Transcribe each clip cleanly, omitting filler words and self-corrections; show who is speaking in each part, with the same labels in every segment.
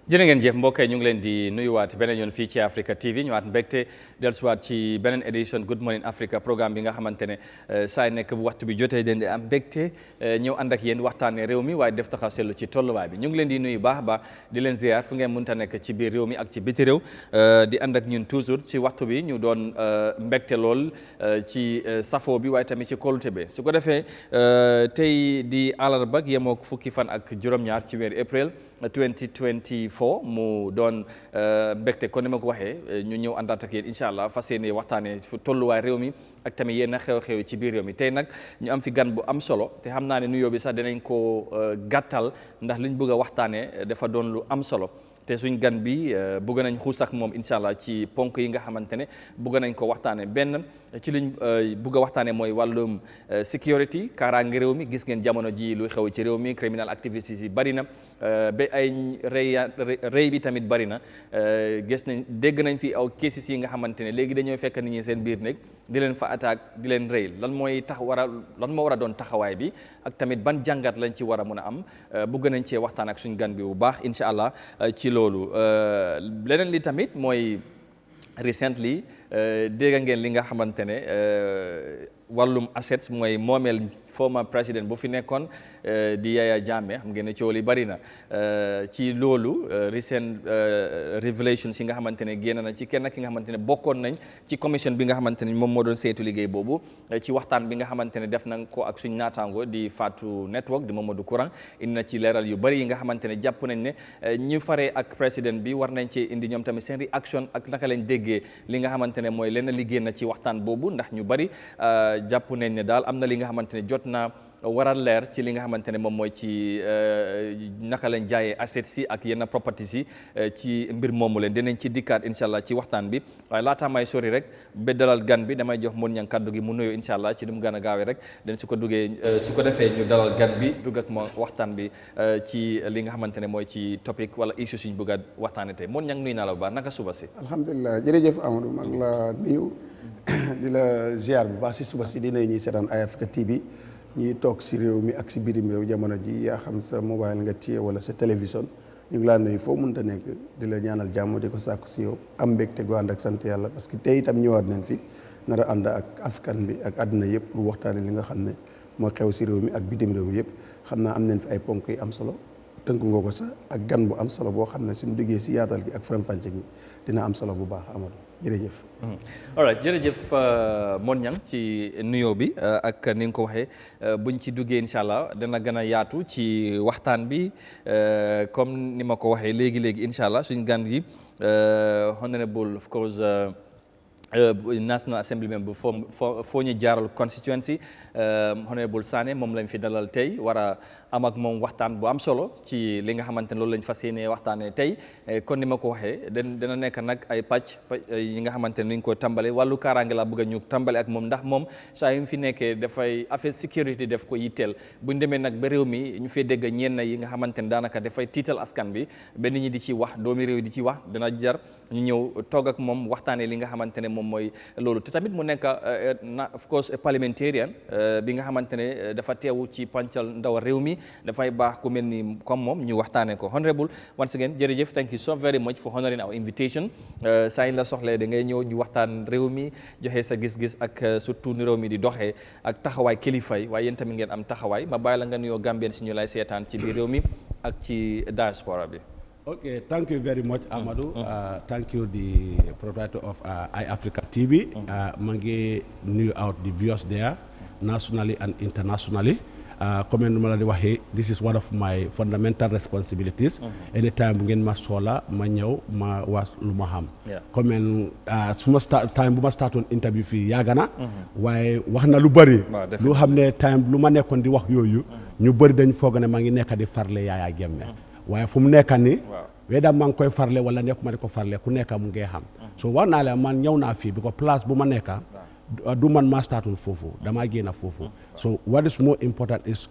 Speaker 1: jërë ngeen jëf mbokk yi ñu ngi leen di nuyuwaat beneen yoon fii ci Africa TV ñëwaat mbégte dellusiwaat ci beneen édition Good Morning Africa programme bi nga xamante ne saa nekk bu waxtu bi jotee den di am mbégte ñëw ànd ak yéen waxtaanee réew mi waaye def taxaw seetlu ci tolluwaay bi ñu ngi leen di nuyu baax baax di leen ziar fu ngeen mënta nekk ci biir réew mi ak ci biti réew di ànd ak ñun toujours ci waxtu bi ñu doon mbégte lool ci safo bi waaye tamit ci kóolute bi su ko defee tey di àllarba yemoo fukki fan ak juróom-ñaar ci weeru avril 2024 mu doon mbégte kon ni ma ko waxee ñu ñëw àndaat ak yéen incha allah fas yéene waxtaanee fu tolluwaay réew mi ak tamit yenn xew-xew ci biir réew mi tey nag ñu am fi gan bu am solo te xam naa ne nuyoo bi sax dinañ ko gàttal ndax liñ bëgg a waxtaanee dafa doon lu am solo te suñ gan bi bëgg nañ xuus ak moom incha allah ci ponk yi nga xamante ne bëgg nañ ko waxtaanee benn ci liñ bëgg a waxtaanee mooy wàllum sécurité kaaraange réew mi gis ngeen jamono ji lu xew ci réew mi criminal activities yi bari na ba ay rëy bi tamit bari na gis nañ dégg nañ fi aw cases yi nga xamante ne léegi dañoo fekk nit ñi seen biir néeg di leen fa attaque di leen rëy lan moo war a doon taxawaay bi ak tamit ban jàngat lañ ci war a mun a am bëgg nañ cee waxtaan ak suñ gan bi bu baax incha allah ci loolu leneen li tamit mooy recently dégg ngeen li nga xamante ne wàllum assets mooy moomeel former président bu fi nekkoon di Yahya Jammeh xam ngeen ne coow li bari na ci loolu recent revelations yi nga xamante ne génn na ci kenn ki nga xamante ne bokkoon nañ ci commission bi nga xamante ne moom moo doon saytu liggéey boobu ci waxtaan bi nga xamante ne def nañ ko ak suñ naataango di Fatou Network di Mamadou Courant indi na ci leeral yu bari yi nga xamante ne jàpp nañ ne ñu faree ak président bi war nañ ci indi ñoom tamit seen réaction ak naka lañ déggee li nga xamante ne mooy lenn liggéey na ci waxtaan boobu ndax ñu bari jàpp nañ ne daal am na li nga xamante ne jot naa waral leer ci li nga xamante ne moom mooy ci naka lañ jaayee assets yi ak yenn properties yi ci mbir moomu leen dinañ ci dikkaat incha allah ci waxtaan bi waaye laataa may sori rek ba dalal gan bi damay jox mun ñang kaddu gi mu nuyoo incha allah ci nu mu gën a gaawee rek dañ su ko defee ñu dalal gan bi dugg ak ma waxtaan bi ci li nga xamante ne mooy ci topic wala issue suñ bëgg a waxtaanee tey mun ñang nuyu naa la bu baax naka suba si.
Speaker 2: alhamdulilah jërëjëf Amadou maa ngi la nuyu di la ziar bu baax si suba si di nuyu ñuy seetaan Eyeafrica TV ñuy toog si réew mi ak si bitim réew jamono ji yaa xam sa mobile nga téye wala sa télévision ñu ngi laa nuyu foo mënta nekk di la ñaanal jàmm di ko sàkku si yow am mbégte gu ànd ak sant yàlla parce que tey itam ñëwaat nañ fi nar a ànd ak askan bi ak àdduna yëpp pour waxtaane li nga xam ne moo xew si réew mi ak bitim réew yëpp xam naa am nañ fi ay ponk yi am solo tënk nga ko sax ak gan bu am solo boo xam ne suñu duggee si yaatal gi ak faram-fàcce gi dina am solo bu baax Amadou jërëjëf.
Speaker 1: all right jërëjëf Mon Niang ci nuyoo bi ak ni nga ko waxee buñ ci duggee incha allah dana gën a yaatu ci waxtaan bi comme ni ma ko waxee léegi incha allah suñu gan gi honorable of course National Assembly member foo ñu jaaral constituency honorable Sané moom lañ fi dalal tey war a am ak moom waxtaan bu am solo ci li nga xamante ne loolu lañ fas yéenee waxtaanee tey kon ni ma ko waxee dana nekk nag ay pàcc yi nga xamante ne ni ñu ko tàmbale wàllu kaaraange laa bëgg a ñu tàmbale ak moom ndax moom saa yu mu fi nekkee dafay affaire sécurité def ko yitteel buñ demee nag ba réew mi ñu fee dégg ñenn yi nga xamante ne daanaka dafay tiital askan bi ba nit ñi di ci wax doomi réew di ci wax dana jar ñu ñëw toog ak moom waxtaanee li nga xamante ne moom mooy loolu te tamit mu nekk of course parliamentarian bi nga xamante ne dafa teewu ci pancal ndaw réew mi dafay baax ku mel ni comme moom ñu waxtaanee ko honorable once again jërëjëf thank you so very much for honoring our invitation saa yi la soxlee da ngay ñëw ñu waxtaan réew mi joxe sa gis-gis ak surtout ni réew mi di doxee ak taxawaay kilifa yi waaye yéen tamit ngeen am taxawaay ma bàyyi la nga nuyoo Gambien si ñu lay seetaan ci biir réew mi ak ci diaspora bi.
Speaker 3: Okay, thank you very much, Amadou. Thank you, the proprietor of Eyeafrica TV. Mangi knew out the viewers there, nationally and internationally. This is one of my fundamental responsibilities. Anytime we get sola, ma ñew ma was lu ma xam. Comme suma time bu ma start on interview fi yagana waye wax na lu bari lu xamne time lu ma nekkon di wax yoyu ñu bari dañ foog ne ma ngi nekk di farle Yahya Jammeh waaye fu mu nekk ni weda maa ngi koy farle wala nekkuma di ko farle ku nekk mu ngi xam so war naa la man ñëw naa fii bi ko place bu ma nekk du man maa startul foofu damaa génn foofu so what is more important is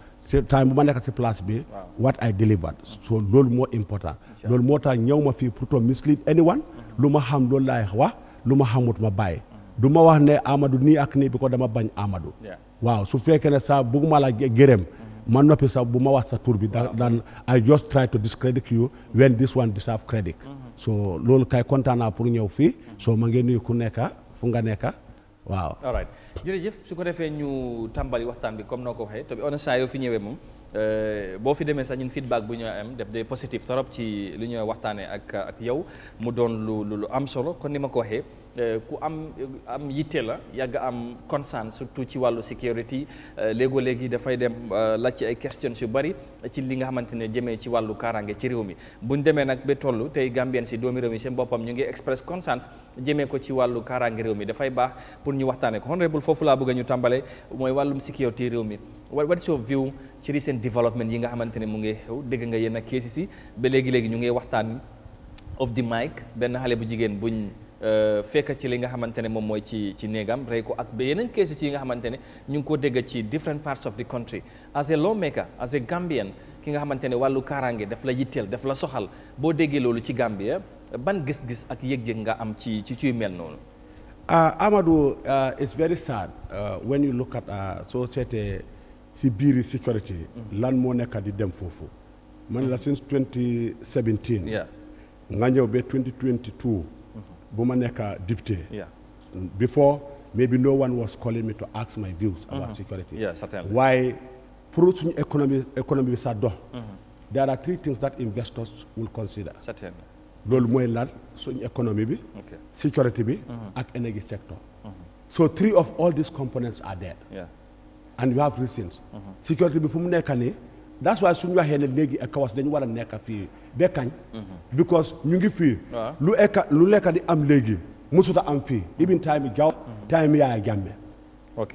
Speaker 3: time bu ma nekk si place bi what I delivered so loolu moo important loolu moo tax ñëw ma fii pour to mislead anyone lu ma xam loolu laay wax lu ma xamut ma bàyyi du ma wax ne Amadou nii ak nii bi ko dama bañ Amadou waaw su fekkee ne sa bëgguma la gërëm man noppi sax bu ma wax sa tur bi dan I just try to discredit you when this one deserve credit so loolu kay kontaan naa pour ñëw fii so ma ngeen nuyu ku nekka fu nga nekka waaw
Speaker 1: all right jërëjëf su ko defee ñu tàmbali waxtaan bi comme noo ko waxee to be honest saa yoo fi ñëwee moom boo fi demee sax ñun feedback bu ñu am def de positif trop ci lu ñuy waxtaanee ak yow mu doon lu am solo kon ni ma ko waxee ku am yitte la yàgg am concern surtout ci wàllu sécurité léegi dafay dem laaj ci ay questions yu bari ci li nga xamante ne jëmee ci wàllu kaaraange ci réew mi bu ñu demee nag ba toll tey Gambien si doomi réew mi seen boppam ñu ngi express concerns jëmee ko ci wàllu kaaraange réew mi dafay baax pour ñu waxtaanee ko honorable foofu laa bëgg a ñu tàmbale mooy wàllum sécurité réew mi what is your view ci recent development yi nga xamante ne mu ngi xew dégg nga yenn cases si ba léegi ñu ngi waxtaan off the mic benn xale bu jigéen buñ fekk ci li nga xamante ne moom mooy ci néegam rey ko ak ba yeneen cases yi nga xamante ne ñu ngi ko dégg ci different parts of the country as a lawmaker as a Gambian ki nga xamante ne wàllu kaaraange daf la yitteel daf la soxal boo déggee loolu ci Gambia ban gis-gis ak yëg-yëg nga am ci ciy mel noonu.
Speaker 3: Amadou, it's very sad when you look at société si biiri security lan moo nekk di dem foofu man la since 2017 nga ñëw ba 2022 bu ma nekk député before maybe no one was calling me to ask my views about security waaye pour suñu économie bi sa dox there are 3 things that investors will consider loolu mooy lan suñu économie bi security bi ak energy sector so 3 of all these components are there and we have reasons security bi fu mu nekk nii that's why suñu waxee ne léegi ECOWAS dañu war a nekk fii ba kañ because ñu ngi fii lu lekk di am léegi musuta am fii even time Jaw time Yahya Jammeh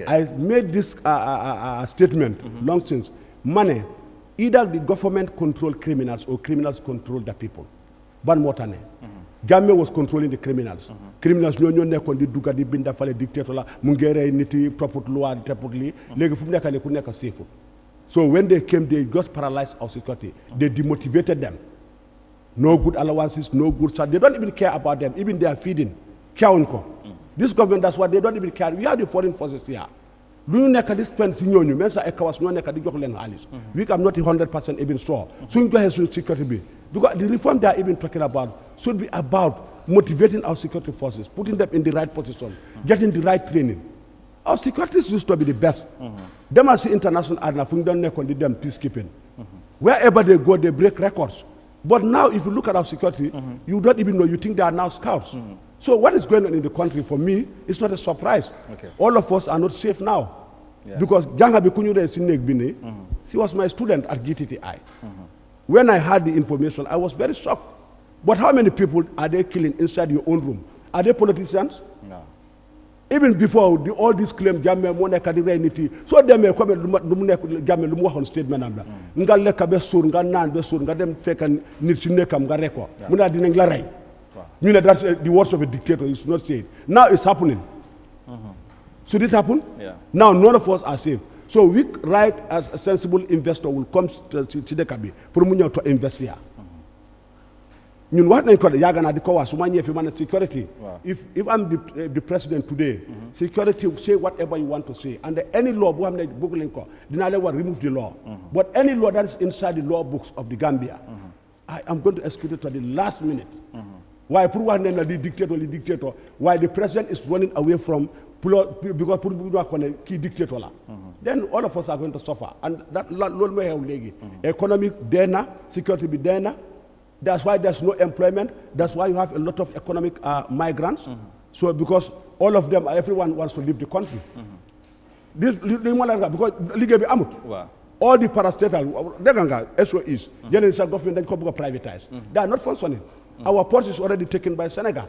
Speaker 3: I made this statement long since mane either the government control criminals or criminals control the people ban moo tax ne Jammeh was controlling the criminals criminals ñoo nekkoon di dugga di binda fale dictator la mu ngi rey nit yi topput loi topput lii léegi fu mu nekk ne ku nekk safe so when they came they just paralyzed our security they demotivated them no good allowances no good stuff they don't even care about them even they are feeding carewuñ ko this government that's why they don't even care we have the foreign forces here lu ñu nekk di spend si ñooñu même sa ECOWAS ñoo nekk di jox leen xaalis we am not 100% even sure suñ joxee suñ security bi because the reform they are even talking about should be about motivating our security forces, putting them in the right position, getting the right training. Our security used to be the best. Them as the international arena, them peacekeeping. Wherever they go, they break records. But now, if you look at our security, you don't even know. You think they are now scouts. So what is going on in the country, for me, it's not a surprise. All of us are not safe now. Because Janga Bikunyure Sinek Bini, she was my student at GTTI. When I heard the information, I was very shocked. But how many people are they killing inside your own room? Are they politicians? No. Even before all these claims, Jammeh Mone Kadire Niti, so they may come Jammeh Lumu on statement. Nga leka be sur, nga nan be sur, nga dem feka nitineka mga reko. Muna dinengla rai. You know that's the words of a dictator. It's not said. Now it's happening. Should it happen? Yeah. Now none of us are safe. So we, right, as a sensible investor, will come to Chidekabi, Purumunya to invest here. You know what they call Yagana the Kowa, Sumanya, if you want security. Wow. If I'm the president today, security will say whatever you want to say. And any law, then will remove the law. But any law that is inside the law books of the Gambia, I am going to execute it to the last minute. Why the dictator? Why the president is running away from because key dictator. Then all of us are going to suffer. And that economic dena, security be dena. That's why there's no employment. That's why you have a lot of economic migrants. So because all of them, everyone wants to leave the country. This because wow. All the parastatal, SOEs, general government, then privatized. They are not functioning. Our port is already taken by Senegal.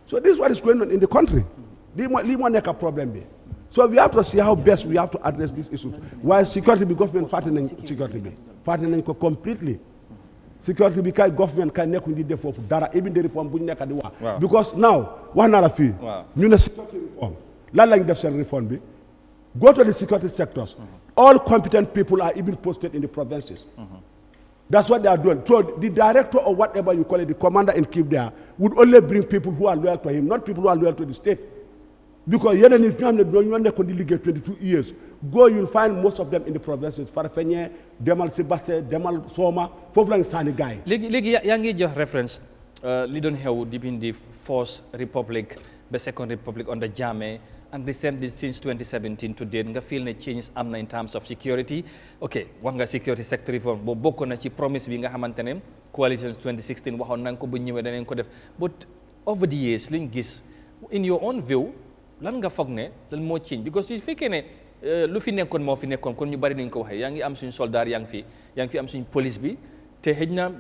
Speaker 3: So this is what is going on in the country. A problem. So we have to see how best we have to address this issue. Why security be government fighting security be fighting completely. Security because government can never need for dara even the reform because now one other fee security reform reform be go to the security sectors. All competent people are even posted in the provinces. That's what they are doing. So the director or whatever you call it, the commander in chief there, would only bring people who are loyal to him, not people who are loyal to the state. Because you 22 years, go you'll find most of them in the provinces Farafenni demal si Basse demal Soma foofu lañ sànni gars yi
Speaker 1: léegi yaa ngi jox reference li doon xew between the First Republic the Second Republic under Jammeh and recently since 2017 to date nga feel ne change am na in terms of security ok wax nga security sector reform boobu bokk na ci promise bi nga xamante ne coalition 2016 waxoon nañ ko bu ñëwee danañ ko def but over the years liñ gis in your own view lan nga foog ne lan moo change because su fekkee ne lu fi nekkoon moo fi nekkoon kon ñu bari nañ ko waxee yaa ngi am suñ soldat yaa ngi fi am suñ police bi te xëj na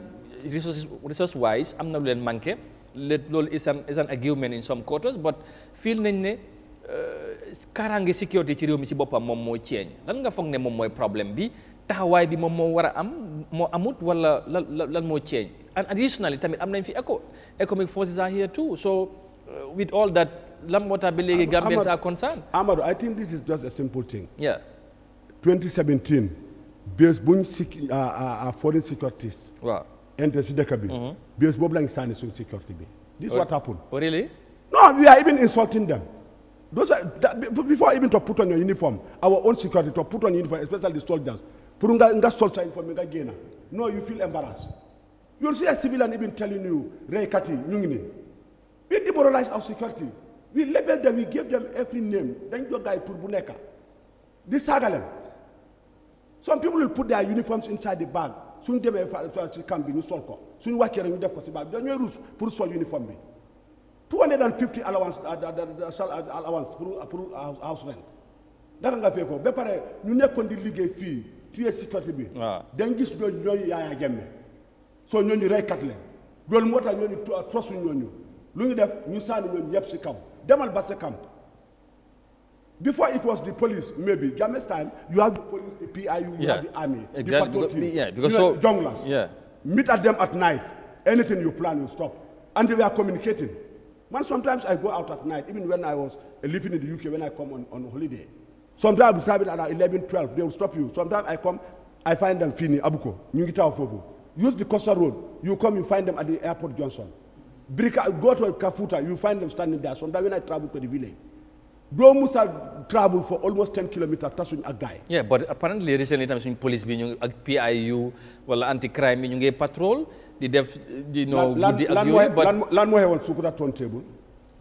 Speaker 1: resource wise am na lu leen manqué loolu is an argument in some quarters but feel nañ ne kaaraange sécurité ci réew mi ci boppam moom moo change lan nga foog ne moom mooy problème bi taxawaay bi moom moo war a am moo amut wala lan moo change and additionally tamit am nañ fi economic forces are here too so with all that lan moo tax ba léegi Gambians are concerned.
Speaker 3: Amadou I think this is just a simple thing.
Speaker 1: Yeah.
Speaker 3: 2017 bés buñ foreign securities.
Speaker 1: waaw
Speaker 3: ente si dëkk bi. bés boobu lañ sànni suñ security bi. this is what happened.
Speaker 1: Oh really?
Speaker 3: No, we are even insulting them. Those are before even to put on your uniform, our own security to put on uniform, especially the soldiers. Put soldier uniform again. No, you feel embarrassed. You'll see a civilian even telling you, Ray Kati, Nyungini. We demoralize our security. We label them, we give them every name. Then your guy put Buneka. This Sagalem. Some people will put their uniforms inside the bag. Soon they can be solko. Soon work here and you bag. Then you put sol uniform. 250 allowance allowance pour house rent dara nga fee ko ba pare ñu nekkoon di liggéey fii téye sécurité bi dañ gis ñooñu ñooy Yahya Jammeh soo ñooñu reykat leen loolu moo tax ñooñu trosu ñooñu lu ñu def ñu sànni ñooñu yëpp si kaw demal ba sa camp before it was the police maybe Jammeh's time you have the police the PIU you have the army
Speaker 1: exactly.
Speaker 3: the patrol team
Speaker 1: because so
Speaker 3: junglers meet at them at night anything you plan will stop and they were communicating. Man, sometimes I go out at night, even when I was living in the UK, when I come on holiday. Sometimes I'll be traveling at 11, 12, they will stop you. Sometimes I come, I find them Fini, Abuko, Nyungita Fofu. Use the Costa Road, you come, you find them at the airport Johnson. Go to Kafuta, you find them standing there. Sometimes when I travel to the village. Bro Musa travel for almost 10 kilometers, touching a guy.
Speaker 1: Yeah, but apparently recently times in police being PIU, well anti-crime, you patrol. The def, you know,
Speaker 3: land more on Sukuta turntable.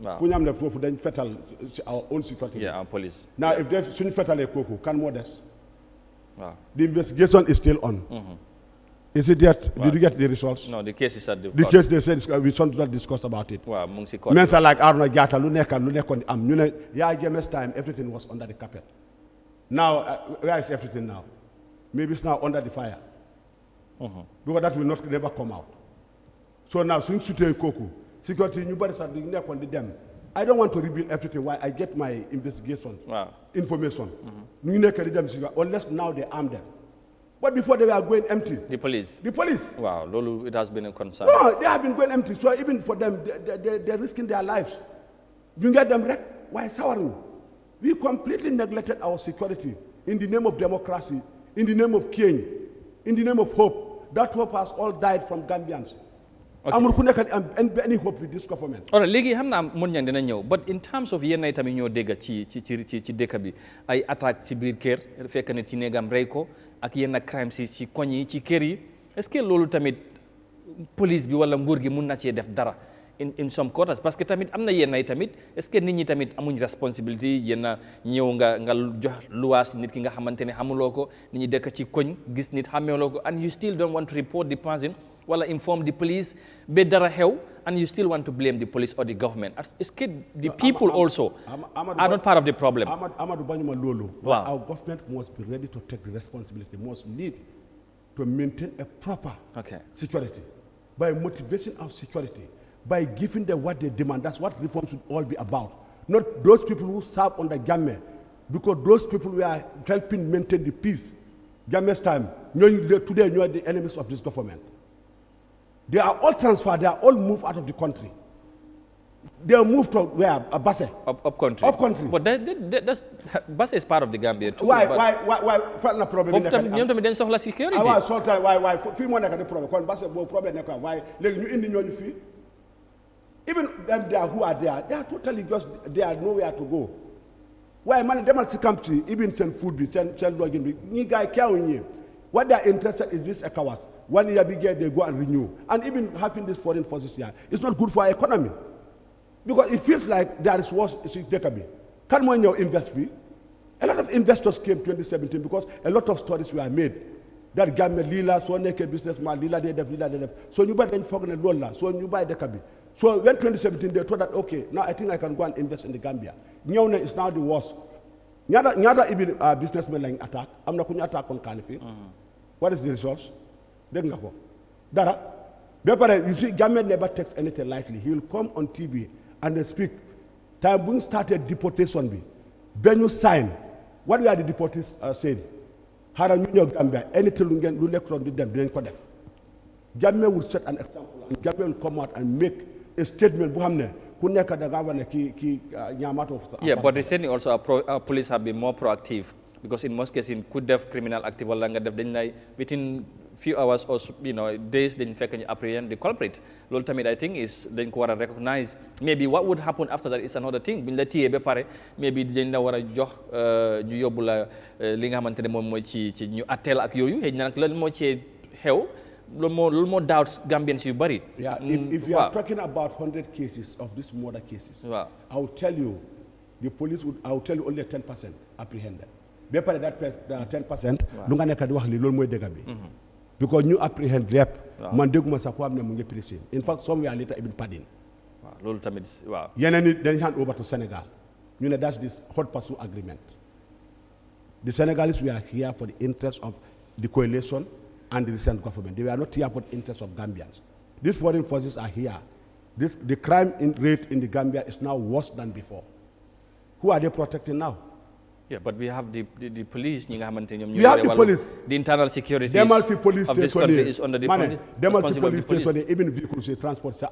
Speaker 3: Funyam le fofu then fatal our own security.
Speaker 1: Yeah, our police.
Speaker 3: Now if there's soon fatal a coco, can modest. The investigation is still on. Is it yet? Did you get the results?
Speaker 1: No, the case is at the
Speaker 3: case they said we should not discuss about it.
Speaker 1: Wow,
Speaker 3: men are like Aruna Jata, Luneka, am Yahya Jammeh's time, everything was under the carpet. Now where is everything now? Maybe it's now under the fire. Because that will not never come out. So now, since security, nobody said on them. I don't want to reveal everything. Why I get my investigation information. Unless now they arm them. But before they were going empty.
Speaker 1: The police. Wow, Lulu, it has been a concern.
Speaker 3: No, they have been going empty. So even for them, they're risking their lives. You get them wrecked. Why souring? We completely neglected our security in the name of democracy, in the name of king, in the name of hope. That hope has all died from Gambians. Okay. Any hope with this government.
Speaker 1: All right, léegi xam naa mën ñang dina ñëw but in terms of yenn ay tamit ñoo dégg ci dëkk bi ay attaque ci biir kër fekk ne ci néegam rey ko ak yenn crime ci koñ yi ci kër yi est-ce que loolu tamit police bi wala nguur gi mun na cee def dara in some quarters parce que tamit am na yenn ay tamit est-ce que nit ñi tamit amuñ responsabilité yenn ñëw nga jox luwaas nit ki nga xamante ne xamuloo ko nit ñi dëkk ci koñ gis nit xameeloo ko and you still don't want to report the person wala inform the police ba dara xew and you still want to blame the police or the government est-ce que the people also are not part of the problem.
Speaker 3: Amadou bañuma loolu. Wow. Our government must be ready to take the responsibility, must need to maintain a proper security by motivating our security. By giving them what they demand. That's what reform should all be about. Not those people who serve under Jammeh, because those people were helping maintain the peace. Jammeh's time, today you are the enemies of this government. They are all transferred, they are all moved out of the country. They are moved to where? Basse.
Speaker 1: Up country.
Speaker 3: Up country.
Speaker 1: But that's Basse is part of the Gambia too.
Speaker 3: Why? No problem.
Speaker 1: Why? Security.
Speaker 3: Why? Fii moo nekk di problem. Kon Basse boobu problem nekk why? Léegi ñu indi ñooñu fii. Even them there who are there, they are totally just, they are nowhere to go. waaye man demal si camp si even seen food bi seen login bi ñi gars yi keewuñ ñi what they are interested in this ECOWAS 1 year bigger they go and renew and even having these foreign forces here it's not good for our economy because it feels like there is worse si dëkk bi kan mooy ñëw invest fii a lot of investors came 2017 because a lot of stories were made that Gambia lii la soo nekkee businessman lii la dee def so ñu bari dañ foog ne loolu la so ñu bàyyi dëkk bi so when 2017 they thought that okay now I think I can go and invest in the Gambia ñëw ne it's now the worst ñaata even businessmen lañ attaque am na ku ñu attaque kon kaani fii what is the results dégg nga ko dara ba pare you see Gambia never takes anything lightly he will come on TV and they speak time bu ñu started deportation bi ba ñu sign what were the deportees said xaaral ñu ñëw Gambia anything lu nekkoon di dem dinañ ko def Jammeh will set an example and Jammeh will come out and make a statement bu xam ne ku nekk da ngaa wane kii ñaamaatoo.
Speaker 1: Yeah, but recently also our police have been more proactive because in most cases ku def criminal active wala nga def dañ lay within few hours or days dañ fekk ñu apprehend the culprit loolu tamit I think is dañ ko war a recognize maybe what would happen after that is another thing buñ la téyee ba pare maybe dañ la war a jox ñu yóbbu la li nga xamante ne moom mooy ci ñu atteel ak yooyu xëy na nag lan moo ci xew loolu moo doubt Gambians yu bari.
Speaker 3: Yeah, if you are talking about 100 cases of these murder cases, I will tell you the police I will tell you only 10% apprehended. Ba pare that 10% lu nga nekk di wax li loolu mooy dëgg bi. Because ñu apprehend lépp man dégguma sax ko am ne mu ngi prison in fact somewhere later even pardon.
Speaker 1: waaw loolu tamit waaw.
Speaker 3: yeneen ni dañ hand over to Senegal ñu ne that's this hot pursuit agreement. The Senegalese were here for the interest of the coalition and the recent government. They were not here for the interest of Gambians. These foreign forces are here. The crime rate in the Gambia is now worse than before. Who are they protecting now?
Speaker 1: Yeah, but we have the police. You have
Speaker 3: the police.
Speaker 1: The internal security
Speaker 3: of
Speaker 1: this country is under the
Speaker 3: police station. Even vehicles transport say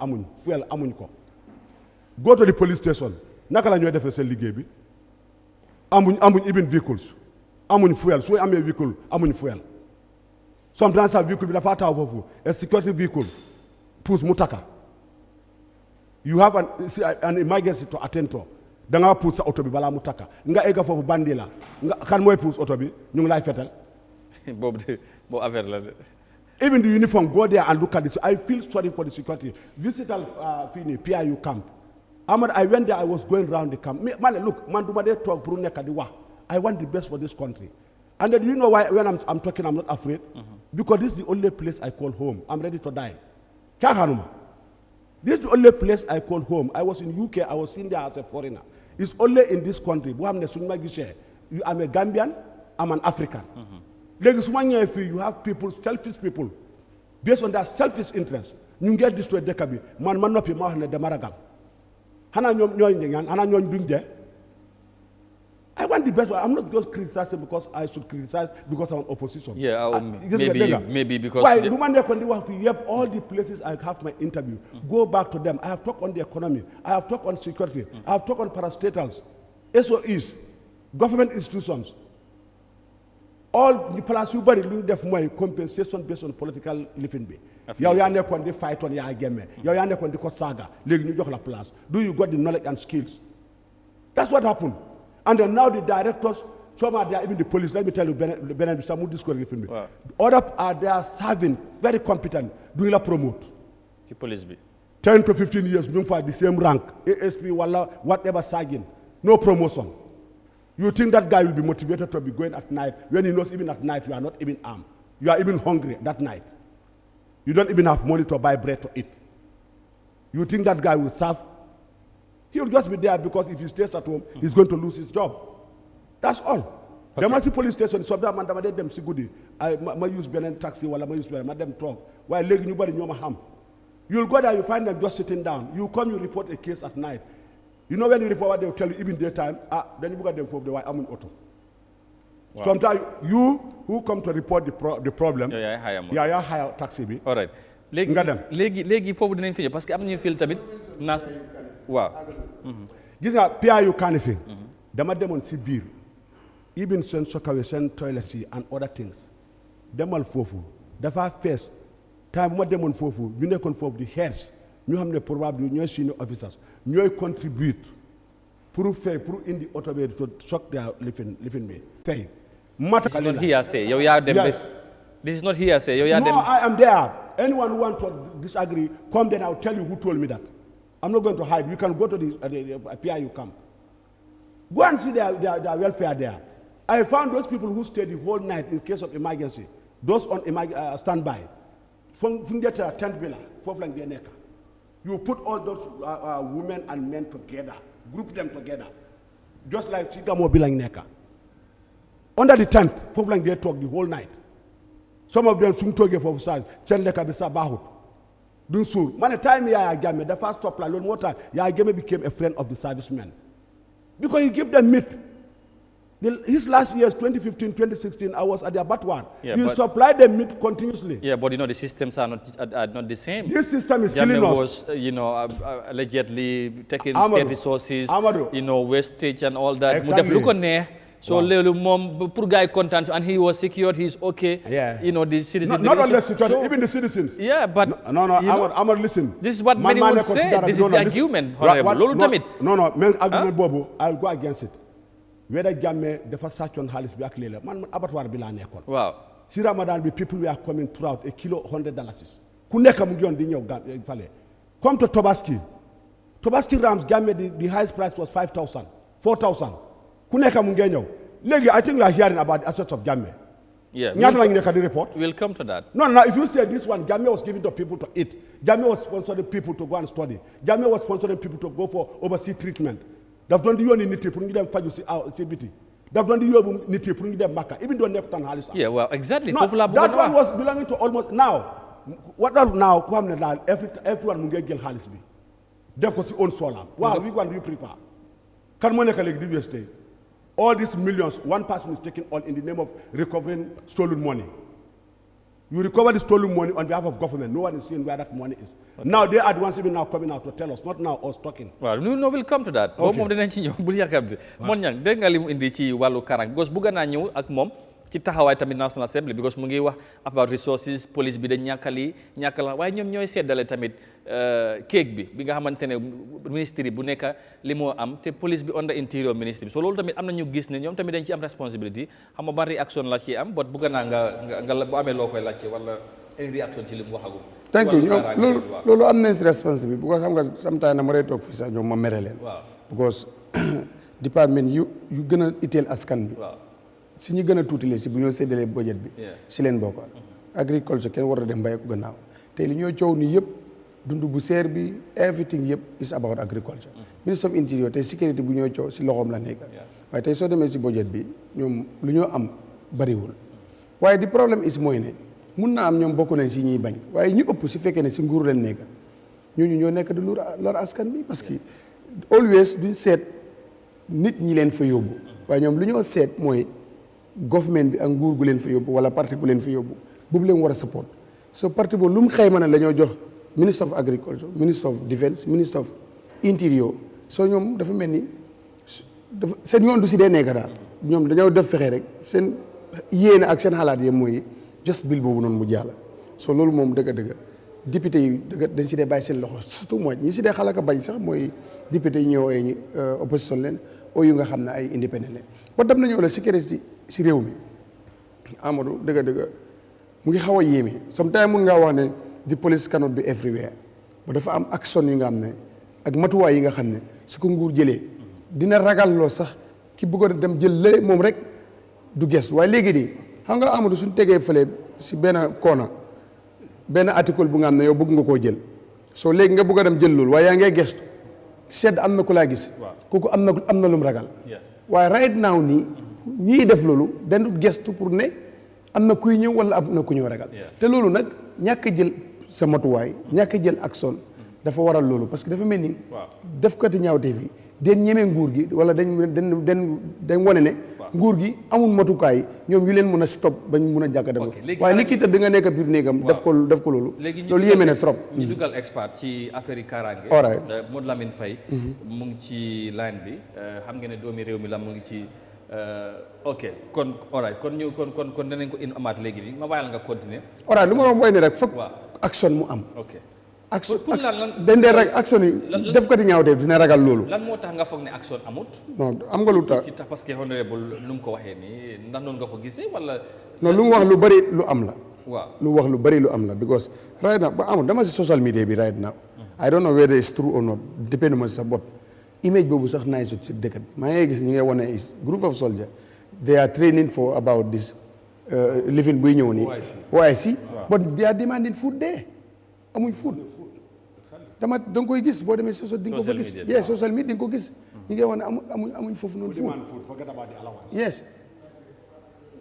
Speaker 3: fuel amuñ ko. Go to the police station. Naka la ñoy defé sen liggéey bi. Amuñ even vehicles. Amuñ fuel. So amé vehicle amuñ fuel. Sometimes a vehicle bi dafa taw fofu. A security vehicle push mutaka. You have an emergency to attend to. Da nga pousse sa auto bi bala mu takka nga egga fofu bandi la nga kan mooy pousse auto bi ñu ngi lay fetal
Speaker 1: boobu affaire la
Speaker 3: even the uniform go there and look at this. I feel sorry for the security. Visit PIU camp. Ahmad, I went there, I was going around the camp. Man, look, man, I want the best for this country. And then you know why when I'm talking, I'm not afraid? Because this is the only place I call home. I'm ready to die. This is the only place I call home. I was in UK, I was in there as a foreigner. It's only in this country. I'm a Gambian, I'm an African. You have people, selfish people, based on their selfish interest. You get destroyed dekabi. Man nopi mahne de maragal. Hana nyom doing there. I want the best. I'm not just criticizing because I should criticize because I'm opposition.
Speaker 1: Yeah, maybe because
Speaker 3: why you have all the places I have my interview. Go back to them. I have talked on the economy. I have talked on security. I have talked on parastatals, SOEs, government institutions. All the plans you bari lu def moy compensation based on political living be. Yow ya nekkon di fight on Yahya Jammeh. Yow ya nekkon di ko saga. Legi ñu jox la place. Do you got the knowledge and skills? That's what happened. And then now the directors, some are there, even the police. Let me tell you, Benin, some discourse living be. Others are there serving, very competent. Do you promote?
Speaker 1: The police be
Speaker 3: 10 to 15 years, doing for the same rank, ASP, wala, whatever sergeant, no promotion. You think that guy will be motivated to be going at night when he knows even at night you are not even armed. You are even hungry that night. You don't even have money to buy bread to eat. You think that guy will serve? He will just be there because if he stays at home, he's going to lose his job. That's all. There must be police station. So that man, them sigudi. I use Benin taxi while I use Benin. Madam talk. While legging nobody in your ham. You'll go there, you find them just sitting down. You come, you report a case at night. You know when you report what they'll tell you, even daytime, then you got them for the white I'm in auto. Wow. Sometimes you who come to report the problem, hire taxi be.
Speaker 1: All right. Legi fofu dinañ fi parce que am ñu fil tamit nas waaw.
Speaker 3: Gis nga PIU Kanifing. Dama demoon si biir. Even sen sokawe sen toilet and other things. Demal fofu. Dafa fees. Time bu ma demoon fofu, ñu nekkoon fofu di heads. Ñu xam ne probably ñooy senior officers ñooy contribute pour fay pour indi auto be to shock their lifin be fay
Speaker 1: this is not hearsay yow yaa dem this is not hearsay yow yaa dem
Speaker 3: no I am there anyone who want to disagree come then I'll tell you who told me that I'm not going to hide you can go to the PIU camp go and see their welfare there I found those people who stayed the whole night in case of emergency those on standby from get a tent bila for flank the neck you put all those women and men together group them together just like Sigamo bilang neka under the tent for flank they talk the whole night some of them sung toge for side chen leka bisa bahut dun sur man time Yahya Jammeh the first stop la lone water Yahya Jammeh became a friend of the servicemen because he give them meat. His last years, 2015, 2016, I was at the abattoir.
Speaker 1: Yeah,
Speaker 3: you supply them meat continuously.
Speaker 1: Yeah, but the systems are not the same.
Speaker 3: This system is killing us.
Speaker 1: Was, allegedly taking state resources, wastage and all that.
Speaker 3: Exactly.
Speaker 1: So, poor guy content, and he was secured, he's okay.
Speaker 3: Yeah.
Speaker 1: The citizens.
Speaker 3: Not only security, even the citizens.
Speaker 1: Yeah, but.
Speaker 3: No, Amar, listen.
Speaker 1: This is what many would say. This is the argument, Honorable.
Speaker 3: No, argument, Bobo, I'll go against it. Whether Jammeh the first search on Halis bi ak lela man abattoir bi la nekkon
Speaker 1: waaw
Speaker 3: si Ramadan bi people were coming throughout a kilo $100 ku nekk mu ngi di ñew fale come to Tobaski rams Jammeh the highest price was 5,000 4,000 ku nekk mu ngi ñew legi I think we are hearing about the assets of Jammeh ñaata la ngi nekk di report
Speaker 1: we'll come to that
Speaker 3: no if you say this one Jammeh was giving to people to eat Jammeh was sponsoring people to go and study Jammeh was sponsoring people to go for overseas treatment daf doon di yónni nit yi pour ñu dem faju si biti daf doon di yóbbu nit yi pour ñu dem Makka even though nekkutan xaalis
Speaker 1: yeah well exactly
Speaker 3: no, that one was belonging to almost now ku xam ne daal everyone mu ngi jël xaalis bi def ko si own solam waaw which one do you prefer kan moo nekk léegi di waste all these millions one person is taking all in the name of recovering stolen money. You recover the stolen money on behalf of government. No one is seeing where that money is. Okay. Now they are the ones even now coming out to tell us, not now us talking.
Speaker 1: Well, no, we'll come to that. Okay. Moom dinañ ci ñëw bu yakamte. Mon ñang dégg nga li mu indi ci wàllu karang because bëgg naa ñëw ak moom ci taxawaay tamit National Assembly because mu ngi wax about resources police bi dañ ñàkkal waaye ñoom ñooy seddale tamit kéeg bi nga xamante ne ministry bu nekk li moo am te police bi under interior ministry so loolu tamit am na ñu gis ne ñoom tamit dañ ci am responsibility xam nga ban réaction la ci am but bëgg naa nga bu amee loo koy laajte wala any réaction ci li mu waxagum.
Speaker 2: thank you ñoom loolu am nañ si responsibility bu ko xam nga sometimes na ma toog fii sax ñoom ma mere leen. waaw because department yu gën a itteel askan bi. waaw si ñu gën a tuutile si bu ñoo séddalee budget bi. si leen bokk. agriculture kenn war a dem mbay ko gannaaw te li ñoo coow ni yëpp dund bu seer bi everything yëpp is about agriculture. Minister of Interior te sécurité bu ñoo coow si loxoom la nekk. waaye tey soo demee si budget bi ñoom lu ñoo am bariwul waaye di problème is mooy ne mun naa am ñoom bokk nañ si ñuy bañ waaye ñu ëpp si fekkee ne si nguur leen nekk ñooñu ñoo nekk di lor askan bi parce que always duñ seet nit ñi leen fa yóbbu waaye ñoom lu ñoo seet mooy government bi ak nguur gu leen fa yóbbu wala parti gu leen fa yóbbu boobu leen war a support so parti boobu lu mu xëy ma ne la ñoo jox ministre of agriculture ministre of defence ministre of interior soo ñoom dafa mel ni seen yoon du si dee nekk daal ñoom dañoo def fexe rek seen yéene ak seen xalaat yëpp mooy just bill boobu noonu mu jàll so loolu moom dëgg-dëgg député yi dëgg dañ si dee bàyyi seen loxo surtout mooy ñi si dee xalaat bañ sax mooy député yi ñëw ay opposition leen au yu nga xam ne ay indépendant leen ba dem nañoo la sécurité si réew mi Amadou dëgg-dëgg mu ngi xaw a yéeme sometimes mun ngaa wax ne the police cannot be everywhere ba dafa am action yi nga xam ne ak matuwaay yi nga xam ne su ko nguur jëlee dina ragal loo sax ki bëggoon dem jël lële moom rek du ges waaye léegi di xam nga Amadou suñ tegee fële si benn koona benn article bu nga xam ne yow bëgg nga koo jël soo léegi nga bëgg a dem jël loolu waaye yaa ngee gestu sedd am na ku laa gis kooku am na lu mu ragal waaye right now nii ñii def loolu dañ gestu pour ne am na kuy ñëw wala am na ku ñëw ragal te loolu nag ñàkk jël sa matuwaay ñàkk jël action dafa waral loolu parce que dafa mel ni def kati ñaawteef yi den ñeme nguur gi wala dañ wane ne nguur gi amul matukaay ñoom yu leen mën a stop bañ mun a jàkk def waaye nit ki tëdd nga nekk biir néegam def ko loolu loolu yéeme na trop
Speaker 1: ñu dugal expert ci affaire yi kaaraange Modou Lamine Faye mu ngi ci line bi xam nga ne doomi réew mi la mu ngi ci ok kon alright kon danañ ko in amaat léegi nii ma bàyyi la nga continuer
Speaker 2: alright lu ma doon mooy ne rek foog action mu am action dañ dee rek action yi def ko di ñaawteef dina ragal loolu.
Speaker 1: lan moo tax nga foog ne action amut.
Speaker 2: non am nga lu tax
Speaker 1: ci tax parce que honorable nu mu ko waxee nii ndax noonu nga ko gisee wala.
Speaker 2: non lu mu wax lu bëri lu am la.
Speaker 1: waaw
Speaker 2: lu wax lu bëri lu am la because right now ba amul dama si social media bi right now. I don't know whether it's true or not dépend ma si sax bot image boobu sax naay sut si dëkk bi maa ngi gis ñi ngay wane group of soldiers they are training for about this living buy ñëw nii. OIC but they are demanding food there amuñ food. dama da nga koy gis boo demee social di nga ko fa gis yes social media di nga ko gis ñi ngay wax ne amuñ foofu noonu food yes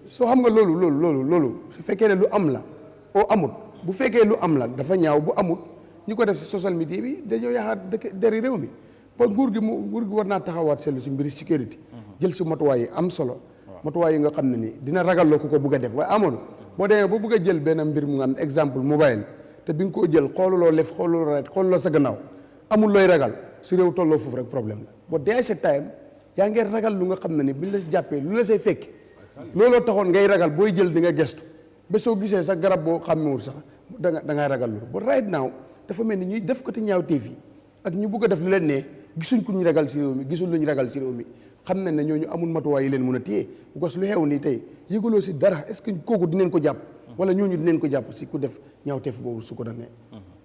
Speaker 2: soo xam nga loolu su fekkee ne lu am la oo amut bu fekkee lu am la dafa ñaaw bu amut ñu ko def si social media bi dañoo yaakaar deri réew mi ba nguur gi war naa taxawaat seetlu si mbiri sécurité jël si matuwaay yi am solo matuwaay yi nga xam ne ni dina ragal loo ko bëgg a def waaye amoon boo demee ba bëgg a jël benn mbir mu nga am exemple mobile te bi nga koo jël xooluloo lef xooluloo right xooluloo sa gannaaw amul looy ragal si réew tolloo foofu rek problème la boo dee sa time yaa ngi ragal lu nga xam ne ni buñ la si jàppee lu la say fekk looloo taxoon ngay ragal booy jël di nga gestu ba soo gisee sa garab boo xàmmewul sax da ngay ragal loolu ba right now dafa mel ni ñuy def ko te ñaaw téef yi ak ñu bëgg a def lu leen ne gisuñ ku ñu ragal si réew mi gisul lu ñu ragal si réew mi xam nañ ne ñooñu amul matuwaay yi leen mun a téye because lu xew nii tey yëgaloo si dara est-ce que kooku dinañ ko jàpp wala ñooñu dinañ ko jàpp si ku def ñaawteef boobu su ko demee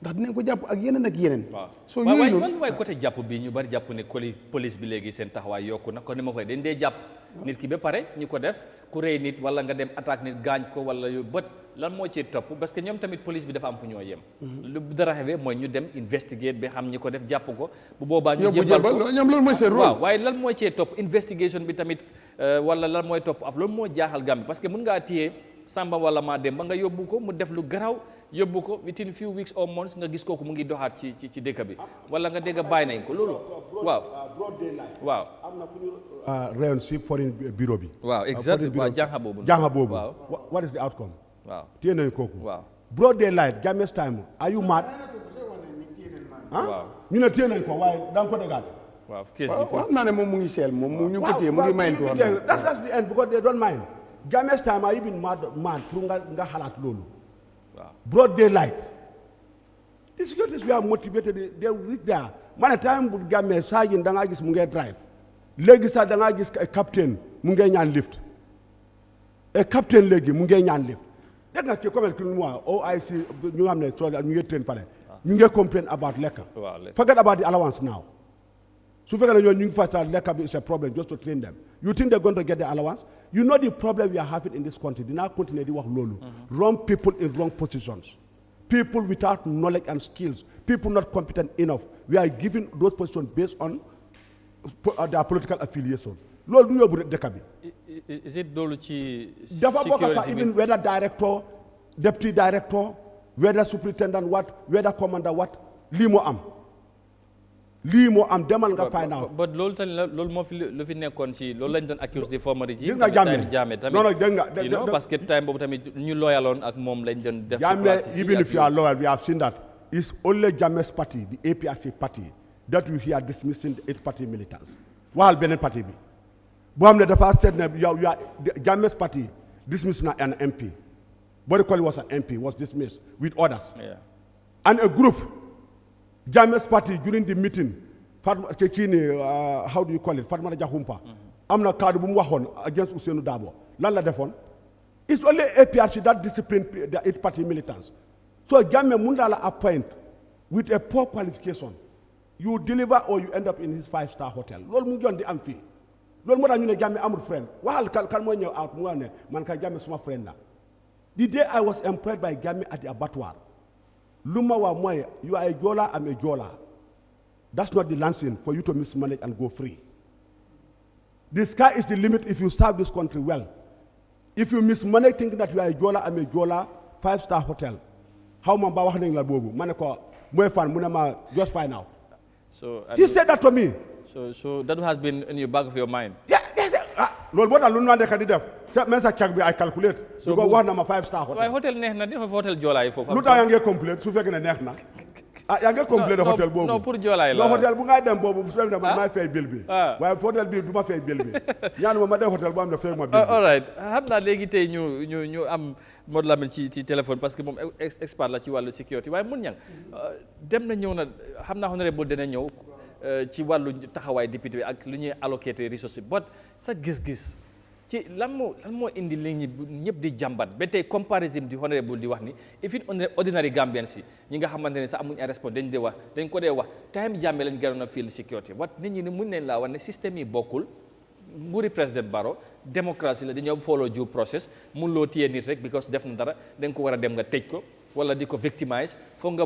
Speaker 2: ndax dinañ ko jàpp ak yeneen. soo ñëwee noonu
Speaker 1: waaye côté jàpp bi ñu bari jàpp ne police bi léegi seen taxawaay yokku na kon ni ma koy dañ dee jàpp nit ki ba pare ñu ko def ku rey nit wala nga dem attaque nit gaañ ko wala yu bët lan moo ci topp parce que ñoom tamit police bi dafa am fu ñoo yem. lu dara xewee mooy ñu dem investigate ba xam ñi ko def jàpp ko bu boobaa ñu jébbal ko
Speaker 2: ñoom loolu mooy seen rôle.
Speaker 1: waaw waaye lan moo cee topp investigation bi tamit wala lan mooy topp af loolu moo jaaxal Gambie parce que mun ngaa téye Samba wala maa dem ba nga yóbbu ko mu def lu garaaw yóbbu ko within few weeks or months nga gis kooku mu ngi doxaat ci dëkk bi wala nga dégg bàyyi nañ ko loolu waaw
Speaker 3: am na ku ñu rayon si foreign bureau bi
Speaker 1: waaw exactly waaw jànxa boobu
Speaker 3: waaw what is the outcome
Speaker 1: waaw
Speaker 3: téye nañ kooku
Speaker 1: waaw
Speaker 3: broad daylight Jammeh's time are you mad
Speaker 1: waaw
Speaker 3: ñu ne téye nañ ko waaye da nga ko déggaat
Speaker 1: waaw kees bi
Speaker 2: xam naa ne moom mu ngi seel moom mu ñu ko téye mu ngi mayntu
Speaker 3: that's the end because they don't mind Jammeh's time are you been mad pour nga xalaat loolu broad daylight the securities were motivated they reach there man time bu Jammeh saa yi da ngaa gis mu ngay drive léegi sax da ngaa gis ay captain mu ngay ñaan lift et captain léegi mu ngay ñaan lift dégg nga ci comment que moi OIC ñu xam ne soo ñu ngi train pare ñu ngi complain about lekka forget about the allowance now su fekkee ne ñoo ñu ngi fasta lekka bi is a problem just to train them you think they're going to get the allowance you know the problem we are having in this country dinaa continuer di wax loolu wrong people in wrong positions people without knowledge and skills people not competent enough we are giving those positions based on their political affiliation loolu du yóbbu dëkk bi
Speaker 1: is it loolu ci
Speaker 3: dafa bokk sax even whether director deputy director whether superintendent what whether commander what lii moo am demal nga find out
Speaker 1: but loolu tamit loolu moo fi lu fi nekkoon ci loolu lañ doon accuse di former régime
Speaker 3: gis nga
Speaker 1: Jammeh tamit
Speaker 3: non dégg nga
Speaker 1: parce que time boobu tamit ñu loyaloon ak moom lañ doon def
Speaker 3: Jammeh even if you are loyal we have seen that it's only Jammeh's party the APRC party that you hear dismissing the 8 party militants waxal beneen parti bi boo xam ne dafa seet ne yow Jammeh's party dismissed na an MP Body Call was an MP was dismissed with others and a group Jammeh's party during the meeting how do you call it Fatma Jahumpa am na kaddu bu mu waxoon against Ousainou Darboe lan la defoon it's only APRC that disciplined the 8 party militants so Jammeh mun la appoint with a poor qualification you deliver or you end up in his 5-star hotel loolu mu ngi doon di am fii loolu moo tax ñu ne Jammeh amul friend waxal kan mooy ñëw out mu nga ne man kay Jammeh suma friend la the day I was employed by Jammeh at the abattoir lu ma wax mooy you are a Jola I'm a Jola that's not the lancing for you to mismanage and go free the sky is the limit if you serve this country well if you mismanage thinking that you are a Jola I'm a Jola 5-star hotel how ma ba wax nañ la boobu ma ne ko mooy fan mu ne ma just find out
Speaker 1: so
Speaker 3: he said that to me
Speaker 1: so that has been in your back of your mind
Speaker 3: yes loolu moo tax lu ñu nekk di def même sa cag bi ay calculate su ko wax na ma 5-star hotel
Speaker 1: waaye hotel neex na di hotel joolaay foofu
Speaker 3: lu tax yaa ngi complete su fekkee ne neex na yaa ngi complete hotel boobu
Speaker 1: non pour joolaay la
Speaker 3: hotel bu ngay dem boobu su fekkee ne man maay fay bill bi waaye hotel bi du ma fay bill bi ñaan ma dem hotel bu am ne fay ma bill bi
Speaker 1: all right xam naa léegi tey ñu am Modou Lamine ci téléphone parce que moom expert la ci wàllu sécurité waaye mun ñang dem na ñëw na xam naa honorable dina ñëw ci wàllu taxawaay député bi ak lu ñuy allocaté ressources bot sa gis-gis ci lan moo indi li ñëpp di jàmbat ba tey comparison di honorable di wax ni even ordinary Gambians si ñi nga xamante ne sax amuñ ay respect dañ ko dee wax time Jammeh lañ gënoon a feel sécurité wat nit ñi ni mun nañ laa wax ne système yi bokkul nguuri président Barrow démocratie la dañoo follow due process mun loo téye nit rek because def na dara da nga ko war a dem nga tëj ko wala di ko victimize foog nga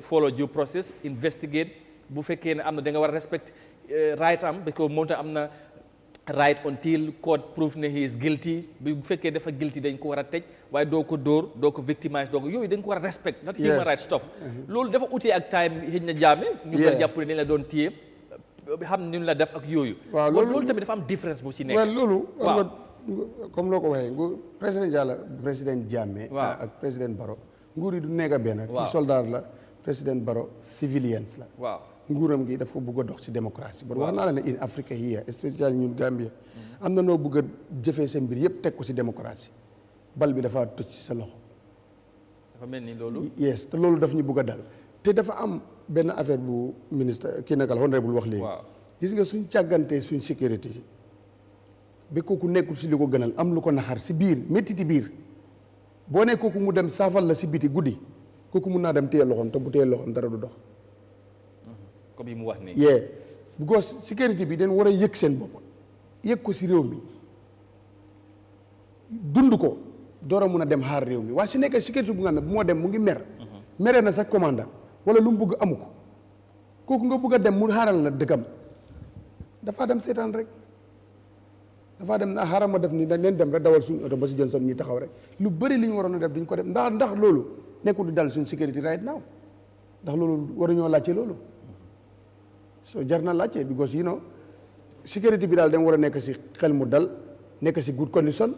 Speaker 1: follow due process investigate bu fekkee ne am na da nga war a respect right am because moom tam am na right until court proof ne he is guilty bu fekkee dafa guilty dañ ko war a tëj waaye doo ko dóor doo ko victimize doo ko yooyu dañ ko war a respect that human right stuff loolu dafa utee ak time xëy na Jammeh ñu ko jàpp ne dañ la doon téye xam ni ñu la def ak yooyu. waaw loolu tamit dafa am différence bu ci nekk.
Speaker 2: waaw loolu. waaw comme loo ko waxee président Jammeh. ak président Barrow nguur yi du nekk benn. waaw soldat la président Barrow civilians la. waaw nguuram gi dafa bëgg a dox ci démocratie. waaw wax naa la ne in Africa here especially ñun Gambia. am na noo bëgg a jëfee seen mbir yëpp teg ko ci démocratie bal bi dafa toj ci sa loxo.
Speaker 1: dafa mel ni loolu.
Speaker 2: yes te loolu daf ñu bëgg a dal te dafa am. benn affaire bu ministre kii naka la honorable wax léegi gis nga suñ càggantee suñ sécurité ba kooku nekkul si li ko gënal am lu ko naxar si biir méttiti biir boo ne kooku mu dem saafal la si biti guddi kooku mun naa dem téye loxoom te bu téye loxoom dara du dox
Speaker 1: comme yi mu wax nii
Speaker 2: because sécurité bi dañ war a yëg seen bopp yëg ko si réew mi dund ko door a mun a dem xaar réew mi waaye su nekkee sécurité bu nga xam ne bu moo dem mu ngi mere na sax commandant wala lu mu bëgg amu ko kooku nga bëgg a dem mu xaaral la dëkkam dafa dem seetaan rek dafa dem na xaaral ma def ni dañ dem rek dawal suñu oto ba si Johnson ñu taxaw rek lu bëri li ñu waroon a def duñ ko def ndax loolu nekkul di dal suñu sécurité right now ndax loolu waruñoo laajte loolu so jar na laajte because you know sécurité bi daal dañ war a nekk si xel mu dal nekk si good condition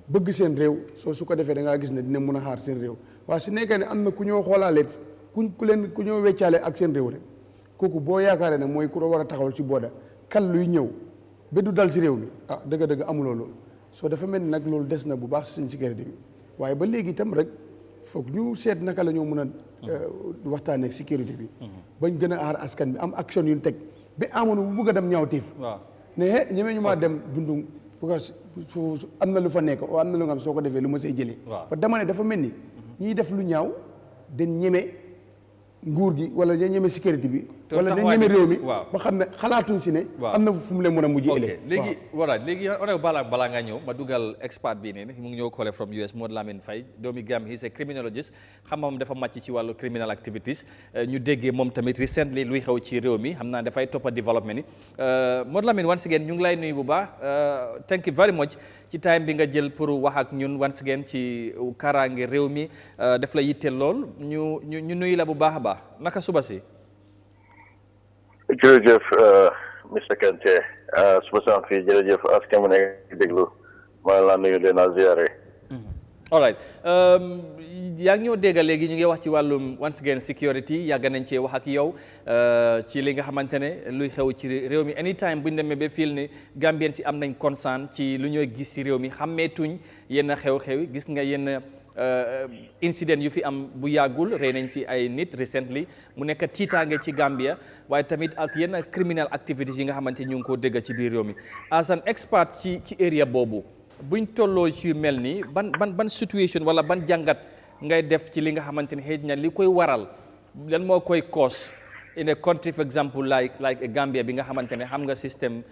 Speaker 2: bëgg seen réew soo su ko defee da ngaa gis ne dina mun a xaar seen réew waaye su nekkee ne am na ku ñoo xoolaale ku ñoo weccaale ak seen réew rek kooku boo yaakaaree ne mooy ku war a taxawal ci booda kal luy ñëw ba du dal si réew mi dëgg-dëgg amuloo loolu soo dafa mel ni nag loolu des na bu baax suñ sécurité bi waaye ba léegi itam rek foog ñu seet naka la ñoo mën a waxtaanee ak sécurité bi bañ gën a aar askan bi am action yu ñu teg ba amoon bu bëgg a dem ñaawteef ne ñemee ñu maa dem dundu parce que am na lu fa nekk am na lu nga xam soo ko defee lu ma see jëlee ba dama ne dafa mel ni ñiy def lu ñaaw den ñeme nguur gi wala ña ñeme sécurité bi wala ña ñeme réew mi ba xam ne xalaatuñ si ne am na fu mu leen mën a mujj ëllëg
Speaker 1: léegi orew balaa nga ñëw ma dugal expert bii ne mu ngi ñëw collé from US Modou Lamine Faye doomi Gambie he's a criminologist xam-xamam dafa màcc ci wàllu criminal activities ñu déggee moom tamit recently luy xew ci réew mi xam naa dafay toppa développement ni Modou Lamine once again ñu ngi lay nuyu bu baax thank you very much ci time bi nga jël pour wax ak ñun once again ci kaaraange réew mi daf la yitteel lool ñu nuyu la bu baax a baax naka suba si
Speaker 4: jërëjëf Mr Kante suba sant fii jërëjëf askan mu nekk déglu maa la nuyu leen a ziare
Speaker 1: all right yaa ngi ñoo dégg léegi ñu ngi wax ci wàllum once again security yàgg nañ cee wax ak yow ci li nga xamante ne luy xew ci réew mi anytime bu ñu demee ba fil ni Gambien si am nañ concern ci lu ñooy gis ci réew mi xàmmeetuñ yenn xew-xew gis nga yenn incident yu fi am bu yàggul rey nañ fi ay nit recently mu nekk tiitaange ci Gambia waaye tamit ak yenn criminal activities yi nga xamante ñu ngi koo dégg ci biir réew mi as an expert ci area boobu buñ tolloo ci mel nii ban situation wala ban jàngat ngay def ci li nga xamante ne xëy na li koy waral lan moo koy cause in a country for example like a Gambia bi nga xamante ne xam nga système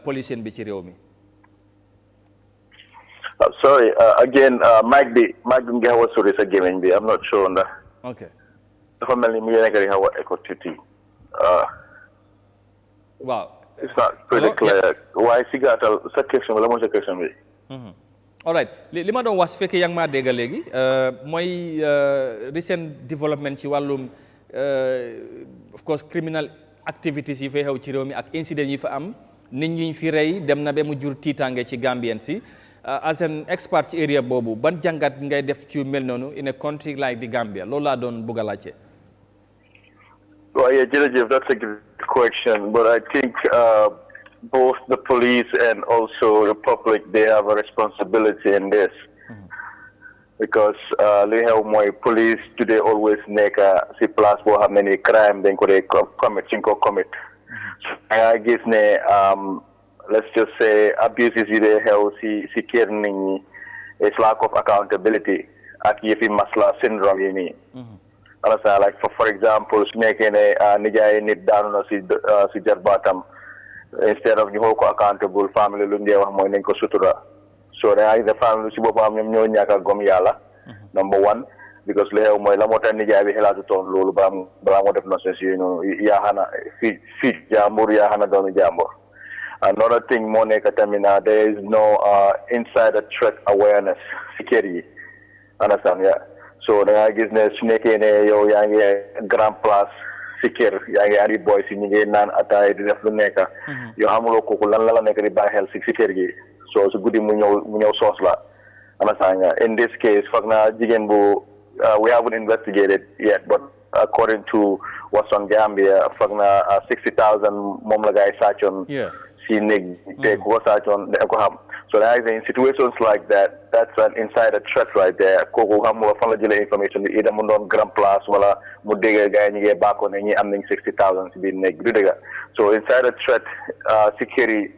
Speaker 1: policing bi ci réew mi.
Speaker 4: Sorry, again, mic bi mu ngi xaw a sori sa gémmiñ bi I'm not sure ndax.
Speaker 1: ok
Speaker 4: dafa mel ni mu ngi nekk di xaw a écho tuuti.
Speaker 1: waaw.
Speaker 4: It's not pretty clear. waaye si gàttal sa question bi la mooy sa question bi.
Speaker 1: all right li ma doon wax su fekkee yaa ngi maa dégg léegi mooy recent development ci wàllum of course criminal activities yi fay xew ci réew mi ak incident yi fa am nit ñi fi rey dem na ba mu jur tiitaange ci Gambien si as an expert ci area boobu ban jàngat ngay def ci mel noonu in a country like the Gambia loolu laa doon bëgg a laajte.
Speaker 4: Well, yeah, jërëjëf, that's a good question, but I think both the police and also the public, they have a responsibility in this. because li xew mooy police today always nekk si place boo xam ne ni crime dañ ko dee commit suñ ko commit nga gis ne let's just say abuses yi dee xew si kër nit ñi is lack of accountability ak yëfi masla syndrome yi nii understand like for example su nekkee ne nijaay nit daanu na si jarbaatam instead of ñu hold ko accountable family lu ñu dee wax mooy nañ ko sutura so da ngay family si boppam ñoom ñoo ñàkk a gom yàlla number one because li xew mooy la moo tax nijaay bi xelaatu toon loolu balaa moo def nonsense yooyu noonu yaaxana fi jàmbur yaaxana doomi jàmbur another thing moo nekk tamit there is no insider threat awareness si kër yi understand yeah so da nga gis ne su nekkee ne yow yaa ngi grand place si kër yaa ngi andi boy si ñu ngi naan ataay di def lu nekk yow xamuloo kooku lan la nekk di bàyyi xel si kër gi so su guddi mu ñëw soos la understand nga in this case foog naa jigéen bu we haven't investigated yet but according to what's on Gambia foog naa 60,000 moom la gaay sàccoon si néeg te ku ko sàccoon da ko xam so that is in situations like that that's an insider threat right there kooku xam nga fan la jëlee information bi ida mu doon grand place wala mu dégg gars yi ñu ngi bàkkoo ne ñi am nañ 60,000 si biir néeg bi du dëgg so insider threat security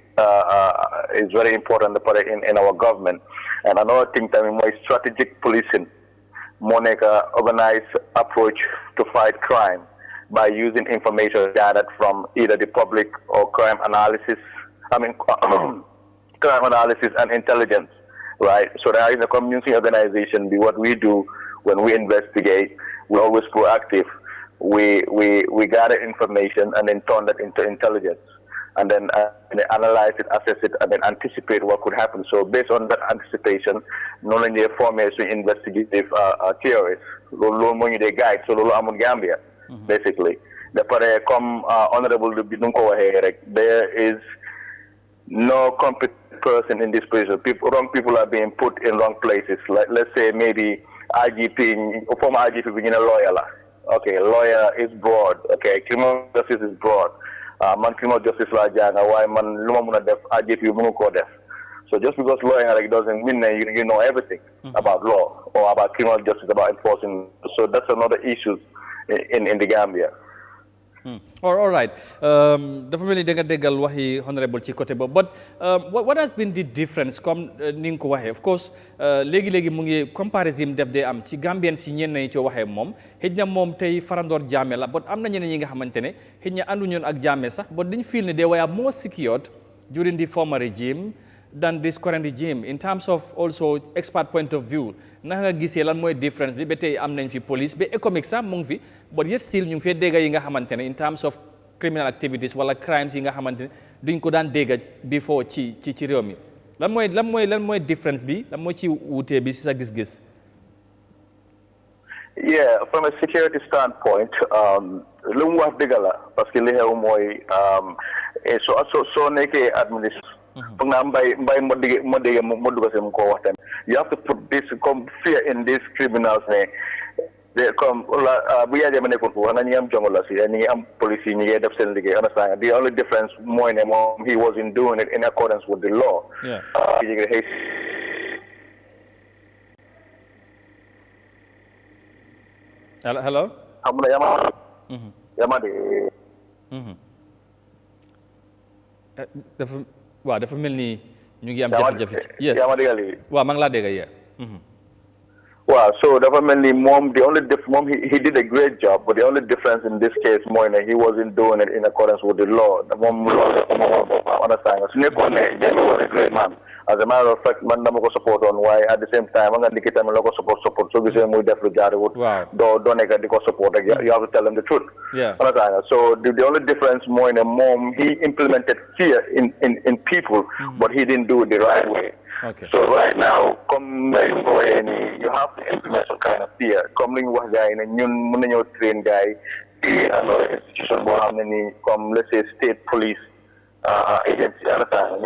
Speaker 4: is very important in our government and another thing tamit mooy strategic policing moo nekk organized approach to fight crime by using information gathered from either the public or crime analysis and intelligence, right? So there is a community organization. What we do when we investigate, we're always proactive. We gather information and then turn that into intelligence, and then analyze it, assess it, and then anticipate what could happen. So based on that anticipation, not only form as investigative theories, they guide. So among Gambia, basically. The honorable there is no competent person in this position. Wrong people are being put in wrong places. Like let's say maybe IGP, former IGP being a lawyer. Okay, lawyer is broad. Okay, criminal justice is broad. Man criminal justice la janga why man luma muna def IGP munu ko def. So just because lawyer doesn't mean that you know everything about law or about criminal justice, about enforcing. So that's another issue in the Gambia.
Speaker 1: All right. Dafa mel ni da nga déggal waxi honorable ci côté boobu but what has been the difference comme ni nga ko waxee of course léegi-léegi mu ngi comparison def dee am ci Gambien si ñenn ñi ci waxee moom xëj na moom tey farandoor Jammeh la but am na ñeneen ñi nga xamante ne xëj na ànduñoon ak Jammeh sax but dañ feel ne they were more secured during the former regime than this current regime in terms of also expert point of view naka nga gisee lan mooy difference bi ba tey am nañ fi police ba économique sax mu ngi fi but yet still ñu ngi fee dégga yi nga xamante ne in terms of criminal activities wala crimes yi nga xamante ne duñ ko daan dégga before ci réew mi lan mooy difference bi lan mooy ci wuutee bi si sa gis-gis.
Speaker 4: Yeah, from a security standpoint, lu mu wax dëgg la parce que li xew mooy soo nekkee administration foog naa mbay moo dégg moo dugg si mu ko wax tamit you have to put this comme fear in these criminals ne comme bu Yahya Jammeh nekkoon foofu wax na ñi ngi am jongo la si ñi ngi am police yi ñi ngi def seen liggéey understand the only difference mooy ne moom he wasn't doing it in accordance with the law.
Speaker 1: Hello? dafa mel ni ñu ngi am jafe-jafe. Yes. Waaw maa ngi laa dégg yee.
Speaker 4: Wow, so dafa mel ni moom the only moom he did a great job but the only difference in this case mooy ne he wasn't doing it in accordance with the law moom understand nga su nekkoon ne Jammeh was a great man as a matter of fact man dama ko support on waaye at the same time nga ndiki tamit la ko support soo gisee muy def lu jaaduwut doo nekk di ko support rek you have to tell them the truth understand nga so the only difference mooy ne moom he implemented fear in people but he didn't do it the right way.
Speaker 1: Okay.
Speaker 4: So right now, you have to implement some kind of fear. Come wax guy ne ñun mën nañoo train guy another institution boo xam ne ni comme let's say state police agency ñoo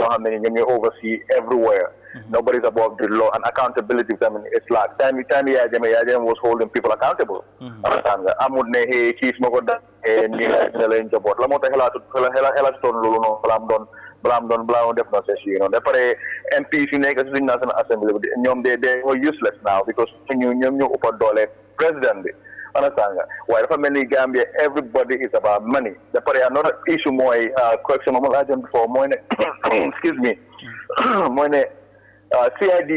Speaker 4: xam ne ni ñoom ñooy oversee everywhere. Nobody's above the law and accountability it's like time Yahya Jammeh was holding people accountable. Understand nga amul ne hey kii su ma ko da nii la leen njaboot la moo tax xelaatu toon loolu noonu la am doon balaa def na session d'après MPs yu nekk suñu National Assembly bi ñoom they were useless now because ñoom ñoo ëpp doole président bi understand nga waaye dafa mel ni Gambia everybody is about money d'après another issue mooy correction moom laa jëm before mooy ne excuse me mooy ne CID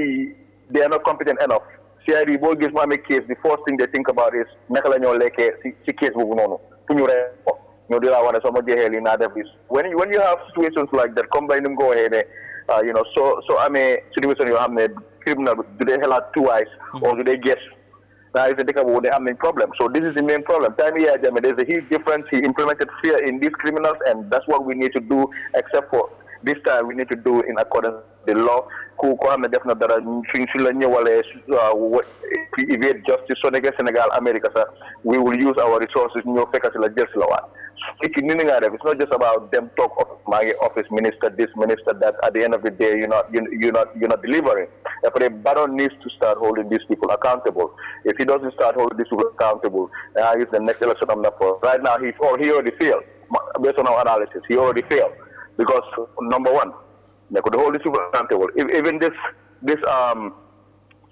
Speaker 4: they are not competent enough CID boo gis mu amee case the first thing they think about is naka la ñoo lekkee ci case boobu noonu fu ñu ree ko ñoo di laa wax ne soo ma jeexee lii naa def this when you have situations like that comme bay ni mu ko waxee ne soo amee situation yoo xam ne criminal do they xalaat twice or do they guess now if they think about they have a problem so this is the main problem time Yahya Jammeh there's a huge difference he implemented fear in these criminals and that's what we need to do except for this time we need to do in accordance with the law ku ko xam ne def na dara suñ la ñëwalee evade justice soo nekkee Sénégal America sax we will use our resources ñoo fekk si la jël si la waat ni nga def it's not just about them talk of maa ngi office minister this minister that at the end of the day you're not delivering après Barrow needs to start holding these people accountable if he doesn't start holding these people accountable is the next election I'm not for right now he already failed based on our analysis he already failed because number one they could hold these people accountable even this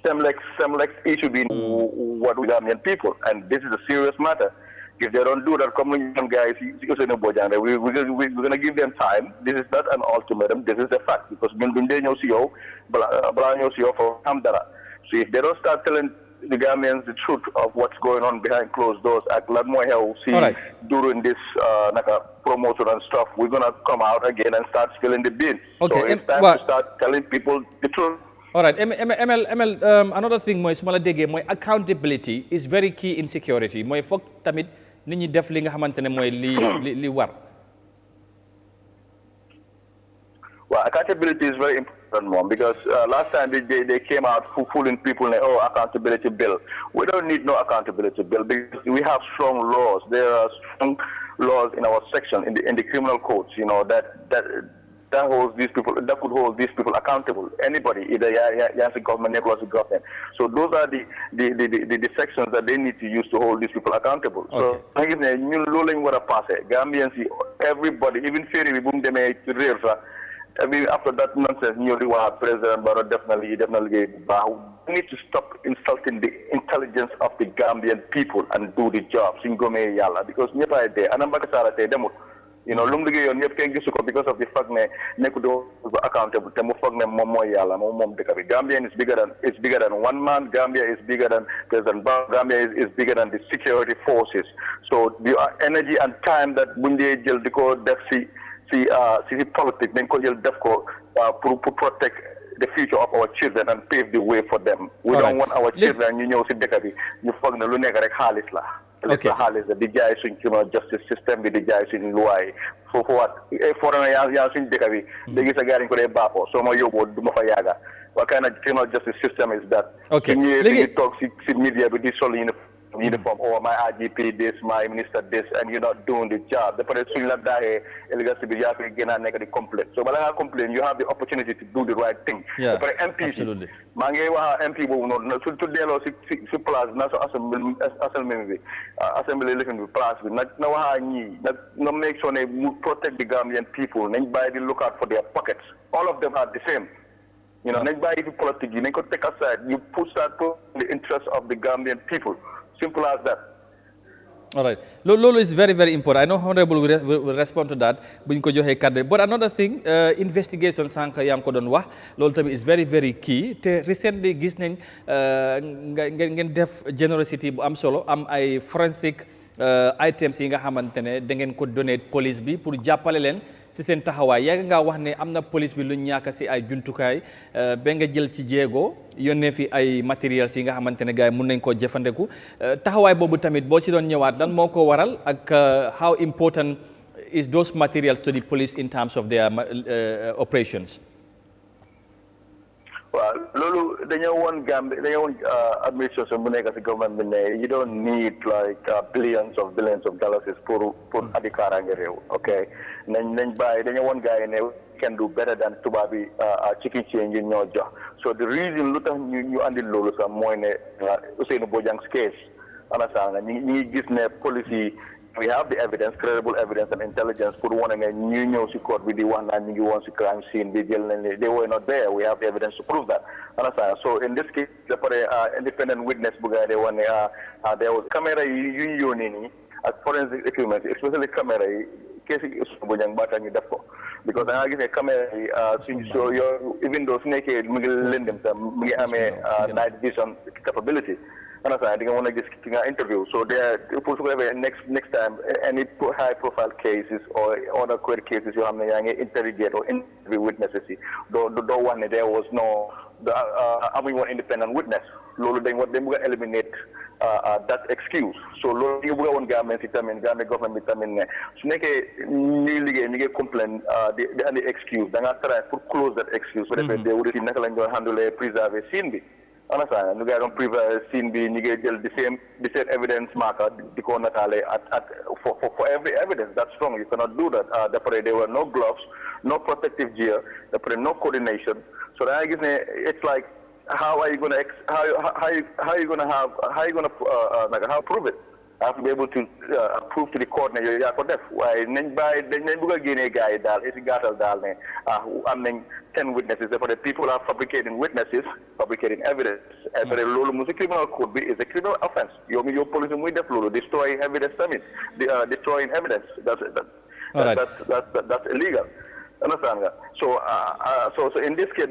Speaker 4: Semlex issue being what we Gambian people and this is a serious matter. If they don't do that, come on, guys, we're going to give them time. This is not an ultimatum. This is a fact. Because so if they don't start telling the Gambians the truth of what's going on behind closed doors, a lot more we'll see during this promotion and stuff, we're going to come out again and start spilling the beans.
Speaker 1: Okay.
Speaker 4: So it's time to start telling people the truth.
Speaker 1: All right, ML, another thing, my small dege, my accountability is very key in security. My folk tamit nit ñi def li nga xamantene moy li war.
Speaker 4: Well, accountability is very important, Mom, because last time they came out fooling people and accountability bill. We don't need no accountability bill because we have strong laws. There are strong laws in our section in the criminal codes, that holds these people, that could hold these people accountable. Anybody, either Yancy government, Nicholas government. So those are the sections that they need to use to hold these people accountable. So I guess new ruling what a pass. Gambians, everybody, even Ferry, boom, they may real. I mean, after that nonsense, new President Barrow definitely we need to stop insulting the intelligence of the Gambian people and do the job. Singome yalla because never there. And I'm back to demo. Lum liggéeyoon ñëpp kenn gisu ko because of the fact ne nekku do accountable te mu foog ne moom mooy yàlla moom dëkk bi Gambia is bigger than one man. Gambia is bigger than President Barrow. Gambia is bigger than the security forces. So the energy and time that buñ dee jël di ko def si politique dañ ko jël def ko pour protect the future of our children and pave the way for them. We don't want our children ñu ñëw si dëkk bi ñu foog ne lu nekk rek xaalis la. Okay. The jaay suñ criminal justice system bi di jaay suñ loi foofu waat foreigner yaa suñ dëkk bi léegi sa gars yi ko dee baaxoo soo ma yóbboo du ma fa yàgga what kind of criminal justice system is that su ñëwee di toog si media bi di sol uniform or my IGP this, my minister this, and you're not doing the job. The person like that, the complaint. So, when I complain, you have the opportunity to do the right thing.
Speaker 1: Yeah,
Speaker 4: but MP,
Speaker 1: absolutely.
Speaker 4: MP assembly living with class with no make sure they protect the Gambian people. They look out for their pockets. All of them are the same. Politics, you could take aside. You push that to the interest of the Gambian people. Simple as that.
Speaker 1: All right. Lolo is very, very important. I know Honorable will respond to that. But another thing, investigation sanka yang ko don wax lolu tamit is very, very key. Te recently gis nañ ngeen def generosity bu am solo am ay forensic items yi nga xamantene da ngeen ko donate police bi pour jappalé len ci seen taxawaay yàgg nga wax ne am na police bi lu ñàkk si ay jumtukaay ba nga jël ci jéego yónnee fi ay matériels yi nga xamante ne gars yi mun nañ koo jëfandiku taxawaay boobu tamit boo si doon ñëwaat lan moo ko waral ak how important is those materials to the police in terms of their operations.
Speaker 4: Well, Lulu, dañoo woon administration bu nekk si government bi ne you don't need like billions of dollars pour adi kaaraange réew okay nañ bàyyi dañoo woon gars yi ne can do better than tubaab bi chicken change yi ñoo jox so the reason lu tax ñu andi loolu sax mooy ne Ousseynou Bojang's case understand nga ñi ngi gis ne police yi we have the evidence, credible evidence and intelligence. Put one and new news court with the one and you want to crime scene. They were not there. We have the evidence to prove that. Understand? So in this case, the independent witness, there was camera union, forensic equipment, especially camera. Because I guess a camera, so even though snake lend them night vision capability. And I think I want to just interview. So there, next time, any high-profile cases or other court cases, you have to interrogate or interview witnesses. The one there was no, everyone independent witness. Lolo then what they will eliminate that excuse. So lolo you will government government so neke complain the excuse. Then after I close that excuse, whatever they would handle a preserve scene. Understand? You guys don't preserve scene be the same evidence marker for every evidence. That's wrong. You cannot do that. There were no gloves, no protective gear, no coordination. So I guess it's like, how are you going to prove it? I have to be able to prove to the court that you're for deaf. Why? Guy dal is gatal dal ne. I mean 10 witnesses. Therefore, the people are fabricating witnesses, fabricating evidence. And the law, criminal could be is a criminal offense. Your police with the law, destroying evidence. Destroying evidence. That's illegal. Understand that? So in this case,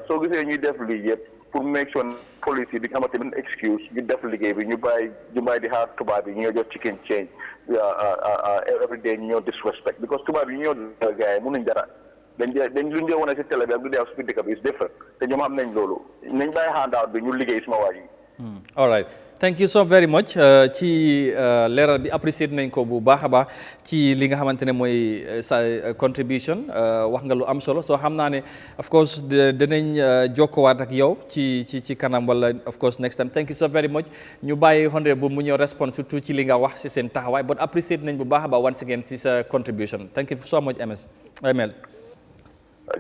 Speaker 4: so we say you definitely to make sure policy become an excuse. You definitely gave it. You buy the hard to buy. You just chicken change every day. You disrespect because to buy you guy then you don't want to tell them they speak is different. Then you have name lolo. Name by hand out when you litigate small.
Speaker 1: All right. Thank you so very much ci leral bi appreciate nañ ko bu baax a baax ci li nga xamante ne mooy sa contribution wax nga lu am solo so xam naa ne of course dinañ jokkowaat ak yow ci kanam wala of course next time. Thank you so very much ñu bàyyi honorable mu ñëw response surtout ci li nga wax ci seen taxawaay but appreciate nañ bu baax a baax once again ci sa contribution. Thank you so much Emel.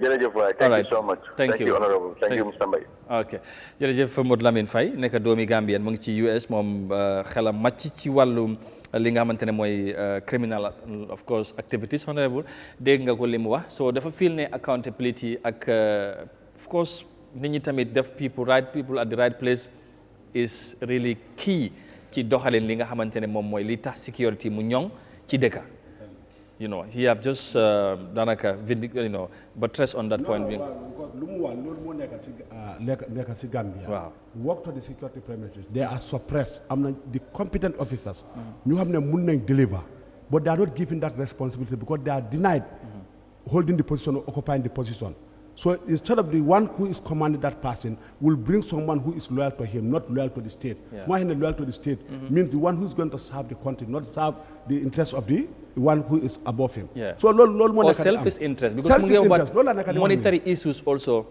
Speaker 4: Jërëjëf waay. Thank you so much.
Speaker 1: Thank you
Speaker 4: honorable. Thank you Mr. Mbaye.
Speaker 1: ok jërëjëf Modou Lamine Faye nekk doomi Gambien mu ngi ci US moom xelam màcc ci wàllu li nga xamante ne mooy criminal of course activities honorable dégg nga ko li mu wax so dafa feel ne accountability ak of course nit ñi tamit def right people at the right place is really key ci doxalin li nga xamante ne moom mooy li tax security mu ñoŋ ci dëkka. You know, he have just danaka buttress on that point.
Speaker 3: Gambia.
Speaker 1: Wow.
Speaker 3: Work to the security premises. They are suppressed. The competent officers. You have them deliver, but they are not given that responsibility because they are denied holding the position or occupying the position. So instead of the one who is commanding that person will bring someone who is loyal to him, not loyal to the state. Why loyal to the state means the one who is going to serve the country, not serve the interests of the one who is above him.
Speaker 1: Yeah.
Speaker 3: So
Speaker 1: or selfish interest because monetary issues also.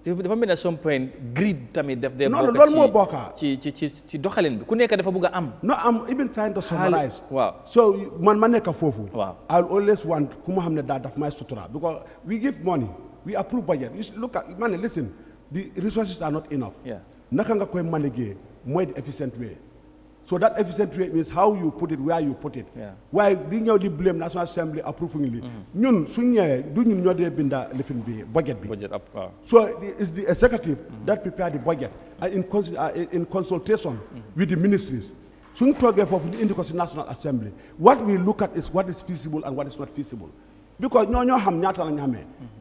Speaker 1: At some point greed tamit def there ci doxalin bi ku nekk dafa bëgg a am.
Speaker 3: No, I'm even trying to summarize.
Speaker 1: Wow.
Speaker 3: So man ma nekk fofu.
Speaker 1: Wow.
Speaker 3: I'll always want ku ma xam ne daal daf may sutura because we give money. We approve budget. You look at man. Listen, the resources are not enough.
Speaker 1: Yeah.
Speaker 3: Naka nga koy manage more efficient way. So that efficient way means how you put it, where you put it.
Speaker 1: Yeah.
Speaker 3: Why di ñëw di blame National Assembly approvingly. Ñun suñ ñëwee du ñun ñoo dee binda lifin bi budget bi.
Speaker 1: Budget up.
Speaker 3: So it's the executive that prepare the budget in consultation with the ministries. Suñ toogee foofu ñu indi ko si National Assembly. What we look at is what is feasible and what is not feasible. Because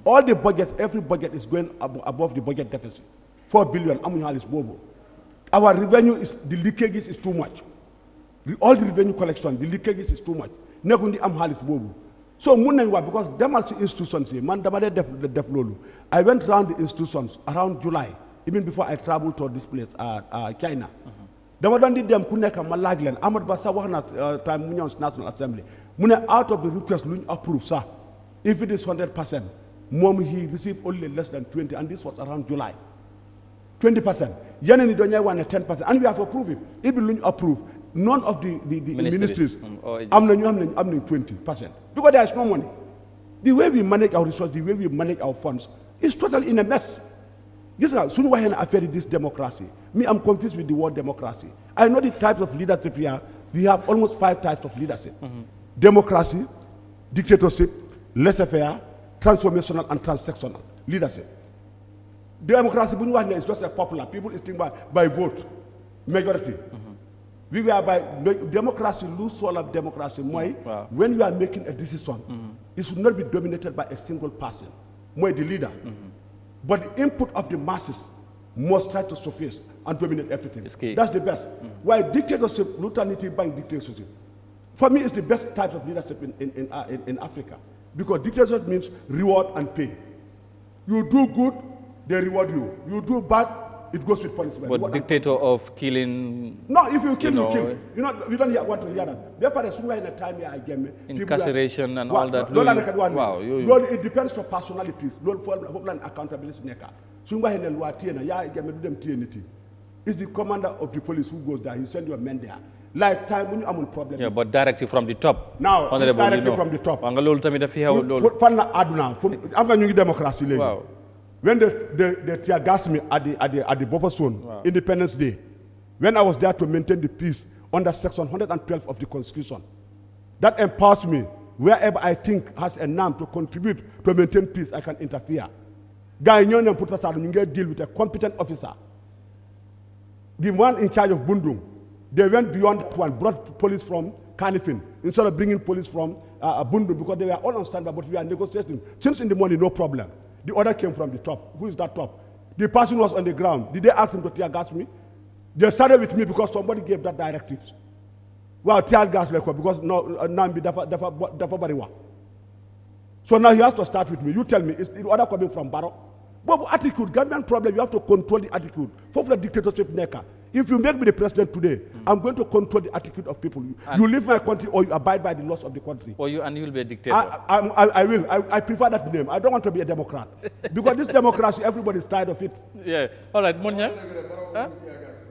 Speaker 3: all the budgets, every budget is going above the budget deficit. 4 billion. Our revenue is, the leakages is too much. All the revenue collection, the leakages is too much. So because them are institutions here, I went around the institutions around July, even before I traveled to this place, China. Them Ahmad Basa Prime National Assembly. Out of the request, approve, sir. If it is 100%, he received only less than 20, and this was around July. 20%. Yaneni Donya won 10%, and we have to approve it. If we approve, none of the ministries, I'm 20%. Because there is no money. The way we manage our resources, the way we manage our funds, is totally in a mess. This is this democracy. Me, I'm confused with the word democracy. I know the types of leadership here We have almost 5 types of leadership. Democracy, dictatorship, laissez-faire, transformational and transsectional leadership. Democracy is just a popular. People is thinking by vote, majority. We were by democracy, lose soul of democracy. When you are making a decision, it should not be dominated by a single person, the leader. But the input of the masses must try to surface and dominate everything. That's the best. Why dictatorship, Lutanity bank dictatorship, for me, it's the best type of leadership in Africa. Because dictatorship means reward and pay. You do good, they reward you. You do bad, it goes with punishment.
Speaker 1: But dictator of killing...
Speaker 3: No, if you kill, you kill. You know, we don't want to hear that.
Speaker 1: Incarceration and all that.
Speaker 3: Wow. It depends on personalities. Accountability. It's the commander of the police who goes there. He sends your men there. Like time when you have a problem.
Speaker 1: Yeah, but directly from the top.
Speaker 3: Now, directly from the top. Wow. When they tear gas me at the buffer zone, Independence Day, when I was there to maintain the peace under Section 112 of the Constitution, that empowers me. Wherever I think has a norm to contribute to maintain peace, I can interfere. Guy, you put us out and you deal with a competent officer. The one in charge of Bundung, they went beyond that one, brought police from Kanifing instead of bringing police from Bundung because they were all on standby, but we are negotiating. Since in the morning, no problem. The order came from the top. Who is that top? The person was on the ground. Did they ask him to tear gas me? They started with me because somebody gave that directive. Well, tear gas because no, so now he has to start with me. You tell me, is the order coming from Barrow? But attitude, Gambian problem, you have to control the attitude. For the dictatorship, if you make me the president today, I'm going to control the attitude of people. You leave my country or you abide by the laws of the country.
Speaker 1: Or you will be a dictator.
Speaker 3: I will. I prefer that name. I don't want to be a Democrat. Because this democracy, everybody is tired of it.
Speaker 1: Yeah. All right, Munya. Huh?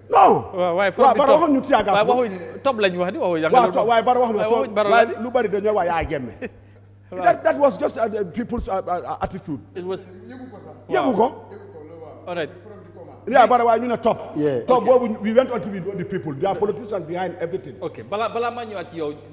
Speaker 3: No.
Speaker 1: Why from the top?
Speaker 3: That was just people's attitude.
Speaker 1: It was.
Speaker 3: Wow.
Speaker 1: All right.
Speaker 3: Yeah, but I mean a top.
Speaker 2: Yeah.
Speaker 3: Top. Okay. We went until we know the people. There are politicians behind everything.
Speaker 1: Okay.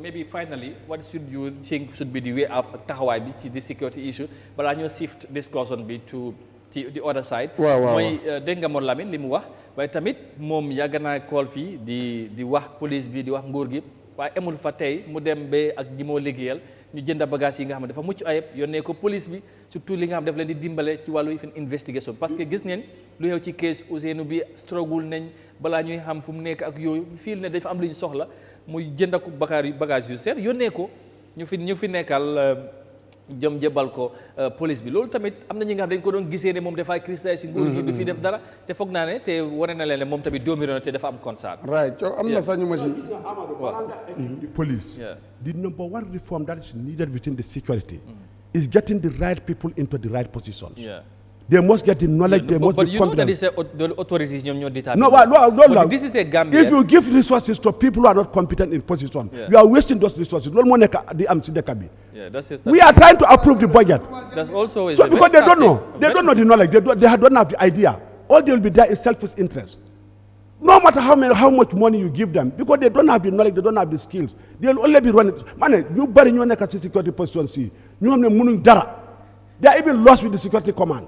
Speaker 1: Maybe finally, what should you think should be the way of Tahawai, the security issue? But I shift discussion to the other side.
Speaker 2: Wow.
Speaker 1: Denga mon Lamin limu wax waye tamit mom yag na call fi di wax police bi di wax nguur gi waye amul fa tay mu dem be ak ñi mo liggéeyal ñu jënd bagage yi nga xam dafa mucc ayeb yónnee ko police bi surtout li nga xam daf leen di dimbale ci wàllu investigation parce que gis neen lu xew ci case Ousseynou bi struggle nañ balaa ñuy xam fu mu nekk ak yooyu fii ne dafa am lu ñu soxla muy jënd ak bagage yu seer yónnee ko ñu fi nekkal jëm jëbal ko police bi loolu tamit am na ñi nga xam dañ ko doon gisee ne moom dafay cristal si nguur gi du fi def dara te foog naa ne te wane na leen ne moom tamit doomi réew te dafa am concern.
Speaker 2: Right. So am na sax ñu ma si
Speaker 3: the police. The number one reform that is needed within the security is getting the right people into the right positions. They must get the knowledge, they must be competent.
Speaker 1: But you know that the authorities ñoo determine.
Speaker 3: No.
Speaker 1: This is a Gambia.
Speaker 3: If you give resources to people who are not competent in position, you are wasting those resources. We are trying to approve the budget.
Speaker 1: That's also
Speaker 3: so because they don't know. They don't know the knowledge. They don't have the idea. All they will be there is selfish interest. No matter how much money you give them, because they don't have the knowledge, they don't have the skills. They'll only be running. Man, you bury your neck security position. See, you have no dara. They are even lost with the security command.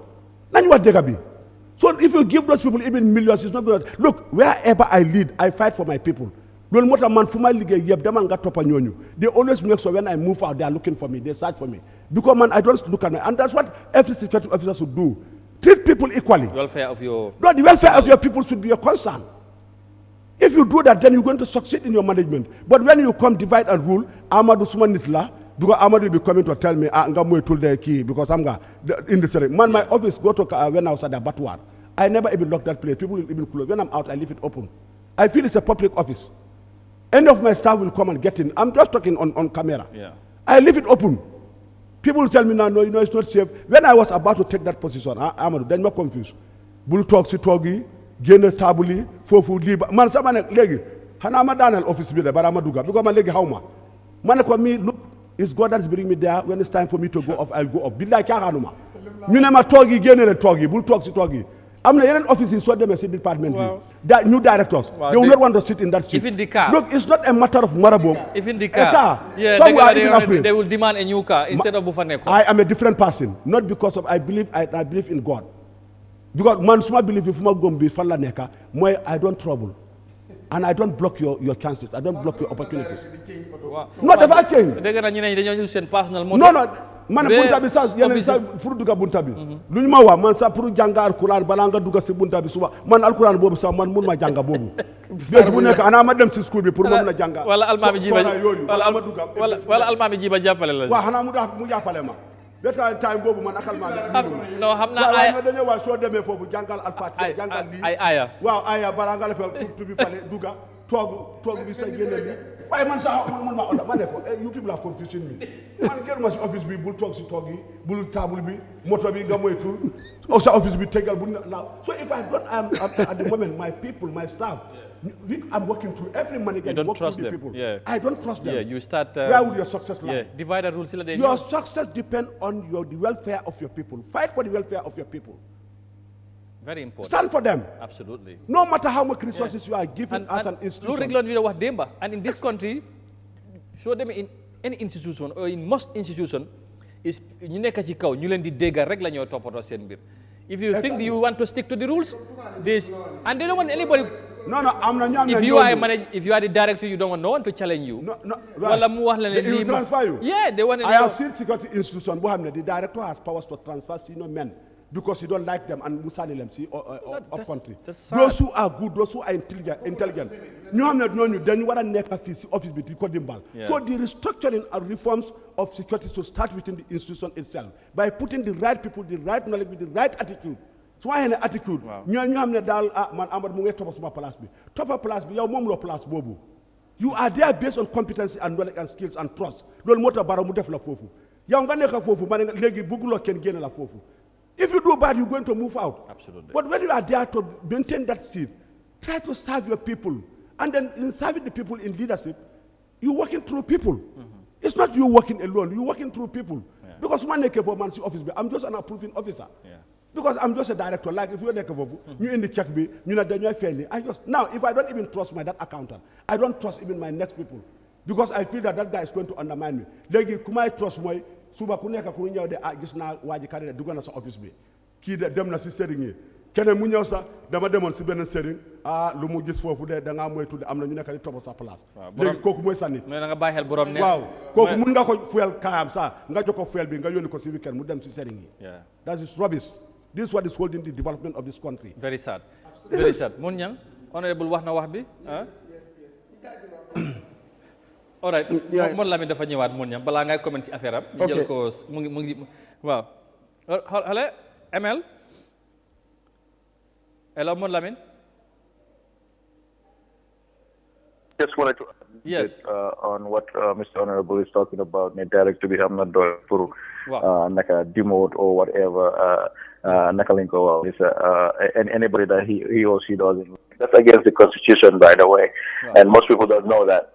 Speaker 3: So if you give those people even millions, it's not good. Look, wherever I lead, I fight for my people. They always make sure when I move out, they are looking for me. They search for me. Because man, I don't look at me. And that's what every security officer should do. Treat people equally.
Speaker 1: The welfare of your
Speaker 3: people should be your concern. If you do that, then you're going to succeed in your management. But when you come divide and rule, Amadou Sumanitla, because Ahmad will be coming to tell me, I'm going to the key because I'm in the city. Man, my office go to when I was at the Batuar. I never even lock that place. People will even close. When I'm out, I leave it open. I feel it's a public office. Any of my staff will come and get in. I'm just talking on camera. I leave it open. People will tell me now, no, it's not safe. When I was about to take that position, Ahmad, then I'm confused. Bull talk, sitogi, gene tabuli, fofu liba. Man, someone legi. Hanama Daniel office builder, but Amaduga. Because my legi hauma. Man, for me, look. It's God that is bringing me there. When it's time for me to go off, I'll go off. Bila kahanuma. Minema togi genere togi. Bull talk si togi. I'm not in office in Sweden department. new directors. They will not want to sit in that seat.
Speaker 1: If in the car.
Speaker 3: Look, it's not a matter of marabou.
Speaker 1: If in the car. Yeah, they will demand a new car instead of Bufaneko.
Speaker 3: I am a different person, not because of I believe in God. Because man suma believe if gombi falla neka, I don't trouble. And I don't block your chances. I don't block your opportunities. Not ever change. No. Man bunta bi sa yenen sa pour duga bunta bi. Luñ ma wa man sa pour jangar Alquran bala nga duga ci bunta bi suba man Alquran bobu sa man mun ma janga bobu. Bes bu nek ana ma dem ci school bi pour ma mëna janga.
Speaker 1: Wala almami jiba wala almami jiba jappalé la.
Speaker 3: Wa xana mu jappalé ma. Beta time bobu man akal ma.
Speaker 1: No xamna ay
Speaker 3: dañu wa so démé fofu jangal al-Fatiha jangal li.
Speaker 1: Ay aya.
Speaker 3: Waaw aya bala nga la fa bi falé duga togu bi sa génné li. Why man sa man you people are confusing me. Man get my office be bull talk si togi, bull table be, motor be gamoitu, also office be tegal now. So if I don't at the moment my people, my staff, I'm working through every money
Speaker 1: you don't trust them.
Speaker 3: People.
Speaker 1: Yeah.
Speaker 3: I don't trust them.
Speaker 1: Yeah, you start
Speaker 3: where would your success lie?
Speaker 1: Yeah, divide the rules.
Speaker 3: Your success depends on the welfare of your people. Fight for the welfare of your people.
Speaker 1: Very important.
Speaker 3: Stand for them.
Speaker 1: Absolutely.
Speaker 3: No matter how much resources you are given as an institution.
Speaker 1: And in this country, show them in any institution or in most institution, is ñu nekk ci kaw ñu leen di déggal rek la ñoo toppatoo seen mbir. If you think you want to stick to the rules, this and they don't want anybody.
Speaker 3: No, I'm not.
Speaker 1: If you are a manager, if you are the director, you don't want no one to challenge you.
Speaker 3: No.
Speaker 1: Wala mu wax la
Speaker 3: They will transfer you.
Speaker 1: Yeah, they want.
Speaker 3: I have seen security institution. The director has powers to transfer senior men. Because you don't like them and Musani Lemsi of country. Those who are good, those who are intelligent. You have not known you, then you want to make office with the So the restructuring and reforms of security should start within the institution itself by putting the right people, the right knowledge, with the right attitude. So I have an attitude. You have not dal man amad mu top of place bi. Top of place bi yow mom lo place bobu. You are there based on competency and knowledge and skills and trust. Lol moto bara mu def la fofu. Yow nga nek fofu man legi bugulo ken gene la fofu. If you do bad, you're going to move out.
Speaker 1: Absolutely.
Speaker 3: But when you are there to maintain that seat, try to serve your people. And then in serving the people in leadership, you're working through people. It's not you working alone, you're working through people. Yeah. Because one office, I'm just an approving officer. Yeah. Because I'm just a director. Like if you're you in the check me, you know, then you're failing. Now, if I don't even trust that accountant, I don't trust even my next people. Because I feel that guy is going to undermine me. Like, come I trust my suba ku nekk ku ñëw de gis naa waa ji carré dugg na sa office bi kii de dem na si sëriñ yi keneen mu ñëw sax dama demoon si benn sëriñ lu mu gis foofu de da ngaa moytu de am na ñu nekk di topp sa place léegi kooku mooy sa nit
Speaker 1: da nga bàyyi xel borom ne
Speaker 3: waaw kooku mun nga ko fuyel kaayam sax nga jox ko fuyel bi nga yónni ko si weekend mu dem si sëriñ yi that is rubbish. This is what is holding the development of this country.
Speaker 1: Very sad. Very sad. Mun Ñang honorable wax na wax bi all right mon Lamine dafa ñëwaat mon ñam balaa ngay comment ci affaire am ñu jël ko mu ngi waaw xale ML hello mon Lamine
Speaker 4: just wanted to
Speaker 1: yes
Speaker 4: on what Mr. Honorable is talking about ne direct to be am not do pour naka demote or whatever naka lañ ko wax anybody that he or she doesn't that's against the constitution by the way and most people don't know that.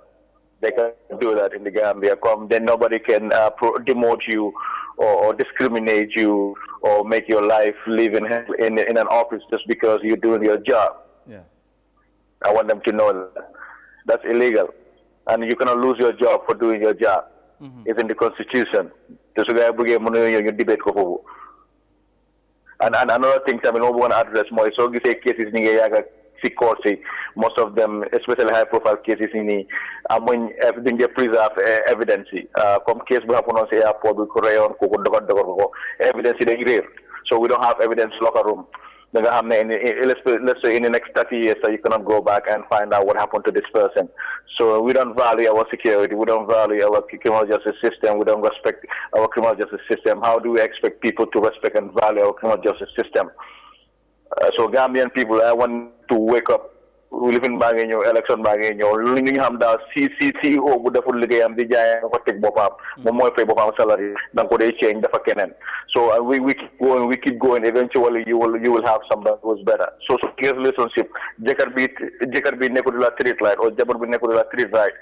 Speaker 4: They can do that in the Gambia. Then nobody can demote you or discriminate you or make your life live in an office just because you're doing your job.
Speaker 1: Yeah.
Speaker 4: I want them to know that. That's illegal. And you cannot lose your job for doing your job. It's in the Constitution. You debate. And another thing, I mean, I want to address more. So you say cases most of them, especially high-profile cases, when they preserve evidence. Come case we have on the airport, we could evidence is rare. So we don't have evidence locker room. Let's say in the next 30 years, so you cannot go back and find out what happened to this person. So we don't value our security. We don't value our criminal justice system. We don't respect our criminal justice system. How do we expect people to respect and value our criminal justice system? So Gambian people, I want to wake up. We live in Bangenyo, election Bangenyo. Li nga xam daal CEO bu deful liggéeyam di jaay nga ko teg boppam moom mooy fay boppam salary da nga ko day change dafa keneen. So we keep going. Eventually you will have somebody who's better. So case relationship jëkkër bi nekkul di la treat right or jabar bi nekkul di la treat right.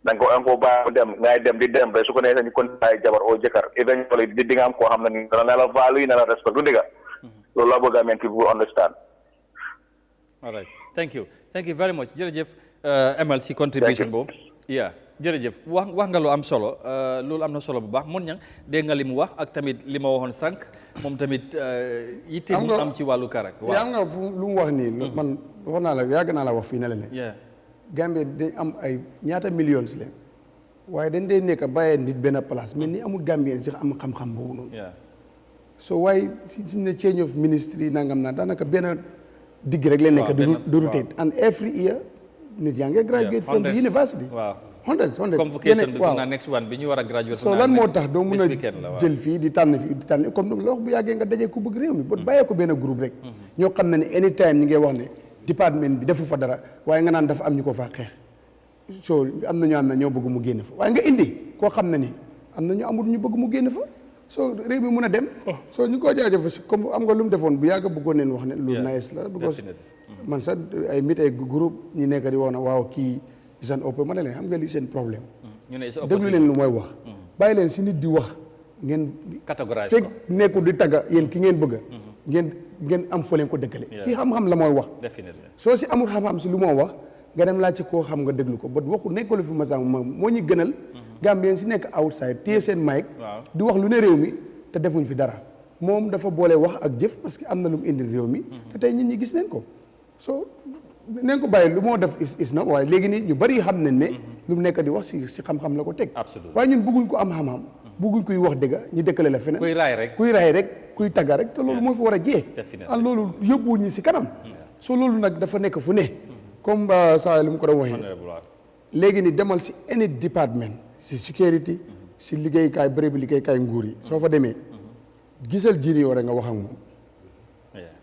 Speaker 4: Da nga ko ba dem ngay dem di dem rek su ko neexee ñu kontaay jabar o jëkkër eventually di nga am koo xam ne dana la value na la respect du dëgga. Loolu la bëgg Gambian people understand.
Speaker 1: All right. thank you very much jërëjëf MLC contribution boobu jërëjëf wax nga lu am solo loolu am na solo bu baax mon ñang dégg nga li mu wax ak tamit li ma waxoon sànq moom tamit yitte mu am ci wàllu karak waaw
Speaker 2: yaa nga lu mu wax nii man wax naa la yàgg naa la wax fii ne la ne Gambie dañ am ay ñaata millions leen waaye dañ dee nekk bàyyee nit benn place mais ni amul Gambien sax am xam-xam boobu noonu so waaye si ne change of ministry nangam naa daanaka benn digg rek leen nekk du rotate and every year nit yaa ngi graduate from the university hundred
Speaker 1: convocation bi foog naa next one bi ñu war a graduate
Speaker 2: so lan moo tax doo mun a jël fii di tànn comme la wax bu yàggee nga dajee ku bëgg réew mi bot bàyyee ko benn groupe rek ñoo xam ne ne anytime ñi ngay wax ne département bi defu fa dara waaye nga naan dafa am ñu ko faa xeex so am na ñoo am na ñoo bëgg mu génn fa waaye nga indi koo xam ne ni am na ñu amul ñu bëgg mu génn fa so réew mi mun a dem so ñu ko jaajëf comme am nga lu mu defoon bu yàgg bëggoon neen wax ne lu nice la because man sax ay mit ay groupe ñi nekk di wax na waaw kii isan opp ma ne leen xam nga li seen problème déglu leen lu mooy wax bàyyi leen si nit di wax ngeen fekk nekkul di tagga yéen ki ngeen bëgg ngeen am foo leen ko dëkkale kii xam-xam la mooy wax soo si amul xam-xam si lu moo wax nga dem laaj ci koo xam nga déglu ko bot waxu nekkul fi ma sax moo ñu gënal Gambien si nekk outside téye seen mic di wax lu ne réew mi te defuñ fi dara moom dafa boole wax ak jëf parce que am na lu mu indil réew mi te tey nit ñi gis neen ko so neen ko bàyyi lu moo def is na waaye léegi nii ñu bari xam nañ ne lu mu nekk di wax si xam-xam la ko teg waaye ñun bëgguñ ko am xam-xam bëgguñ kuy wax dëgg ñi dëkkale la feneen kuy raay rek kuy tagga rek te loolu moo fi war a jee loolu yóbbuwul ñi si kanam so loolu nag dafa nekk fu ne comme saa lu mu ko doon waxee léegi ni demal si any department si security si liggéeykaay bérébu liggéeykaay nguur yi soo fa demee gisal jiini yoo rek nga wax ak moom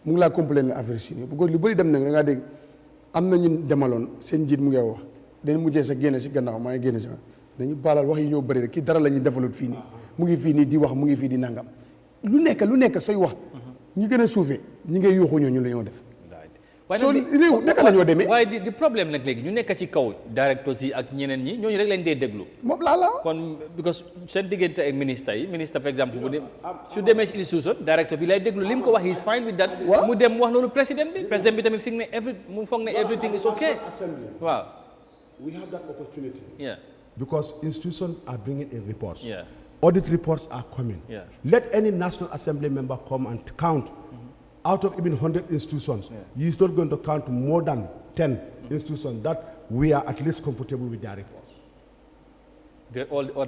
Speaker 2: mu ngi laa complain la affaire si bu ko lu bëri dem nag da ngaa dégg am na ñun demaloon seen njiit mu ngi wax dañ mujjee sa génne si gannaaw maa ngi génne si dañu baalal wax yi ñoo bëri rek kii dara la ñuy defalut fii nii mu ngi fii nii di wax mu ngi fii di nangam lu nekk sooy wax ñi gën a suufee ñi ngay yuuxu ñooñu la ñoo def soo réew naka la ñoo demee
Speaker 1: waaye di problème nag léegi ñu nekk ci kaw directeurs yi ak ñeneen ñi ñooñu rek lañ dee déglu
Speaker 2: moom laa la
Speaker 1: kon because seen diggante ak ministre yi ministre par exemple bu dem su demee si institution directeur bi lay déglu li mu ko wax is fine with that mu dem wax loolu président bi tamit fi mu foog ne everything is okay waaw
Speaker 3: we have that opportunity
Speaker 1: yeah
Speaker 3: because institutions are bringing in reports audit reports are coming let any National Assembly member come and count out of even 100 institutions, he is not going to count more than 10 institutions that we are at least comfortable with their reports.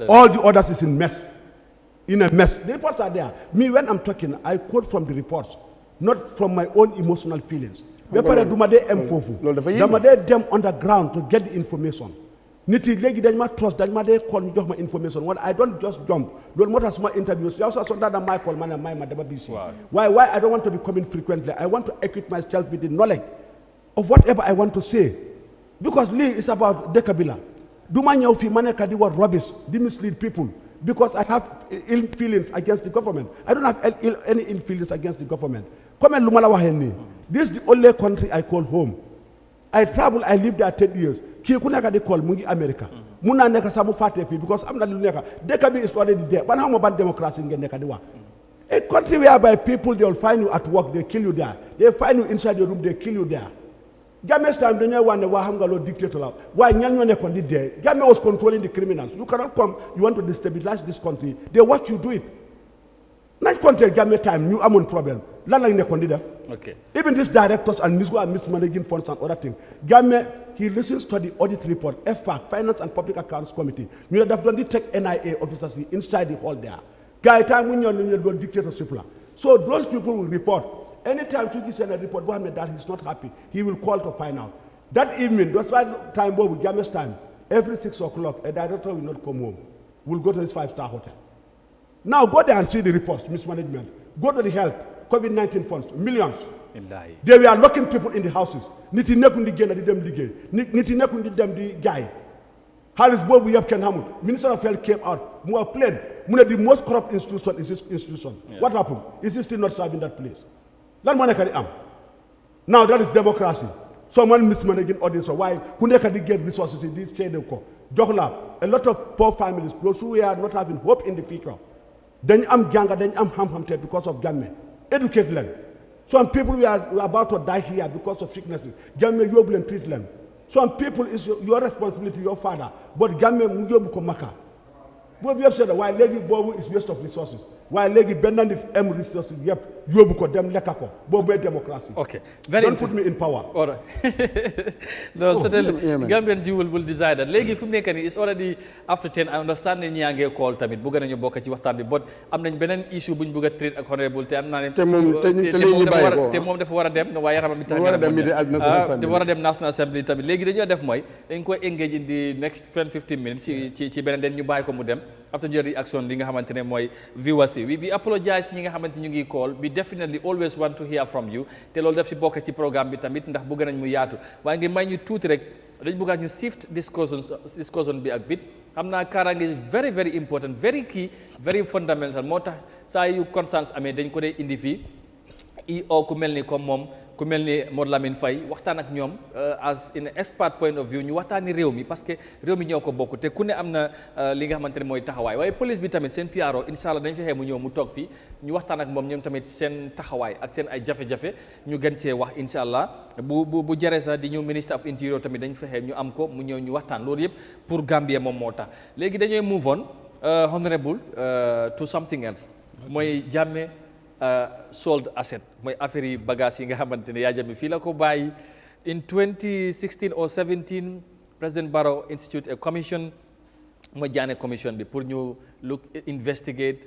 Speaker 3: All the others is in a mess. The reports are there. Me, when I'm talking, I quote from the reports, not from my own emotional feelings. Them underground to get the information. Niti legi dañ ma trust dañ ma dee call ñu jox ma information wala I don't just jump loolu moo tax suma interviews yow sax so that my call man may ma dama busy why I don't want to be coming frequently I want to equip myself with the knowledge of whatever I want to say because lii is about dëkk bi la du ma ñëw fii ma nekk di wax rubbish di mislead people because I have ill feelings against the government I don't have any ill feelings against the government comme lu ma la waxee nii this is the only country I call home I travel I lived there 10 years kii ku nekk di call mu ngi America mun naa nekk sax mu fàtte fii because am na lu nekk dëkk bi is already there ban xam ban démocratie ngeen nekk di wax a country whereby people they will find you at work they kill you there they find you inside your room they kill you there Jammeh's time dañoo wax ne waa xam nga loolu dictator la waaye ñan ñoo nekkoon di dee Jammeh was controlling the criminals you cannot come you want to destabilize this country they watch you do it nañ compter Jammeh time ñu amoon problème lan lañ nekkoon di def even these directors and mismanaging funds and other things Jammeh he listens to the audit report FPAC Finance and Public Accounts Committee ñu ne daf doon di take NIA officers inside the hall there gars yi time mu ñëw ñu doon dictatorship la so those people will report anytime su gisee na report boo xam ne that he's not happy he will call to find out that evening that's why time boobu Jammeh's time every 6 o'clock a director will not come home will go to his 5-star hotel now go there and see the reports mismanagement go to the health COVID-19 funds millions they were locking people in the houses nit yi nekkuñ di génn di dem liggéey nit yi nekkuñ di dem di jaay xaalis boobu yëpp kenn xamul Minister of Health came out mu was plain mu ne the most corrupt institution is this institution what happened is he still not serving that place lan moo nekk di am now that is democracy someone mismanaging audience waaye ku nekk di get resources yi di seede ko jox la a lot of poor families those who are not having hope in the future dañ am jàng dañ am xam-xam te because of Jammeh educate leen Some people we are about to die here because of sicknesses. Jammeh yóbbu leen treat leen. Some people is your responsibility, your father. But Jammeh mu yóbbu ko Maka. Boobu yëpp seetlu waaye léegi boobu is waste of resources. waaye léegi benn nit am resources yëpp yóbbu ko dem lekka ko boobu mooy démocratie.
Speaker 1: Okay. Very
Speaker 3: Don't put me in power.
Speaker 1: All right. No, certainly. Gambians you will decide that. Léegi fi mu nekk nii it's already after 10. I understand ne ñaa ngee call tamit bëgg nañu bokk ci waxtaan bi but am nañ beneen issue buñ bëgg a treat ak honorable te am naa ne.
Speaker 2: te moom
Speaker 1: dafa war a dem waaye yaramam bi tax te war a dem National Assembly tamit léegi dañoo def mooy dañ koy engage in the next 10-15 minutes ci beneen den ñu bàyyi ko mu dem after your reaction li nga xamante ne mooy viewers yi we apologize ñi nga xamante ñu ngi call we definitely always want to hear from you te loolu def si bokk ci programme bi tamit ndax bëgg nañ mu yaatu waaye ngi may ñu tuuti rek dañ bëggaat ñu shift discussion bi ak bit xam naa kaaraange very very important very key very fundamental moo tax saa yu concerns amee dañ ko dee indi fii ku mel ni comme moom ku mel ni Modou Lamine Faye waxtaan ak ñoom as in expert point of view ñu waxtaani réew mi parce que réew mi ñoo ko bokk te ku ne am na li nga xamante ne mooy taxawaay waaye police bi tamit seen PRO incha allah dañ fexee mu ñëw mu toog fii ñu waxtaan ak moom ñoom tamit seen taxawaay ak seen ay jafe-jafe ñu gën see wax incha allah bu jëree sax di ñëw ministre of interior tamit dañ fexee ñu am ko mu ñëw ñu waxtaan loolu yëpp pour Gambia moom moo tax léegi dañuy move on honorable to something else mooy Jammeh sold asset mooy affaire yi bagage yi nga xamante ne Yahya Jammeh fii la ko bàyyi in 2016 or 17 President Barrow institute a commission mooy jaane commission bi pour ñu look investigate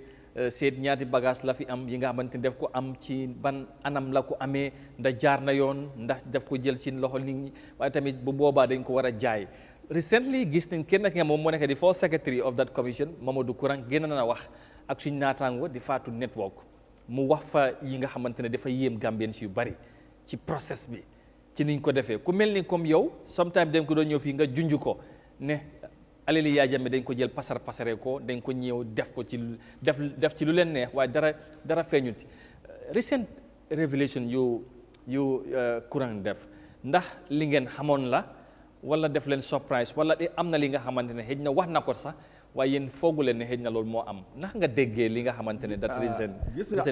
Speaker 1: seet ñaati bagage la fi am yi nga xamante ne def ko am ci ban anam la ko amee ndax jaar na yoon ndax def ko jël ci loxo nit ñi waaye tamit bu boobaa dañ ko war a jaay recently gis nañ kenn ak nga moom moo nekk di first secretary of that commission Mamadou Kourang génn na wax ak suñ naataango di Fatou Network mu wax fa yi nga xamante ne dafa yéem Gambians yu bari ci process bi ci niñ ko defee ku mel ni comme yow sometimes dañ ko doon ñëw fii nga junj ko ne alali Yahya Jammeh dañ ko jël pasare ko dañ ko ñëw def ko ci def ci lu leen neex waaye dara feeñut recent revelation yu Kourang def ndax li ngeen xamoon la wala def leen surprise wala am na li nga xamante ne xëj na wax na ko sax waaye yéen foogu leen ne xëj na loolu moo am ndax nga déggee li nga xamante ne that recent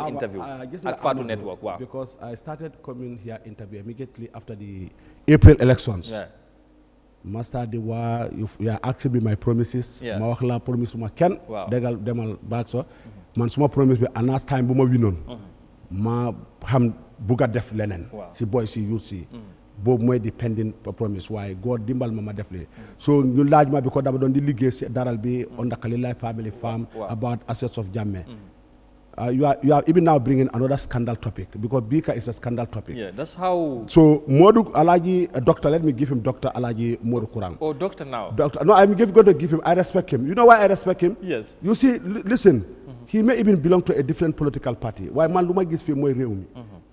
Speaker 1: interview ak Fatou Network waaw
Speaker 3: because I started coming here interview immediately after the April elections ma start di waa you are asking me my promises ma wax la promise ma kenn dégal demal baag so man suma promise bi another time bu ma winoon ma xam bugg a def leneen si boy si youth si boobu mooy di pending promise waaye God dimbal ma def lee so ñu laaj ma bi ko dama doon di liggéey si daral bi on the Kalilai family farm about assets of Jammeh you are even now bringing another scandal topic because Bika is a scandal topic.
Speaker 1: Yeah, that's how.
Speaker 3: So Modu Alaji, doctor, let me give him Dr. Alaji Modu Kourang.
Speaker 1: Oh, doctor now.
Speaker 3: Doctor, no, I'm going to give him. I respect him. You know why I respect him?
Speaker 1: Yes.
Speaker 3: You see, listen, he may even belong to a different political party. Why man luma gis fi moy rewmi.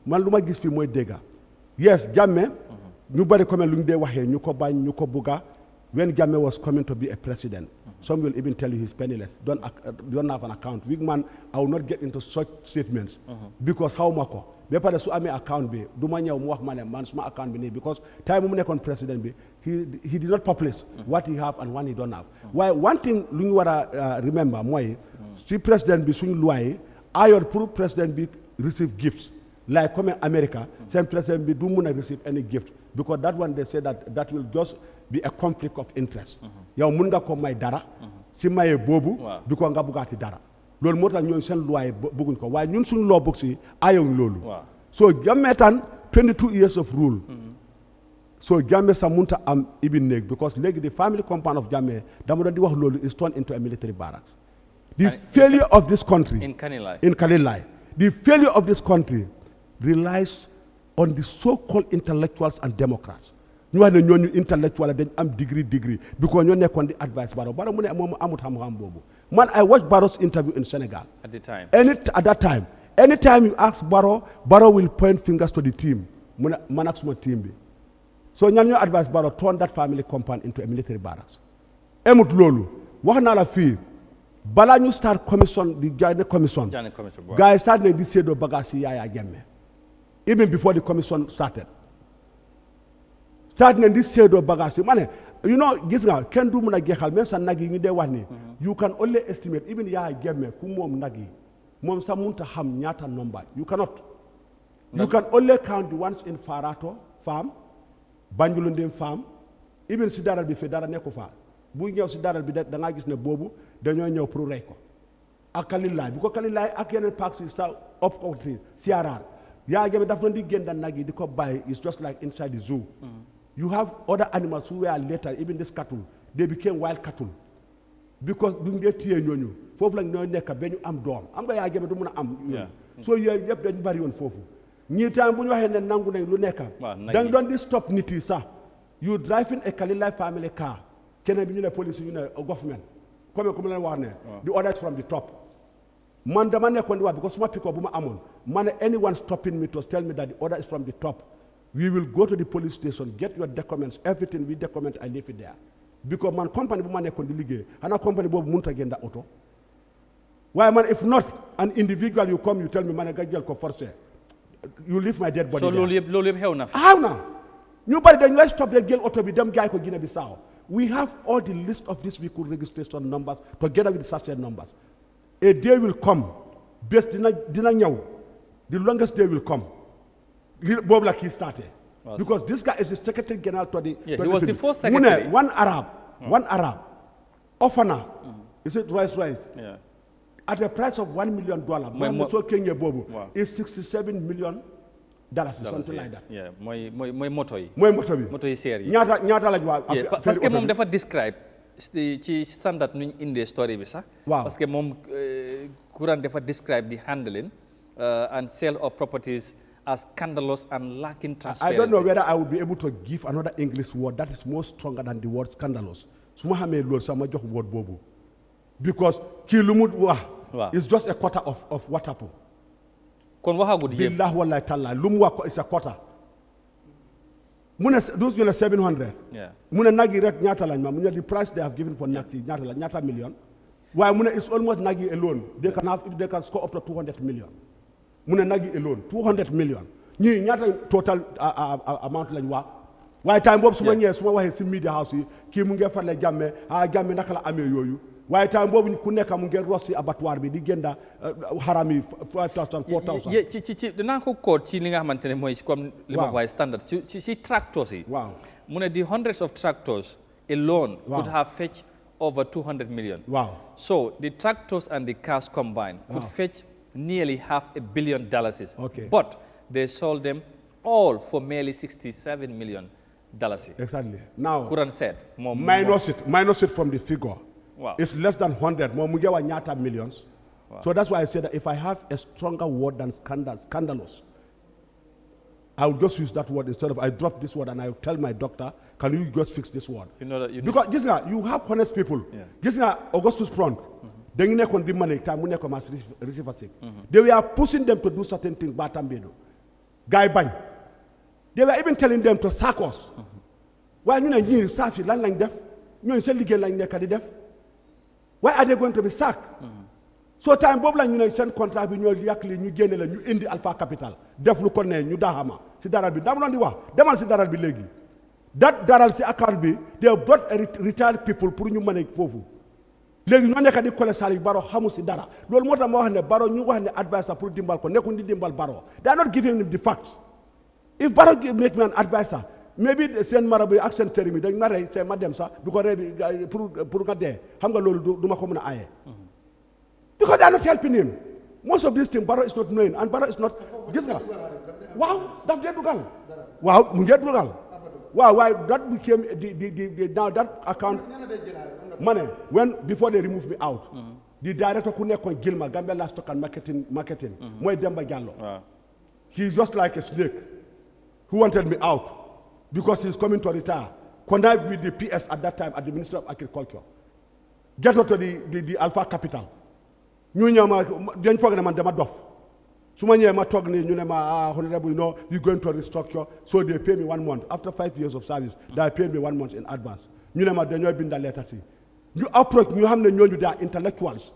Speaker 3: Man luma gis fi moy dega. Yes, Jammeh. Ñu bari comme luñ dé waxé ñu ko bañ ñu ko buga. When Jammeh was coming to be a president, some will even tell you he's penniless. Don't have an account. Big man, I will not get into such statements because how mako. Be pare su amé account bi du ma ñew mu wax mané man suma account bi ni because time mu nekkon president bi he did not publish what he have and what he don't have. Why one thing lu ñu wara remember moy si president bi suñu loi ayor pour president bi receive gifts like comme America same president bi du mëna receive any gift because that one they say that will just be a conflict of interest. Yow mun nga ko may dara si maye boobu bi ko nga bugaati dara loolu moo tax ñooy seen loi bëgguñ ko waaye ñun suñu loo bëgg si ayoon loolu so Jammeh tan 22 years of rule so Jammeh sa munta am ibin néeg because léegi the family compound of Jammeh dama doon di wax loolu is turned into a military barracks. The failure of this country in Kalilai the failure of this country relies on the so-called intellectuals and Democrats. ñu wax ne ñooñu intellectual dañ am degree because ñoo nekkoon di advice Barrow mu ne moom amut xam-xam boobu man I watched Barrow's interview in Senegal
Speaker 1: at that time
Speaker 3: anytime you ask Barrow will point fingers to the team mu ne man ak suma team bi so ñan ñoo advice Barrow turn that family compound into a military barracks emut loolu wax naa la fii balaa ñu start commission di Jammeh commission gars yi start nañ di séddoo bagage yi Yahya Jammeh even before the commission started start nañ di séddoo bagage yi ma ne you know gis nga kenn du mun a jeexal même sa nag yi ñu dee wax ni you can only estimate even Yahya Jammeh ku moom nag yi moom sax mënut a xam ñaata number you cannot You can only count the ones in Farato farm, Banjulundin farm, even si daral bi fi dara nekku fa bu ñëw si daral bi da nga gis ne boobu dañoo ñëw pour rey ko ak Kalilaay bu ko Kalilaay ak yeneen parks si sa up country CRR Yahya Jammeh daf doon di génn nag yi di ko bàyyi it's just like inside the zoo. You have other animals who were later even this cattle they became wild cattle because bu ngeen téye ñooñu foofu lañ ñoo nekk ba ñu am doom am nga Yahya Jammeh du mun a am. so yooyu yëpp dañu bari woon foofu ñii tam bu ñu waxee ne nangu nañ lu nekk. da nga doon di stop nit yi sax. You driving a Kalilaay family car. Keneen bi ñu ne police ñu ne government. Comme leen wax ne. The order is from the top. Man dama nekkoon di wax because suma pick up bu ma amoon. Man anyone stopping me to tell me that the order is from the top. We will go to the police station, get your documents, everything we document, I leave it there. Because man company bu ma nekkoon di liggéey. Xanaa company boobu mënut a génn auto. Waaye man if not an individual you come you tell me man nga jël ko forcé. You leave my dead body there.
Speaker 1: So loolu yëpp xew na fi.
Speaker 3: Xew na. ñu bari dañ lay stop rek jël oto bi dem jaay ko Guinea Bissau. We have all the list of these vehicle registration numbers together with the sachet numbers. A day will come bés dina ñëw the longest day will come boobu la kii started because this guy is the secretary general to the
Speaker 1: he was the first secretary.
Speaker 3: mu ne one Arab offer is it Rolls Royce at the price of $1 million soo Kenya boobu is $67 million something like that.
Speaker 1: mooy moto yi.
Speaker 3: mooy moto bi
Speaker 1: moto yi seer yi.
Speaker 3: ñaata lañ waa.
Speaker 1: parce que moom dafa describe ci standard nu ñu indee story bi sax.
Speaker 3: waaw
Speaker 1: parce que moom Kuran dafa describe the handling and sale of properties as scandalous and lacking transparency.
Speaker 3: I don't know whether I would be able to give another English word that is more stronger than the word scandalous. su ma xamee loolu sax ma jox word boobu. because kii lu mu wax. it's just a quarter of what happened.
Speaker 1: kon waxagul yëpp
Speaker 3: billah wallahi taala lu mu wax ko is a quarter. mu ne douze ñu ne 700. mu ne nag yi rek ñaata lañ ma mu ne the price they have given for nag yi ñaata la ñaata million. waaye mu ne it's almost nag yi alone they can score up to 200 million. mu ne nag yi alone 200 million. ñii ñaata total amount lañ wax. waaye time boobu su ma ñëwee su ma waxee si media house yi kii mu ngi farle Jammeh Jammeh naka la amee yooyu. waaye time boobu ku nekk mu ngi ross ci abattoir bi di gënda xaram yi 5000 4000.
Speaker 1: ci dinaa ko code ci li nga xamante ne mooy comme li ma wax standard ci tractors yi.
Speaker 3: waaw
Speaker 1: mu ne the hundreds of tractors alone could have fetched over 200 million.
Speaker 3: Wow.
Speaker 1: So the tractors and the cars combined could fetch nearly $500 million.
Speaker 3: Okay.
Speaker 1: But they sold them all for merely $67 million.
Speaker 3: Exactly. Now,
Speaker 1: Quran said,
Speaker 3: minus it from the figure.
Speaker 1: Wow.
Speaker 3: It's less than 100. More nyata millions. Wow. So that's why I said that if I have a stronger word than scandalous, I would just use that word instead of I drop this word and I will tell my doctor, can you just fix this word? Because this guy, you have honest people. This guy, Augustus Prong, they were pushing them to do certain things. Guy Bang. They were even telling them to sack us. Why you like deaf? Why are they going to be sacked? So time bobu la ñu ne seen contrat bi ñoo yàq li ñu génne la ñu indi Alpha Capital def lu ko ne ñu daxama si daral bi dama doon di wax demal si daral bi léegi dat daral si account bi they brought retired people pour ñu mën a foofu léegi ñoo nekk di collège Salif Baro xamu si dara loolu moo tax ma wax ne Baro ñu wax ne advisor pour dimbal ko nekkul di dimbal Baro they are not giving him the facts. If Baro make me an advisor maybe seen marabu ak seen sëriñ mi dañ ma rey c'est ma dem sax du ko rey bi pour nga dee xam nga loolu du ma ko mën a aye. Because they are not helping him. Most of these things, Barrow is not knowing, and Barrow is not. Wow, that's dugal. Wow, dugal. Wow, why that became the now that account money when before they removed me out. The director Kunekon Gilma, Gambia Livestock and Marketing, Moy Demba Gallo. He's just like a snake who wanted me out because he's coming to retire. Connived with the PS at that time at the Ministry of Agriculture. Get out to the Alpha Capital. ñu ñëw ma dañ foog ne man dama dof su ma ñëwee ma toog ni ñu ne ma honorable you going to restructure so they pay me 1 month after 5 years of service they pay me 1 month in advance ñu ne ma dañoo binda letter si ñu approach ñu xam ne ñooñu they are intellectuals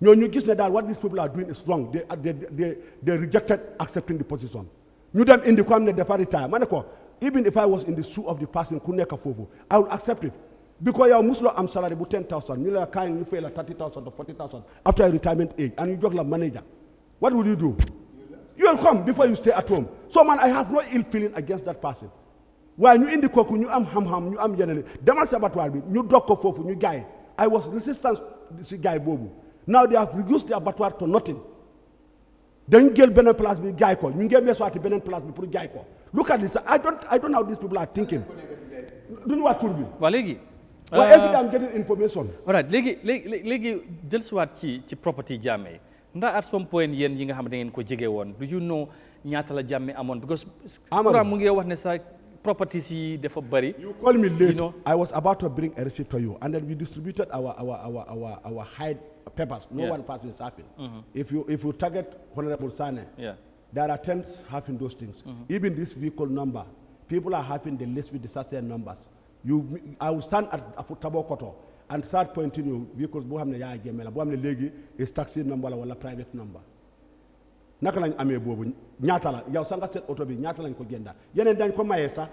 Speaker 3: ñooñu gis ne daal what these people are doing is wrong they rejected accepting the position ñu dem indi ko am ne dafa retire ma ne ko even if I was in the shoe of the person ku nekk foofu I will accept it. Because your Muslim am salary bu 10,000, you like kind you pay like 30,000 or 40,000 after your retirement age, and you just like manager. What will you do? You will come before you stay at home. so man I have no ill feeling against that person waaye ñu indi kooku ñu am xam-xam ñu am yeneen demal si abattoir bi ñu dog ko foofu ñu jaay I was resistant si jaay boobu now they have reduced the abattoir to nothing dañ jël beneen place bi jaay ko ñu ngi meesuwaati beneen place bi pour jaay ko look at this I don't know how these people are thinking duñu wax tur bi
Speaker 1: waa léegi
Speaker 3: well every day I'm getting information
Speaker 1: all right léegi jël suwaat ci property Jammeh ndax at some point yéen yi nga xam ne da ngeen ko jege woon do you know ñaata la Jammeh amoon because Kura mu ngi wax ne sa properties yi dafa bari
Speaker 3: you call me late I was about to bring a receipt to you and then we distributed our hide papers one person is having if you target Honorable Sane there are 10 having those things even this vehicle number people are having the list with the SSN numbers I will stand at Tabokoto and start pointing you vehicles boo xam ne Yahya Jammeh la boo xam ne léegi is taxi number la wala private number naka lañ amee boobu ñaata la yow sa nga seet oto bi ñaata lañ ko jënda yeneen dañ ko mayee sax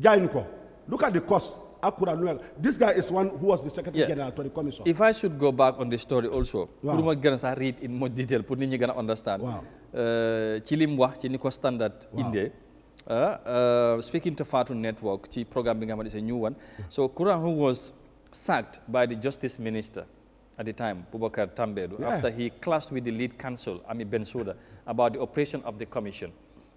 Speaker 3: jaayuñ ko look at the cost Akura this guy is one who was the secretary general to the commission.
Speaker 1: If I should go back on the story also pour ma gën a sax read in more detail pour nit ñi gën a understand ci lim wax ci ni ko standard indee speaking to Fatu Network ci programme bi nga xam ne c'est a new one so Kura who was sacked by the justice minister at the time, Boubacar Tambedou, after he clashed with the lead counsel, Ami Bensouda, about the operation of the commission,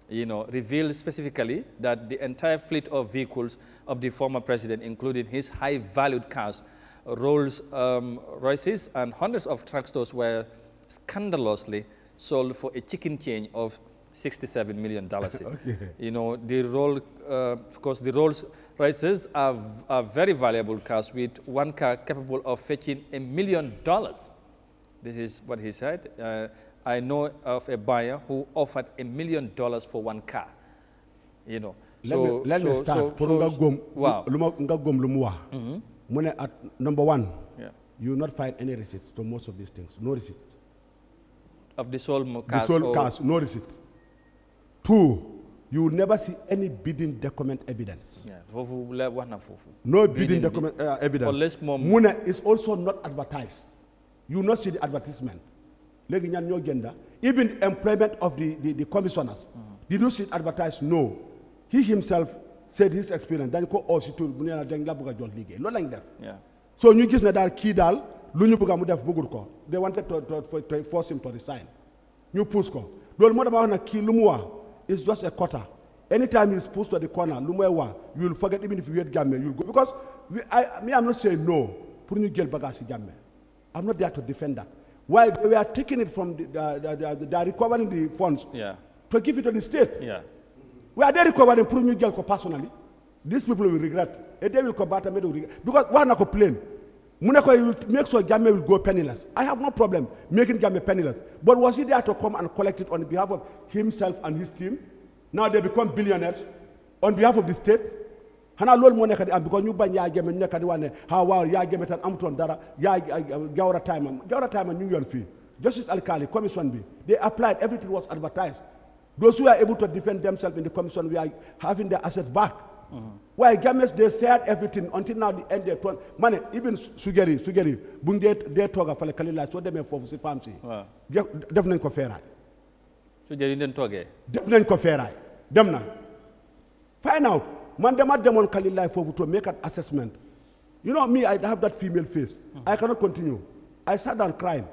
Speaker 1: revealed specifically that the entire fleet of vehicles of the former president, including his high-valued cars, Rolls Royces, and hundreds of tractors were scandalously sold for a chicken change of $67 million. Of course, the Rolls Royces are very valuable cars with one car capable of fetching $1 million. This is what he said. I know of a buyer who offered $1 million for one car.
Speaker 3: Let me start. At number one, you will not find any receipts to most of these things. No receipt.
Speaker 1: Of the sold cars?
Speaker 3: The sold cars, no receipt. Two, you will never see any bidding document evidence. No bidding document evidence. Muna is also not advertised. You will not see the advertisement. Even the employment of the commissioners. Did you see it advertised? No. He himself said his experience. Then ko also to not like that. So you just need that key dal. They wanted to force him to resign. You push ko. It's just a quarter. Anytime he's pushed to the corner, you will forget even if you get Jammeh, you'll go. Because I'm not saying no. I'm not there to defend that. Why? We are taking it from they are recovering the funds to give it to the state. We are there recovering personally. These people will regret. They will come back and will regret. Because why not complain? Muneko will make sure Jammeh will go penniless. I have no problem making Jammeh penniless. But was he there to come and collect it on behalf of himself and his team? Now they become billionaires on behalf of the state. Hana lol mo nekadi am because ñu bañ Yahya Jammeh nekadi wane ha waaw Yahya Jammeh tan amuton dara Gawra time ñu ngi yon fi Justice Alkali commission bi they applied everything was advertised. Those who are able to defend themselves in the commission we are having their assets back. Why Jammeh they said everything until now the end they told money even Sugeri buñ they toga fale kalila so demé fofu ci femme ci def nañ ko feeraay
Speaker 1: Sugeri den toge
Speaker 3: def nañ ko feeraay dem na find out man dama demon kalila fofu to make an assessment. You know me, I have that female face. I cannot continue. I sat down crying.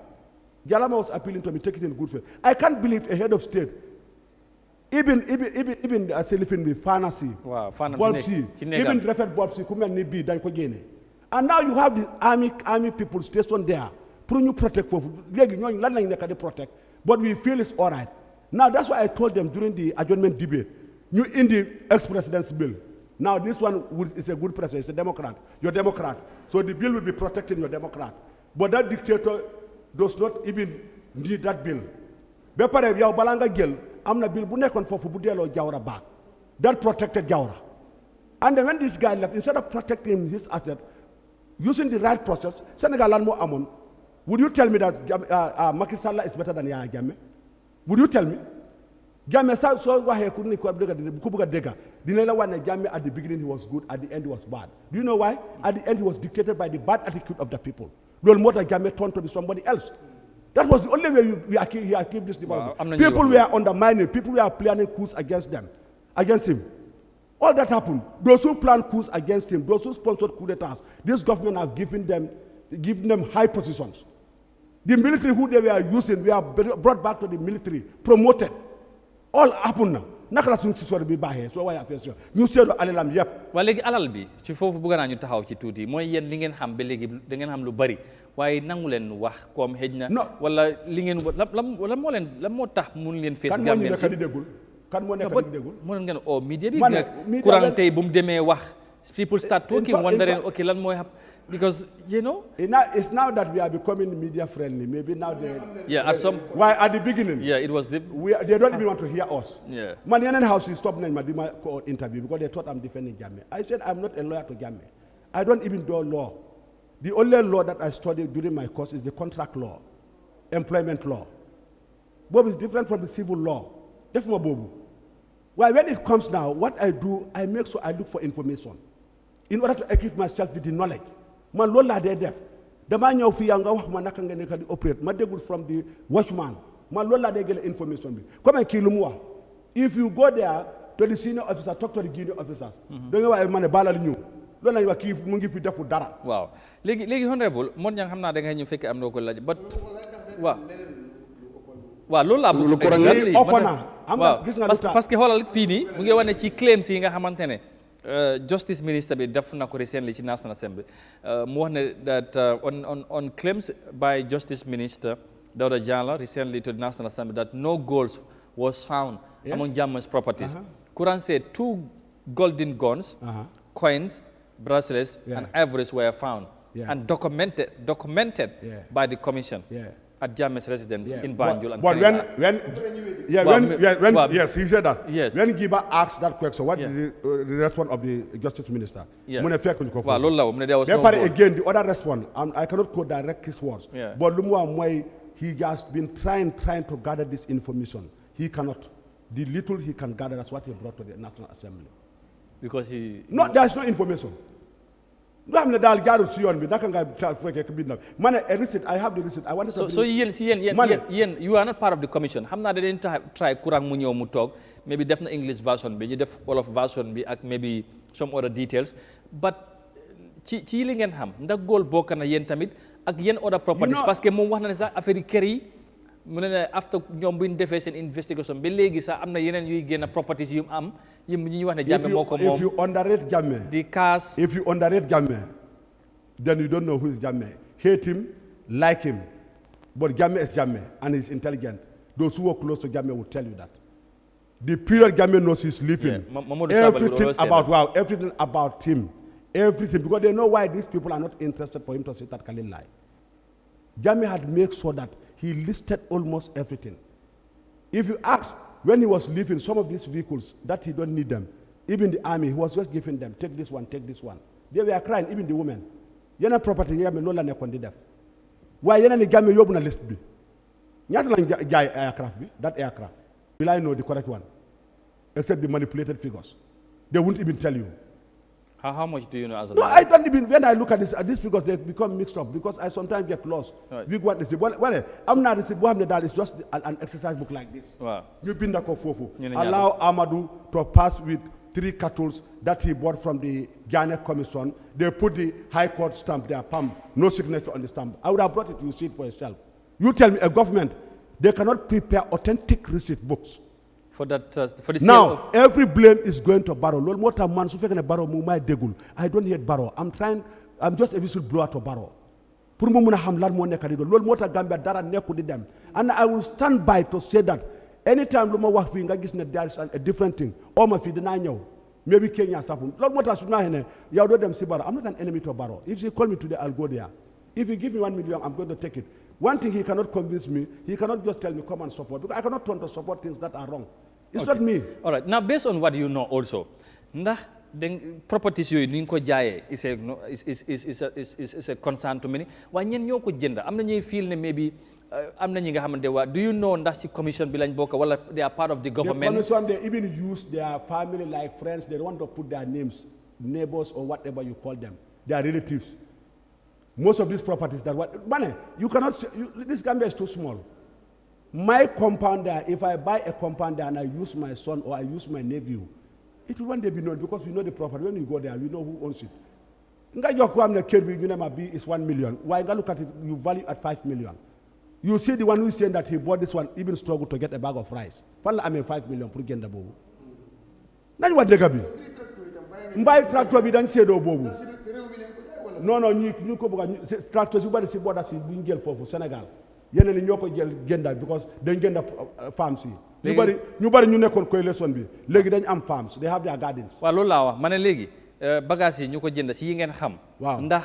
Speaker 3: Jalama was appealing to me, take it in good faith. I can't believe a head of state even living with fantasy.
Speaker 1: Wow,
Speaker 3: fantasy. Even referred Bobsi, Kumen dan ko gene. And now you have the army people stationed there. Put you protect for protect. But we feel it's all right. Now that's why I told them during the adjournment debate, you in the ex-president's bill. Now this one is a good president, it's a Democrat. You're Democrat. So the bill will be protecting your Democrat. But that dictator does not even need that bill. Bepare yaw balanga gel amna bill bu nekkon fofu bu delo Jawara back. That protected Jawara. And then when this guy left, instead of protecting his asset, using the right process, Senegal lan mo amon. Would you tell me that Macky Sall is better than Yahya Jammeh? Would you tell me? Jammeh so wahe kuni ko buga dega. Dinela wane Jammeh at the beginning he was good, at the end he was bad. Do you know why? At the end he was dictated by the bad attitude of the people. Lol mota Jammeh turned to be somebody else. That was the only way we achieved this development. People were undermining, people were planning coups against him. All that happened. Those who planned coups against him, those who sponsored coup d'etats, this government have given them high positions. The military who they were using, we are brought back to the military, promoted. All happened now. Naka la suñu si sori bi baaxee soo waaye affaire ñu seedo alalam yëpp.
Speaker 1: Waa léegi alal bi ci foofu bëgg naa ñu taxaw ci tuuti mooy yéen li ngeen xam ba léegi da ngeen xam lu bari waaye nangu leen wax comme xëj na. wala li ngeen lan moo tax mun leen fees. Gambien si
Speaker 3: kan moo nekk di déggul.
Speaker 1: mënoon ngeen oo media bi. courant tey bu mu demee wax. people start talking, wondering, okay, lan mooy happen. Because, you know.
Speaker 3: It's now that we are becoming media friendly. Maybe now they.
Speaker 1: Yeah, at some.
Speaker 3: Why at the beginning?
Speaker 1: Yeah, it was.
Speaker 3: They don't even want to hear us.
Speaker 1: Yeah.
Speaker 3: Manianan House stopped my interview because they thought I'm defending Jammeh. I said I'm not a lawyer to Jammeh. I don't even do law. The only law that I studied during my course is the contract law, employment law. Bob is different from the civil law. That's my Bobu. Well, when it comes now, what I do, I make sure I look for information in order to equip myself with the knowledge. Man lola de def. The man ñëw fi nga wax ma naka nga nekk di operate ma dégul from the watchman. Man lola de gël information bi. Comme kii lu mu wax. If you go there to the senior officer, talk to the junior officers. Da nga wax ma ne balal ñu. Loolu lañ wax kii mu ngi fi defu dara.
Speaker 1: Waaw. Léegi honorable mon ñang xam naa da nga ñu fekk am loo ko laaj but waaw. Waaw loolu laa bëgg parce que xoolal fii nii mu ngi wane ci claims yi nga xamante ne Justice Minister bi def na ko recently ci National Assembly mu wax ne that on claims by Justice Minister Dawda Jallow recently to the National Assembly that no gold was found among Jammeh's properties. Quran said 2 golden guns, coins, bracelets, and ivories were found and documented by the commission. At Jammeh's residence in Banjul.
Speaker 3: But yes, he said that. Yes. When Giba asked that question, what is the response of the Justice Minister?
Speaker 1: Yeah.
Speaker 3: Again, the other response, I cannot quote direct his words. Yeah. But he has been trying to gather this information. He cannot. The little he can gather, that's what he brought to the National Assembly.
Speaker 1: Because he...
Speaker 3: No, there's no information. I have the receipt. I want to.
Speaker 1: So you are not part of the commission. I'm not going to try Kurang Munyo Mutog, maybe definitely English version, maybe def all of version, maybe some other details. But chilling and ham, the goal book and a yen tamid, again other properties. Parce que mon one is affaire keri. After ñom buñ defé sen investigation ba légui sa amna yenen yuy génn properties yu am yim ñu wax né Jammeh moko mom.
Speaker 3: If you underrate Jammeh,
Speaker 1: the cars.
Speaker 3: If you underrate Jammeh, then you don't know who is Jammeh. Hate him, like him, but Jammeh is Jammeh and he's intelligent. Those who are close to Jammeh will tell you that. The period Jammeh knows he's living, everything about him, everything, because they know why these people are not interested for him to say that Khalil lie. Jammeh had made sure that he listed almost everything. If you ask, when he was leaving some of these vehicles, that he don't need them, even the army, he was just giving them, take this one, take this one. They were crying, even the women. Yana property, yame lola ne kondi def. Why yana ni game yobu na list bi? Nyata lang jay aircraft bi, that aircraft. Will I know the correct one? Except the manipulated figures. They won't even tell you.
Speaker 1: How much do you know as a
Speaker 3: No, I don't even, when I look at these figures, they become mixed up because I sometimes get lost. Right. Well, I'm not, it's just an exercise book like this. Wow. You've been the Kofofu. Allow Amadou to pass with 3 cattle that he bought from the Ghana Commission. They put the High Court stamp there, pam, no signature on the stamp. I would have brought it, you see it for yourself. You tell me, a government, they cannot prepare authentic receipt books.
Speaker 1: For that, for the
Speaker 3: now, every blame is going to Barrow. I don't hate Barrow. I'm just a whistleblower to Barrow. And I will stand by to say that anytime there is a different thing, maybe Kenya has happened. I'm not an enemy to Barrow. If you call me today, I'll go there. If you give me $1 million, I'm going to take it. One thing he cannot convince me, he cannot just tell me come and support, because I cannot turn to support things that are wrong. It's not me.
Speaker 1: All right. Now, based on what you know also, the properties you ninko jaye is a concern to many. When you know gender, I'm not feel maybe do you know that the commission bilang boka wala they are part of the government?
Speaker 3: The commission, they even use their family like friends. They don't want to put their names, neighbors or whatever you call them. Their relatives. Most of these properties that what money you cannot. This Gambia is too small. My compound there, if I buy a compound there and I use my son or I use my nephew, it will one day be known because we know the property. When you go there, we know who owns it. Nga yokwam na kerbi minema B is 1 million. Why nga look at it, you value at 5 million. You see the one who is saying that he bought this one, even struggled to get a bag of rice. Fala I mean 5 million pour genda bobu. Nani wa dega bi? Mbai tractor bi dan sedo bobu. Non non ñu ko bëgg tracteurs yu bari ci border ci bu ñu jël fofu Sénégal. Yeneen ni ñoko jël genda because dañ genda farms yi. Ñu bari ñu nekkon coalition bi. Légui dañ am farms. They have their gardens.
Speaker 1: Wa loolu la wax mané légui bagage yi ñu ko jënd ci yi ngeen xam. Ndax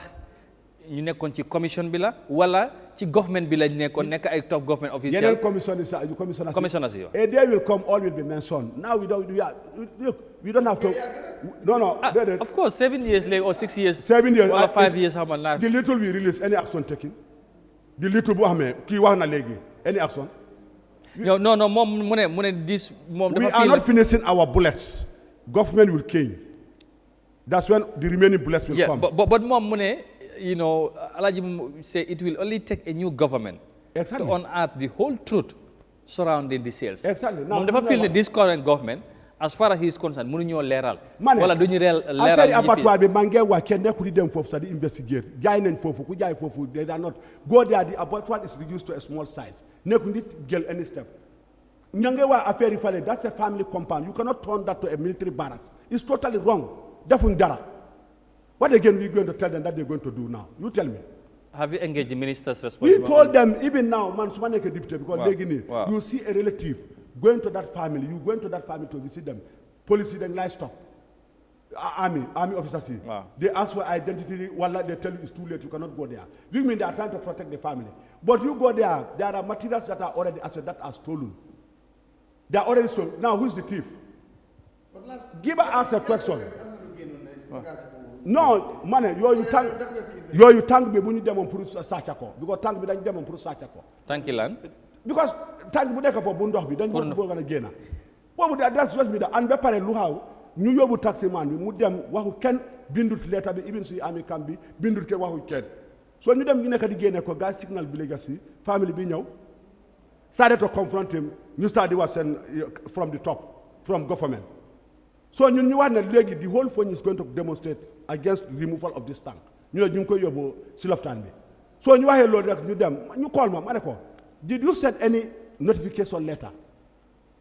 Speaker 1: ñu nekkoon ci commission bi la wala ci government bi lañ nekkoon nekk ay top government official.
Speaker 3: Yeneen commissioners yi. And they will come, all will be mentioned. Now we don't have to. No.
Speaker 1: Of course, 7 years later or 6 years.
Speaker 3: 7 years.
Speaker 1: Or 5 years. How much?
Speaker 3: The little we release, any action taken. The little bu xamé ki wax na légui, any action.
Speaker 1: No, mom mune this mom.
Speaker 3: We are not finishing our bullets. Government will change. That's when the remaining bullets will come.
Speaker 1: But mom mune, you know, Alaji say it will only take a new government to unearth the whole truth surrounding the sales.
Speaker 3: Exactly.
Speaker 1: Now, never feel that this current government, as far as he is concerned, mënuñoo leeral. Wala duñu leeral.
Speaker 3: Affaire abattoir bi mangé wa kenn nekku di dem fofu sa di investigate. Jaay nañ fofu ku jaay fofu they are not go there. The abattoir is reduced to a small size. Nekku nit jël any step. Ñangé wa affaire yi fale, that's a family compound. You cannot turn that to a military barracks. It's totally wrong. Defuñ dara. What again we going to tell them that they're going to do now? You tell me.
Speaker 1: Have you engaged the ministers responsible?
Speaker 3: We told them even now, man, so many deputy because you see a relative going to that family, you going to that family to visit them, police then livestock, army officers. They ask for identity. They tell you it's too late. You cannot go there. We mean they are trying to protect the family, but you go there. There are materials that are already assets that are stolen. They are already stolen. Now who's the thief? Give us a question. No, man, you tank be when you demon pour sachako because tank be dañ demon pour sachako.
Speaker 1: Tank lan?
Speaker 3: Because tank bu nek for bu ndox bi dañ bo gëna génna. Bobu that's what be da and be paré lu xaw ñu yobu taxi man bi mu dem waxu ken bindut letter bi even si ami kam bi bindut ken waxu ken. So ñu dem ñu nek di génné ko gas signal bi legacy family bi ñew started to confront him. Ñu started was from the top from government. So ñu wax na légui the whole phone is going to demonstrate against the removal of this tank. Ñu ñu koy yobbo ci loftan bi. So ñu waxé lool rek ñu dem ñu call ma mané ko did you send any notification letter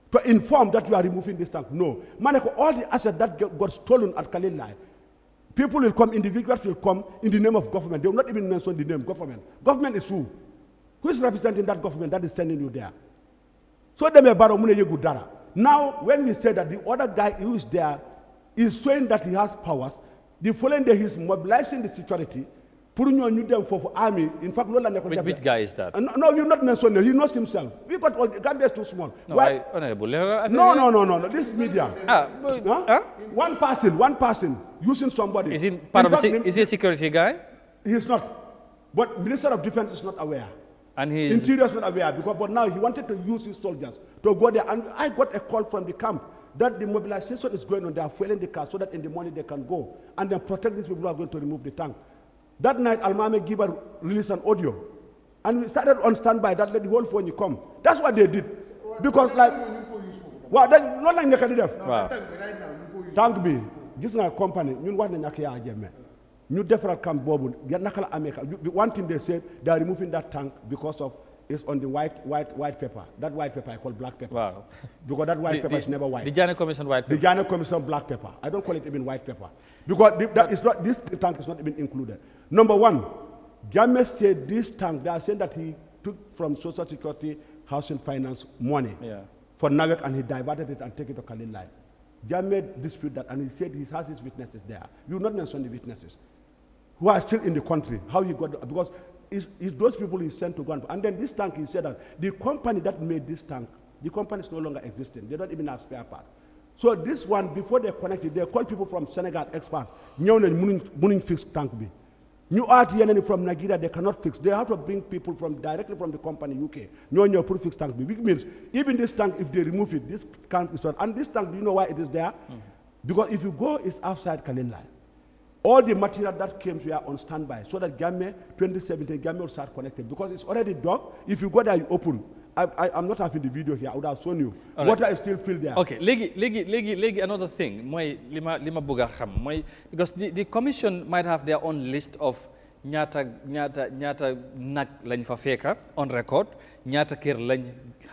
Speaker 3: to inform that you are removing this tank? No. Mané ko all the assets that got stolen at Kalilai, people will come, individuals will come in the name of government. They will not even mention the name government. Government is who? Who is representing that government that is sending you there? So they may borrow money you dara. Now, when we say that the other guy who is there is showing that he has powers, the following day he's mobilizing the security, putting you new them for army. In fact,
Speaker 1: which guy is that?
Speaker 3: No, you not mention him. He knows himself. We got all Gambia is too small.
Speaker 1: No, Honorable.
Speaker 3: No. This media. One person using somebody.
Speaker 1: Is he part of is he a security guy?
Speaker 3: He's not. But Minister of Defense is not aware.
Speaker 1: And he's
Speaker 3: Interior is not aware but now he wanted to use his soldiers to go there. And I got a call from the camp that the mobilization is going on. They are fueling the car so that in the morning they can go and then protect these people who are going to remove the tank. That night, Almame Giba released an audio. And we started on standby that let the whole phone you come. That's what they did. Because not like Nekadidef. Tank B, this is a company, you want Yahya Jammeh. New different camp bobu nakala America. One thing they said they are removing that tank because of it's on the white paper. That white paper I call black paper.
Speaker 1: Wow.
Speaker 3: Because that white paper is never white.
Speaker 1: The Jammeh Commission white paper.
Speaker 3: The Jammeh Commission black paper. I don't call it even white paper. Because this tank is not even included. Number one, Jammeh said this tank, they are saying that he took from Social Security, Housing Finance money for Navek and he diverted it and take it to Kalilai. Jammeh disputed that and he said he has his witnesses there. You will not mention the witnesses who are still in the country, how he got, because it's those people he sent to go and then this tank, he said that the company that made this tank, the company is no longer existing. They don't even have spare parts. So this one, before they connected, they called people from Senegal experts. Muning fix tank be. New RTN from Nigeria, they cannot fix. They have to bring people directly from the company UK. No put fix tank be. Which means even this tank, if they remove it, this tank is not. And this tank, do you know why it is there? Because if you go, it's outside Kalilai. All the material that came were on standby so that Gambia 2017 Gambia will start connected because it's already dug. If you go there, you open. I'm not having the video here. I would have shown you.
Speaker 1: All
Speaker 3: Water is still filled there.
Speaker 1: Okay, legi another thing. Lima buga xam because the commission might have their own list of ñaata nag lañ fa feka on record, ñaata kër lañ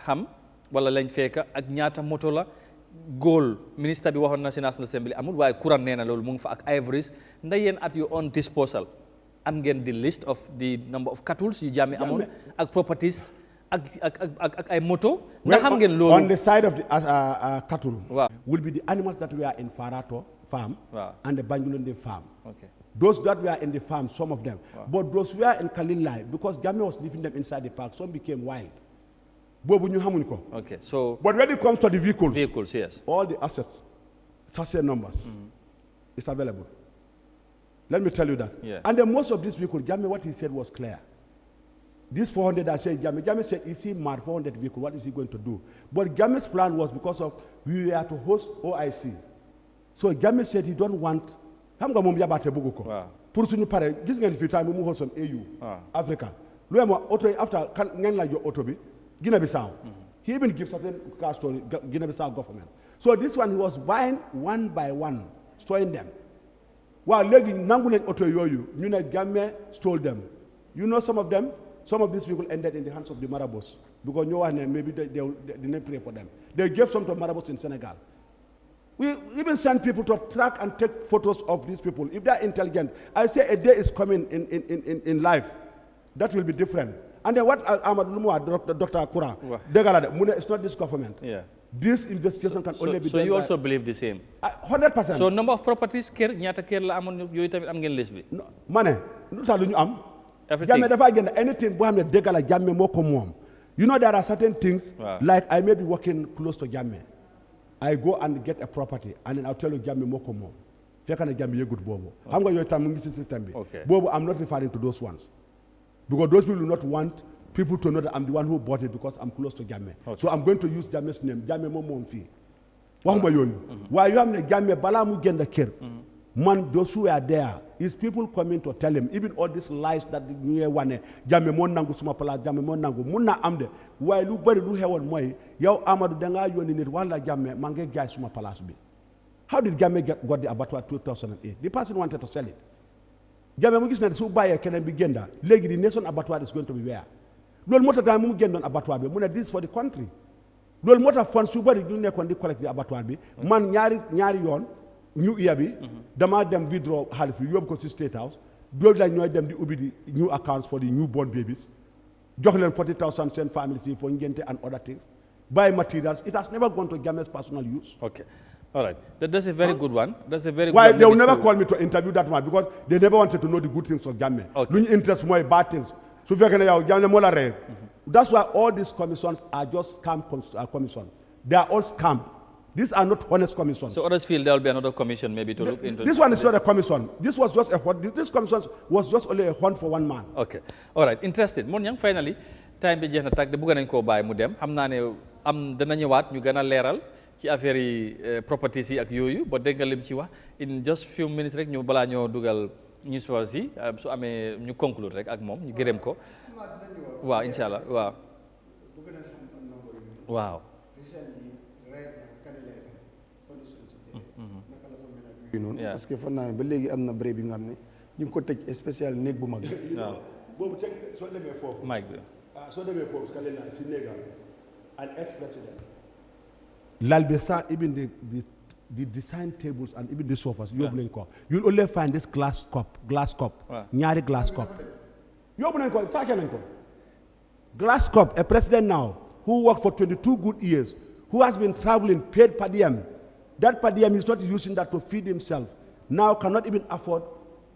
Speaker 1: xam wala lañ feka ak ñaata moto la. Goal minister bi waxoon na si National Assembly amul waaye courant nee na loolu mu ngi fa ak ivories ndax yéen at your own disposal am ngeen the list of the number of cattle yu Jammeh amoon ak properties ak ay moto ndax xam ngeen loolu.
Speaker 3: On the side of the cattle will be the animals that were in Farato farm and the Banjulundi farm.
Speaker 1: Okay.
Speaker 3: Those that were in the farm, some of them. But those were in Kalilai because Jammeh was leaving them inside the park. Some became wild.
Speaker 1: Okay, so
Speaker 3: but when it comes to the vehicles,
Speaker 1: yes,
Speaker 3: all the assets, sachet numbers, is available. Let me tell you that.
Speaker 1: Yeah.
Speaker 3: And then most of these vehicles, Jammeh, what he said was clear. This 400, I said, Jammeh said, is he mad 400 vehicles? What is he going to do? But Jammeh's plan was because of we were to host OIC. So Jammeh said he don't want. Wow. Pour suñu pare gis ngeen fi time mu host on AU Africa. Lu am auto after ngeen la jo auto bi Guinea-Bissau. He even gives certain cars to Guinea-Bissau government. So this one, he was buying one by one, storing them. While legi nangulen auto yoyu, ñu ne Jammeh stole them. You know some of them, some of these people ended in the hands of the marabouts because no one maybe they didn't pray for them. They gave some to marabouts in Senegal. We even send people to track and take photos of these people. If they're intelligent, I say a day is coming in life that will be different. And then what Ahmad Lumua, Dr. Akura, it's not this government.
Speaker 1: Yeah.
Speaker 3: This investigation can only be done.
Speaker 1: So you also believe the same?
Speaker 3: 100%.
Speaker 1: So number of properties, ñaata kër la amoon yooyu tamit am ngeen list bi?
Speaker 3: Mane, lu tax lu ñu am?
Speaker 1: Everything.
Speaker 3: Jammeh dafa génn anything boo xam ne dëgg la Jammeh moo ko moom. You know there are certain things like I may be working close to Jammeh. I go and get a property and then I'll tell you Jammeh moo ko moom. Fekk na Jammeh yëgut boobu. Xam nga yooyu tam mu ngi si système bi. Boobu I'm not referring to those ones. Because those people do not want people to know that I'm the one who bought it because I'm close to Jammeh. So I'm going to use Jammeh's name. Jammeh mo moom fii. Waxuma yooyu. Waaye yoo xam ne Jammeh balaa mu génn kër. Man, those who are there, is people coming to tell him, even all these lies that you wane, Jammeh mo nangu suma pala, Jammeh mo nangu, mun na am de. Waaye lu bari lu xewoon mooy yow Amadou da ngaa yónni nit wala Jammeh maa ngi jaay suma palaas bi. How did Jammeh got the abattoir 2008? The person wanted to sell it. Jammeh mu gis ne su bàyyee keneen bi génda léegi the nation abattoir is going to be where loolu moo tax daal mu génnoon abattoir bi mu ne this for the country loolu moo tax funds yu bëri ñu nekkoon di collecte di abattoir bi man ñaari yoon ñu iya bi damaa dem withdraw xaalis bi yóbbu ko si State House loolu la ñooy dem di ubbi di new accounts for the newborn babies jox leen 40,000 seen families yi for ngénte and other things buy materials. It has never gone to Jammeh's personal use.
Speaker 1: Okay. All right. That's a very good one. That's a very good
Speaker 3: Why
Speaker 1: one.
Speaker 3: they will never call me to interview that one because they never wanted to know the good things of Jammeh.
Speaker 1: Okay.
Speaker 3: Lu interest more bad things. So if you can Jammeh mola re. That's why all these commissions are just scam commissions. They are all scam. These are not honest commissions.
Speaker 1: So others feel there will be another commission maybe to look into.
Speaker 3: This one is not a commission. This was just a this commission was just only a hunt for one man.
Speaker 1: Okay. All right. Interested. Mon yang finally time bi jeex na tag de bëgg nañ koo bàyyi mu dem xam naa ne am dana ñëwaat ñu gën a leeral ci affaire yi properties yi ak yooyu ba dégg nga lim ci wax in just few minutes rek ñu balaa ñoo dugal newspapers yi su amee ñu conclure rek ak moom ñu gërëm ko waaw incha allah waaw waaw
Speaker 2: parce que fan naa ba léegi am na béréb yi nga xam ne ñu ngi ko tëj spécial néeg bu mag
Speaker 1: waaw
Speaker 3: boobu teg soo demee foofu
Speaker 1: Mike bi
Speaker 3: soo demee foofu ka leen si néegam an ex-president lal bi sax even the design tables and even the sofas yóbbu nañ ko you'll only find this glass cup ñaari glass cup yóbbu nañ ko saake nañ ko glass cup a president now who worked for 22 good years who has been traveling paid per diem that per diem is not using that to feed himself now cannot even afford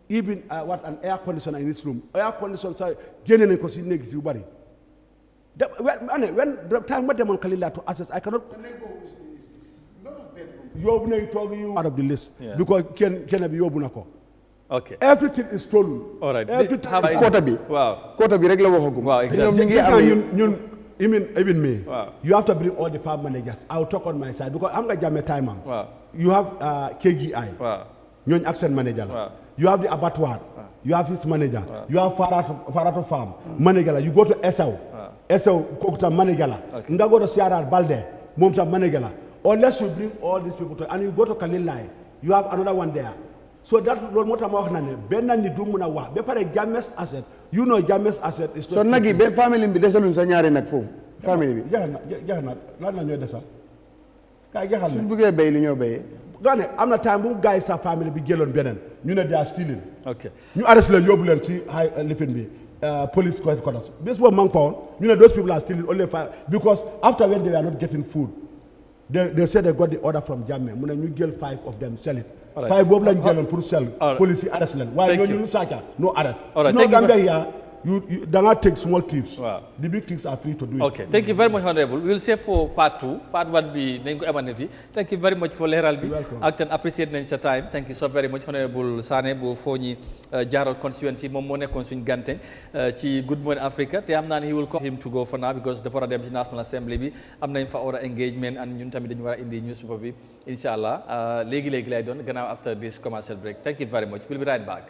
Speaker 3: even an air conditioner in his room air conditioner sa génne nañ ko si néeg yu bari when the time what demoon Kalila to access I cannot yóbbu nañ toog you out of the list because kenn bi yóbbu na ko
Speaker 1: okay
Speaker 3: everything is stolen
Speaker 1: all right
Speaker 2: everything quota bi
Speaker 1: waaw
Speaker 2: quota bi rek la waxagum
Speaker 1: waaw exactly
Speaker 3: ñun even me you have to bring all the farm managers I will talk on my side because am nga Jammeh time am you have KGI ñooñu ak seen manager la you have the abattoir, you have his manager, you have Farato Farm, Manegala, you go to Esau, Kokta Manegala, nga go to Sierra Balde, Momta Manegala. Unless you bring all these people to, and you go to Kalilai, you have another one there. So that what I'm saying, Bena ni dumuna wa. Be pare Jammeh's asset. You know Jammeh's asset is.
Speaker 2: So nagi be family bi desalun sa ñaari nak fofu. Family bi.
Speaker 3: Jahna lan la ñoy desal. Kay jaxal.
Speaker 2: Suñ bëggé bay li ñoo bayé.
Speaker 3: Gane amna time bu guys sa family bi jëlon benen. Ñu ne they are stealing.
Speaker 1: Okay.
Speaker 3: Ñu arrest leen yóbbu leen ci lifin bi. Police headquarters. This was man found. You know those people are stealing only 5 because after when they were not getting food, they said they got the order from Jammeh. Mu ne ñu jël 5 of them sell it.
Speaker 1: Right.
Speaker 3: 5 boobu lañ jëloon pour sell. Police arrest leen. Waaye ñooñu ñu sàcca no arrest. No Gambia here. You don't take small thieves. Wow. The big thieves are free to do it.
Speaker 1: Okay, thank you very much, Honorable. We will save for part 2. Part 1 be Nengo Emanevi. Thank you very much for Leral B. Acton appreciate your time. Thank you so very much, Honorable Sane bu Foni Jarrell constituency. Mom mo nekkon suñ ganten ci Good Morning Africa. Te am he will call him to go for now because the para dem ci National Assembly bi am nañ fa ora engagement and ñun tamit dañu wara indi newspaper bi inshallah legi lay doon gannaaw after this commercial break. Thank you very much. We'll be right back.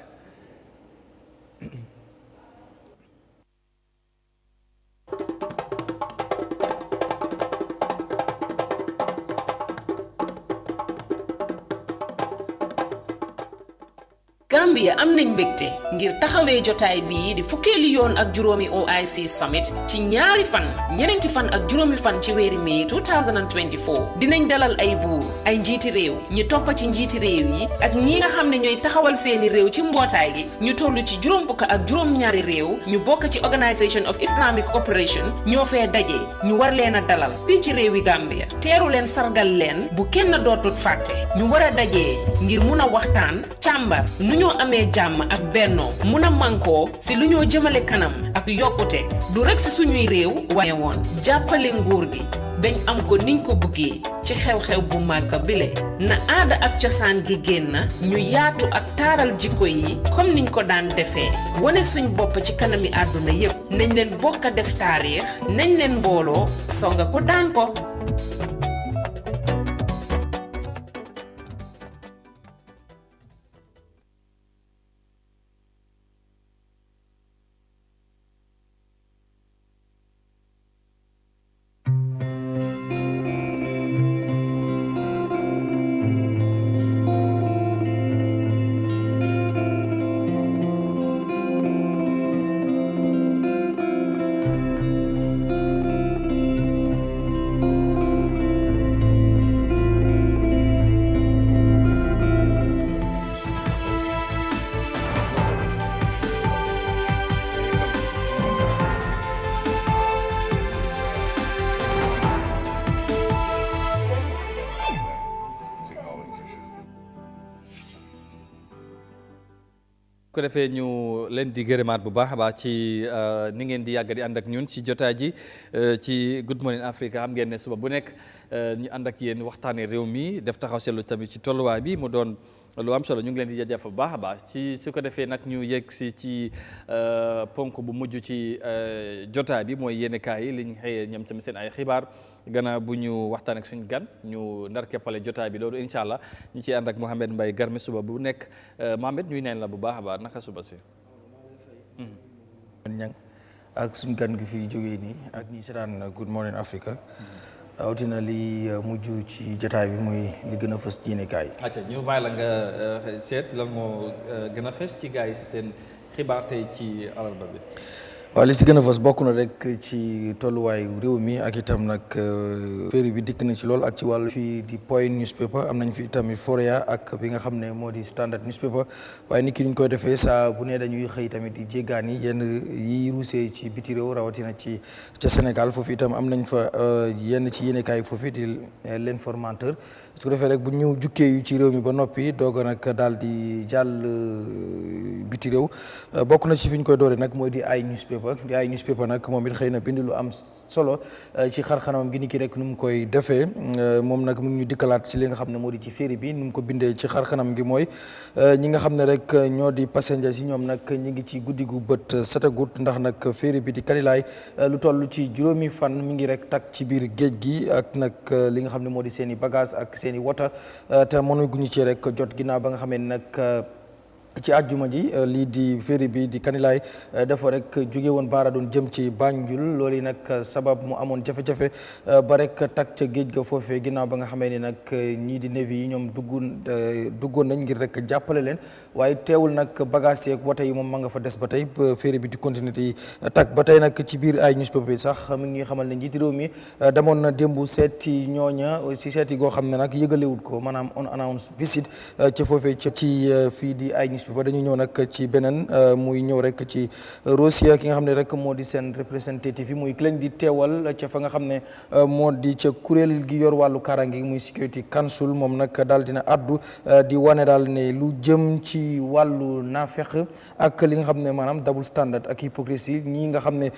Speaker 5: Gambia am nañ mbégte ngir taxawee jotaay bii di fukkeeli yoon ak juróomi OIC Summit ci ñaari fan ñeneenti fan ak juróomi fan ci weeri May 2024 dinañ dalal ay buur ay njiiti réew ñu toppa ci njiiti réew yi ak ñi nga xam ne ñooy taxawal seeni réew ci mbootaay gi ñu toll ci juróom fukk ak juróom ñaari réew ñu bokk ci Organisation of Islamic Cooperation ñoo fee daje ñu war leen a dalal fii ci réewi Gambia teeru leen sargal leen bu kenn dootut fàtte ñu war a dajee ngir mun a waxtaan càmbar ñoo amee jàmm ak bennoo mun a mànkoo si lu ñoo jëmale kanam ak yokkute du rek si suñuy réew waaye woon jàppale nguur gi bañ am ko niñ ko bëggee ci xew-xew bu màgg bile na aada ak cosaan gi génn ñu yaatu ak taaral jikko yi comme niñ ko daan defee wane suñ bopp ci kanami àdduna yépp nañ leen bokk a def taarix nañ leen mbooloo songa ko daan ko.
Speaker 1: ko defee ñu leen di gërëmaat bu baax a baax ci ni ngeen di yàgg di ànd ak ñun ci jotaay ji ci Good Morning Africa xam ngeen ne suba bu nekk ñu ànd ak yéen waxtaanee réew mi def taxaw seetlu tamit ci tolluwaay bi mu doon lu am solo ñu ngi leen di jaajëfal bu baax a baax ci su ko defee nag ñu yegg si ci ponk bu mujj ci jotaay bi mooy yéenekaay yi li ñu xëyee ñoom tamit seen ay xibaar gannaaw bu ñu waxtaan ak suñu gan ñu ndar keppale jotaay bi loolu incha allah ñu ciy ànd ak Mohamed Mbaye Garmi suba bu nekk Mohamed ñuy neen la bu baax a baax naka suba si.
Speaker 6: ñang ak suñu gan gi fi jógee nii ak ñi seetaan Good Morning Africa. rawatina li mujj ci jotaay bi muy li gën a fës ci yéenekaay.
Speaker 1: acca ñu bàyyi la nga seet lan moo gën a fës ci gars yi si seen xibaar tey ci alarba bi.
Speaker 6: waaw li si gën a fës bokk na rek ci tolluwaayu réew mi ak itam nag féeri bi dikk na ci lool ak ci wàllu fii di Point newspaper am nañ fi tamit Foria ak bi nga xam ne moo di Standard newspaper waaye nit ki ñu koy defee saa bu ne dañuy xëy tamit di jéggaani yenn yi ruusee ci biti réew rawatina ci ca Sénégal foofu itam am nañ fa yenn ci yéenekaay foofu di l'informateur su ko defee rek bu ñëw jukkee yu ci réew mi ba noppi doog nag daal di jàll biti réew bokk na ci fi ñu koy dooree nag mooy di ay newspaper nag moom it xëy na bind lu am solo ci xar-xanamam gi ni ki rek nu mu koy defee moom nag mu ngi ñu dikkalaat ci li nga xam ne moo di ci féeri bi nu mu ko bindee ci xar-xanam gi mooy ñi nga xam ne rek ñoo di passagers yi ñoom nag ñi ngi ci guddi gu bët setagut ndax nag féeri bi di Kanilaay lu toll ci juróomi fan mi ngi rek tak ci biir géej gi ak nag li nga xam ne moo di seen i bagage ak seen i wota te mënuguñu ci rek jot ginnaaw ba nga xamee nag ci àjjuma ji lii di ferry bi di Kanilaay dafa rek jóge woon baara doon jëm ci Banjul loolu yi nag sabab mu amoon jafe-jafe ba rek tak ca géej ga foofee ginnaaw ba nga xamee ni nag ñii di Navy yi ñoom duggoon nañ ngir rek jàppale leen waaye teewul nag bagage yeeg woto yi moom ma nga fa des ba tey ferry bi di continuer di tak ba tey nag ci biir ay newspaper bi sax mi ngi ñuy xamal ne njiiti réew mi demoon na démb seeti ñooña si seeti goo xam ne nag yëgalewut ko maanaam unannounced visit ci foofee ci fii di ay ba dañu ñëw nag ci beneen muy ñëw rek ci Russia ki nga xam ne rek moo di seen représentative yi muy ki leen di teewal ca fa nga xam ne moo di ca kuréel gi yor wàllu kaaraange muy Security Council moom nag daal dina addu di wane daal ne lu jëm ci wàllu naafeq ak li nga xam ne maanaam double standard ak hypocrisie ñii nga xam ne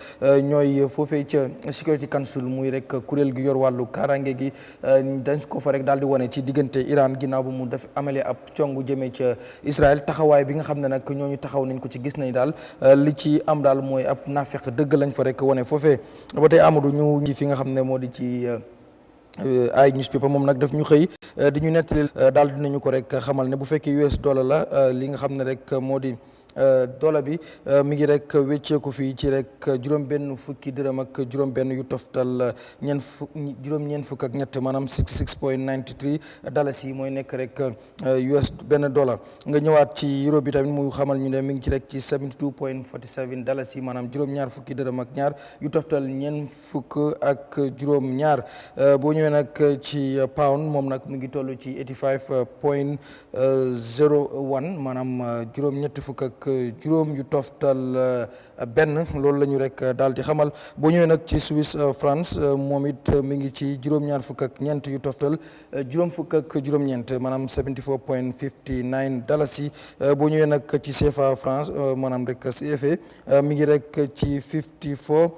Speaker 6: ñooy foofee ca Security Council muy rek kuréel gi yor wàllu kaaraange gi dañ ko fa rek daal di wane ci diggante Iran ginnaaw bu mu def amale ab congu jëmee ca Israël taxawaay bi nga xam ne nag ñooñu taxaw nañ ko ci gis nañ daal li ci am daal mooy ab naafeq dëgg lañ fa rek wane foofee ba tey Amadou ñu fi nga xam ne moo di ci ay newspaper moom nag daf ñu xëy di ñu nettali daal dinañu ko rek xamal ne bu fekkee US dollar la li nga xam ne rek moo di dollar bi mi ngi rek wecceeku fii ci rek juróom-benn fukki dërëm ak juróom-benn yu toftal juróom-ñeent fukk ak ñett maanaam 66.93 dalasi mooy nekk rek US benn dollar nga ñëwaat ci euro bi tamit mu xamal ñu ne mi ngi ci rek ci 72.47 dalasi maanaam juróom-ñaar fukki dërëm ak ñaar yu toftal ñeent fukk ak juróom-ñaar boo ñëwee nag ci pound moom nag mi ngi toll ci 85.01 maanaam juróom-ñetti fukk ak juróom yu toftal benn loolu la ñu rek daal di xamal boo ñëwee nag ci Swiss France moom it mi ngi ci juróom-ñaar fukk ak ñeent yu toftal juróom fukk ak juróom-ñeent maanaam 74.59 dalasi boo ñëwee nag ci CFA France maanaam rek CFA mi ngi rek ci 54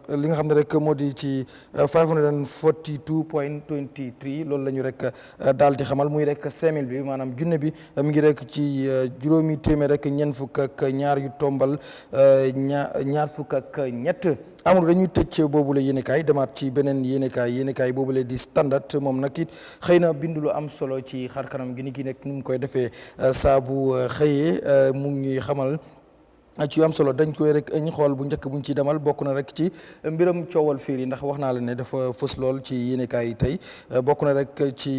Speaker 6: li nga xam ne rek moo di ci 542.23 loolu la ñu rek daal di xamal muy rek 5000 bi maanaam junne bi mi ngi rek ci juróomi téeméer rek ñeent fukk ak ñaar yu tombal ñaar fukk ak ñett amul dañuy tëj boobule yéenekaay demaat ci beneen yéenekaay boobule di standard moom nag it xëy na bind lu am solo ci xar kanam gi ni ki nekk ni mu koy defee saa bu xëyee mu ngi ñuy xamal ci yu am solo dañ koy rek ñu xool bu njëkk buñ ci demal bokk na rek ci mbiram coowal fiir yi ndax wax naa la ne dafa fës lool ci yéenekaay yi tey bokk na rek ci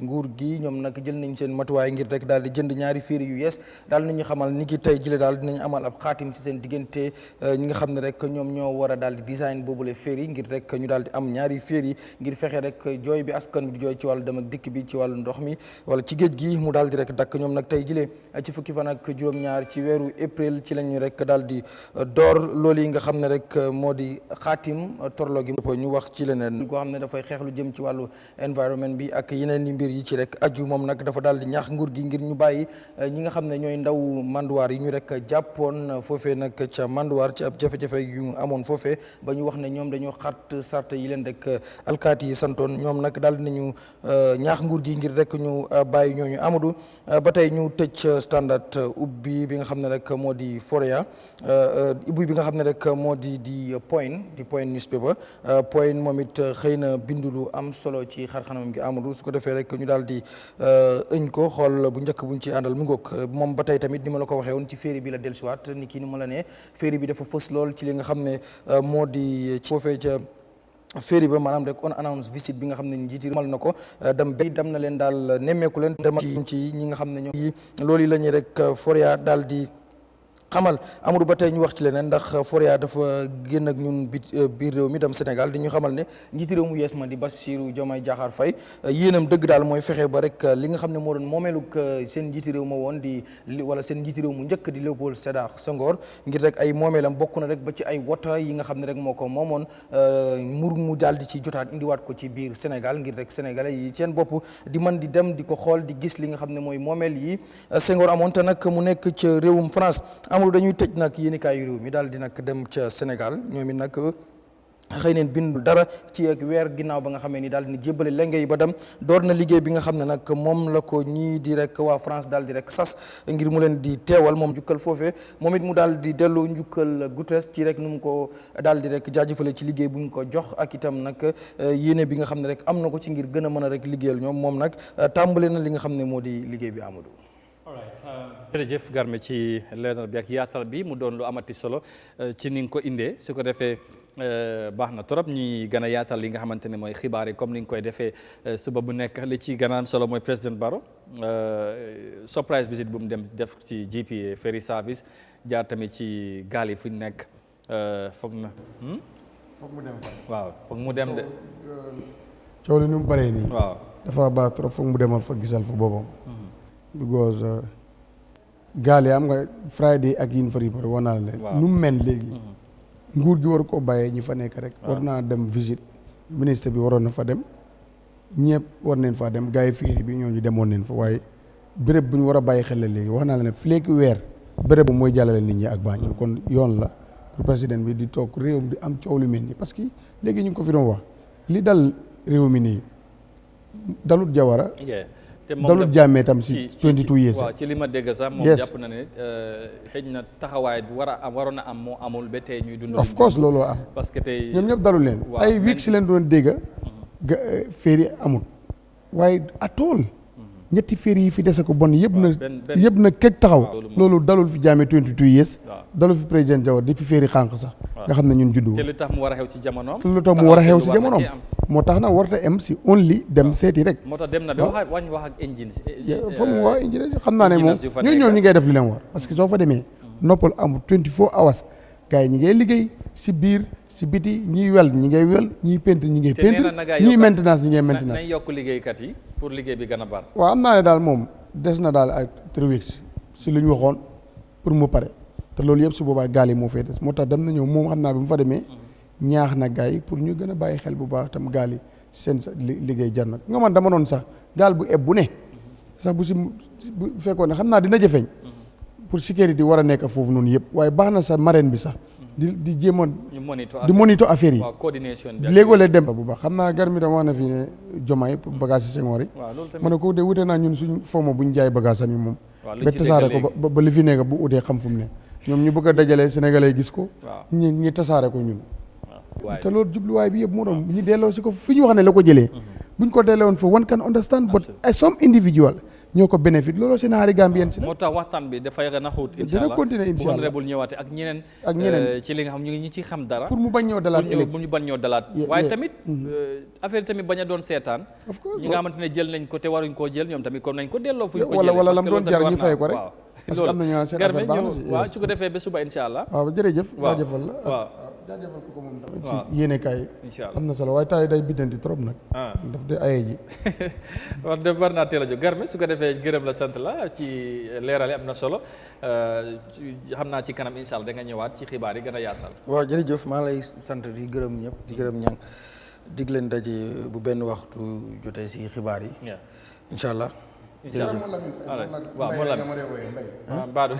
Speaker 6: nguur gi ñoom nag jël nañ seen matuwaay ngir rek daal di jënd ñaari fiir yu yees daal nañu xamal ni ki tey jile daal dinañ amal ab xaatim ci seen diggante ñi nga xam ne rek ñoom ñoo war a daal di design boobule fiir yi ngir rek ñu daal di am ñaari fiir yi ngir fexe rek jooy bi askan bi di jooy ci wàllu dem ak dikk bi ci wàllu ndox mi wala ci géej gi mu daal di rek dakk ñoom nag tey jile ci fukki fan ak juróom-ñaar ci weeru avril ci lañ rek daal di door loolu yi nga xam ne rek moo di xaatim torlo gi ñu wax ci leneen koo xam ne dafay xeex lu jëm ci wàllu environnement bi ak yeneen i mbir yi ci rek aju moom nag dafa daal di ñaax nguur gi ngir ñu bàyyi ñi nga xam ne ñooy ndaw manduwaar yi ñu rek jàppoon foofee nag ca manduwaar ci ab jafe-jafe yu amoon foofee ba ñu wax ne ñoom dañoo xat sart yi leen rek alkaati yi santoon ñoom nag daal di nañu ñaax nguur gi ngir rek ñu bàyyi ñooñu Amadou ba tey ñu tëj standard ubbi bi nga xam ne rek moo di Foria ubbi bi nga xam ne rek moo di point newspaper point moom it xëy na bindu lu am solo ci xarxanamam gi Amadou su ko defee rek ñu daal di ëñ ko xool bu njëkk buñ ci àndal mu ngoog moom ba tey tamit ni ma la ko waxee woon ci féeri bi la dellusiwaat ni kii ni ma la ne féeri bi dafa fës lool ci li nga xam ne moo di foofee ca féeri ba maanaam rek unannounced visit bi nga xam ne njiiti mal na ko dem na leen daal nemmeeku leen dem ci ñi nga xam ne ñoom yi loolu la ñuy rek Foria daal di xamal Amadou ba tey ñu wax ci leneen ndax Foria dafa génn ak ñun biir réew mi dem Sénégal di ñu xamal ne njiiti réew mu yees ma di Bassirou Diomaye Diakhar Faye yéenam dëgg daal mooy fexe ba rek li nga xam ne moo doon moomeelug seen njiiti réew ma woon wala seen njiiti réew mu njëkk di Léopold Sédar Senghor ngir rek ay moomeelam bokk na rek ba ci ay wota yi nga xam ne rek moo ko moomoon mu daal di ci jotaat indiwaat ko ci biir Sénégal ngir rek sénégalais yi seen bopp di mën di dem di ko xool di gis li nga xam ne mooy moomeel yi Senghor amoon te nag mu nekk ca réewum France dañuy tëj nag yéenekaay réew mi daal di nag dem ca Sénégal ñoom it nag xëy neen bindul dara ci ak weer ginnaaw ba nga xamee ni daal di jébbale lenge yi ba dem door na liggéey bi nga xam ne nag moom la ko ñii di rek waa France daal di rek sas ngir mu leen di teewal moom njukkal foofee moom it mu daal di dellu njukkal Guterres ci rek nu mu ko daal di rek jaajëfale ci liggéey bu ñu ko jox ak itam nag yéene bi nga xam ne rek am na ko ci ngir gën a mën a rek liggéeyal ñoom moom nag tàmbale na li nga xam ne moo di liggéey bi Amadou.
Speaker 1: jërëjëf Garme ci leeral bi ak yaatal bi mu doon lu amati solo ci ni nga ko indee su ko defee baax na trop ñuy gën a yaatal li nga xamante ne mooy xibaar yi comme ni nga koy defee suba bu nekk li ci gën a am solo mooy président Barrow surprise visit bu mu dem def ci GPA ferry service jaar tamit ci gaal yi fu ñu nekk foog na.
Speaker 2: foog mu dem
Speaker 1: waaw foog mu dem de.
Speaker 2: coow li nu mu bëree nii.
Speaker 1: waaw
Speaker 2: dafa baax trop foog mu demal fa gisal fa boppam. because gaal yi am nga Friday ak yin fa report war naa leen. nu mu mel léegi. nguur gi war koo bàyyee ñi fa nekk rek. war naa dem visite ministre bi waroon na fa dem. ñëpp war neen faa dem gars yi féeri bi ñooñu demoon neen fa waaye béréb bu ñu war a bàyyi xel la léegi wax naa la ne fii weer béréb bu mooy jàllale nit ñi ak Banjul kon yoon la pour président bi di toog réew mi di am coow lu mel nii parce que léegi ñu ngi ko fi doon wax li dal réew mi nii dalut Jawara. dalut Jammeh tam si 22 years.
Speaker 1: waaw ci li ma dégg sax moom jàpp na ne xëy na taxawaay bi waroon na am moo amul ba tey ñuy dund.
Speaker 2: of course looloo am.
Speaker 1: parce que tey
Speaker 2: ñoom ñëpp dalul leen. ay week si leen doon dégg. féeri amul waaye atool ñetti féeri yi fi dese ko bon yëpp na keg taxaw loolu dalul fi Jammeh 22 years dalul fi président Jawara depuis féeri xànq sax nga xam ne ñun juddu
Speaker 1: te lu tax mu war a xew ci jamonoom
Speaker 2: moo tax na warta am si only dem seeti rek
Speaker 1: moo tax dem na ba wax ak engine
Speaker 2: fa mu wax engine xam naa ne moom ñooñu ñi ngay def li leen war parce que soo fa demee noppal amul 24 hours gars yi ñi ngay liggéey si biir si biti ñiy wel ñi ngay wel ñiy peintre ñi ngay peintre ñiy maintenance ñi ngay maintenance
Speaker 1: nañ yokk liggéeykat yi pour liggéey bi gën a bar
Speaker 2: waaw am naa ne daal moom des na daal ay 3 weeks si lu ñu waxoon pour mu pare te loolu yëpp su boobaa gaal yi moo fay des moo tax dem na ñëw moom xam naa bi mu fa demee ñaax na gars yi pour ñu gën a bàyyi xel bu baax tam gaal yi seen liggéey jar na nga man dama noon sax gaal bu eb bu ne sax bu fekkoon ne xam naa dina jafeñ pour sécurité war a nekk foofu noonu yëpp waaye baax na sax marine bi sax di jéemoon di monitor affaire yi léegoo lee dem bu baax xam naa gar mi dama wax na fii ne Jomaay pour bagage si Senghor yi ma ne ko de wute naa ñun suñ forme bu ñu jaay bagage am yi moom ba tasaare ko ba li fi nekk bu utee xam fu mu ne ñoom ñu bëgg a dajale Sénégalais gis ko ñi tasaare ko ñun te loolu jubluwaay bi yëpp moo doon ñu delloo si ko fi ñu wax ne la ko jëlee buñ ko delloo woon foofu one can understand but some individual ñoo ko bénéfice looloo seen xaari Gambien si
Speaker 1: moo tax waxtaan bi dafay gën a xóot
Speaker 2: dina continuer incha allah
Speaker 1: honorable ñëwaate ak ñeneen ci li nga xam ñu ngi ñi ci xam dara
Speaker 2: pour mu bañ ñoo dalaat ëllëg
Speaker 1: mu ñu bañ ñoo dalaat waaye tamit affaire tamit bañ a doon seetaan ñi nga xamante ne jël nañ ko te waruñ koo jël ñoom tamit comme nañ ko delloo fu ñu ko jëlee
Speaker 2: wala lam doon jar ñu fay ko rek parce que am na ñoo seen affaire baax na si
Speaker 1: waaw su ko defee ba suba incha allah
Speaker 2: waaw jërëjëf jaajëfal la waaw jaajëfal ko moom tamit ci yéene kaay am na solo waaye taay day biddanti trop nag daf de aye ji
Speaker 1: wax dëgg war naa teel a jóg Garmi su ko defee gërëm la sant la ci leerale am na solo xam naa ci kanam incha allah da nga ñëwaat ci xibaar yi gën a yaatal
Speaker 6: waaw jërëjëf maa lay sant di gërëm ñëpp di gërëm ñang dig leen daje bu benn waxtu jotee si xibaar yi incha allah
Speaker 1: waaw moo la mbaadu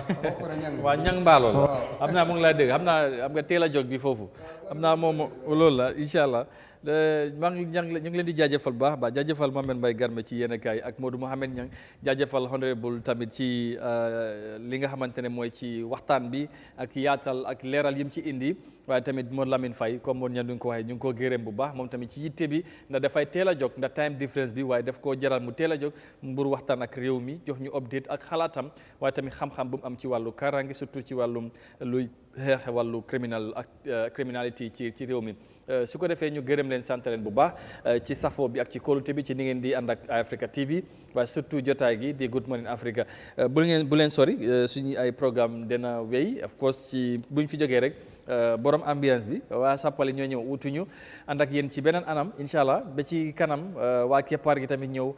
Speaker 1: waaw ñang mbaaloo la xam naa mu ngi lay dégg xam naa am nga teel a jóg bi foofu xam naa moom loolu la incha allah maa ngi ñu ngi leen di jaajëfal baax ba jaajëfal Mohamed Mbaye Garme ci yéen kaay ak Modou Mohamed Niang jaajëfal honorable tamit ci li nga xamante ne mooy ci waxtaan bi ak yaatal ak leeral yim ci indi waaye tamit Modou Lamine Faye comme moom ñan duñ ko waxee ñu ngi ko gërëm bu baax moom tamit ci yitte bi ndax dafay teel a jóg ndax time difference bi waaye daf koo jaral mu teel a jóg mbur waxtaan ak réew mi jox ñu update ak xalaatam waaye tamit xam-xam bu mu am ci wàllu kaaraange surtout ci wàllum luy xeex wàllu criminalité ci réew mi su ko defee ñu gërëm leen sant leen bu baax ci safo bi ak ci kóolute bi ci ni ngeen di ànd ak Eyeafrica TV waaye surtout jotaay gi di Good Morning Africa bu leen sori suñu ay programme dina wéy of course ci buñ fi jógee rek borom ambiance bi waa Sappali ñoo ñëw utuñu ànd ak yéen ci beneen anam incha allah ba ci kanam waa keppaar gi tamit ñëw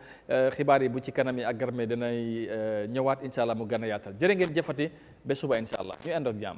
Speaker 1: xibaar yi bu ci kanam yi ak Garme danay ñëwaat incha allah mu gën a yaatal jërë ngeen jëfati ba suba incha allah ñu ànd ak jàmm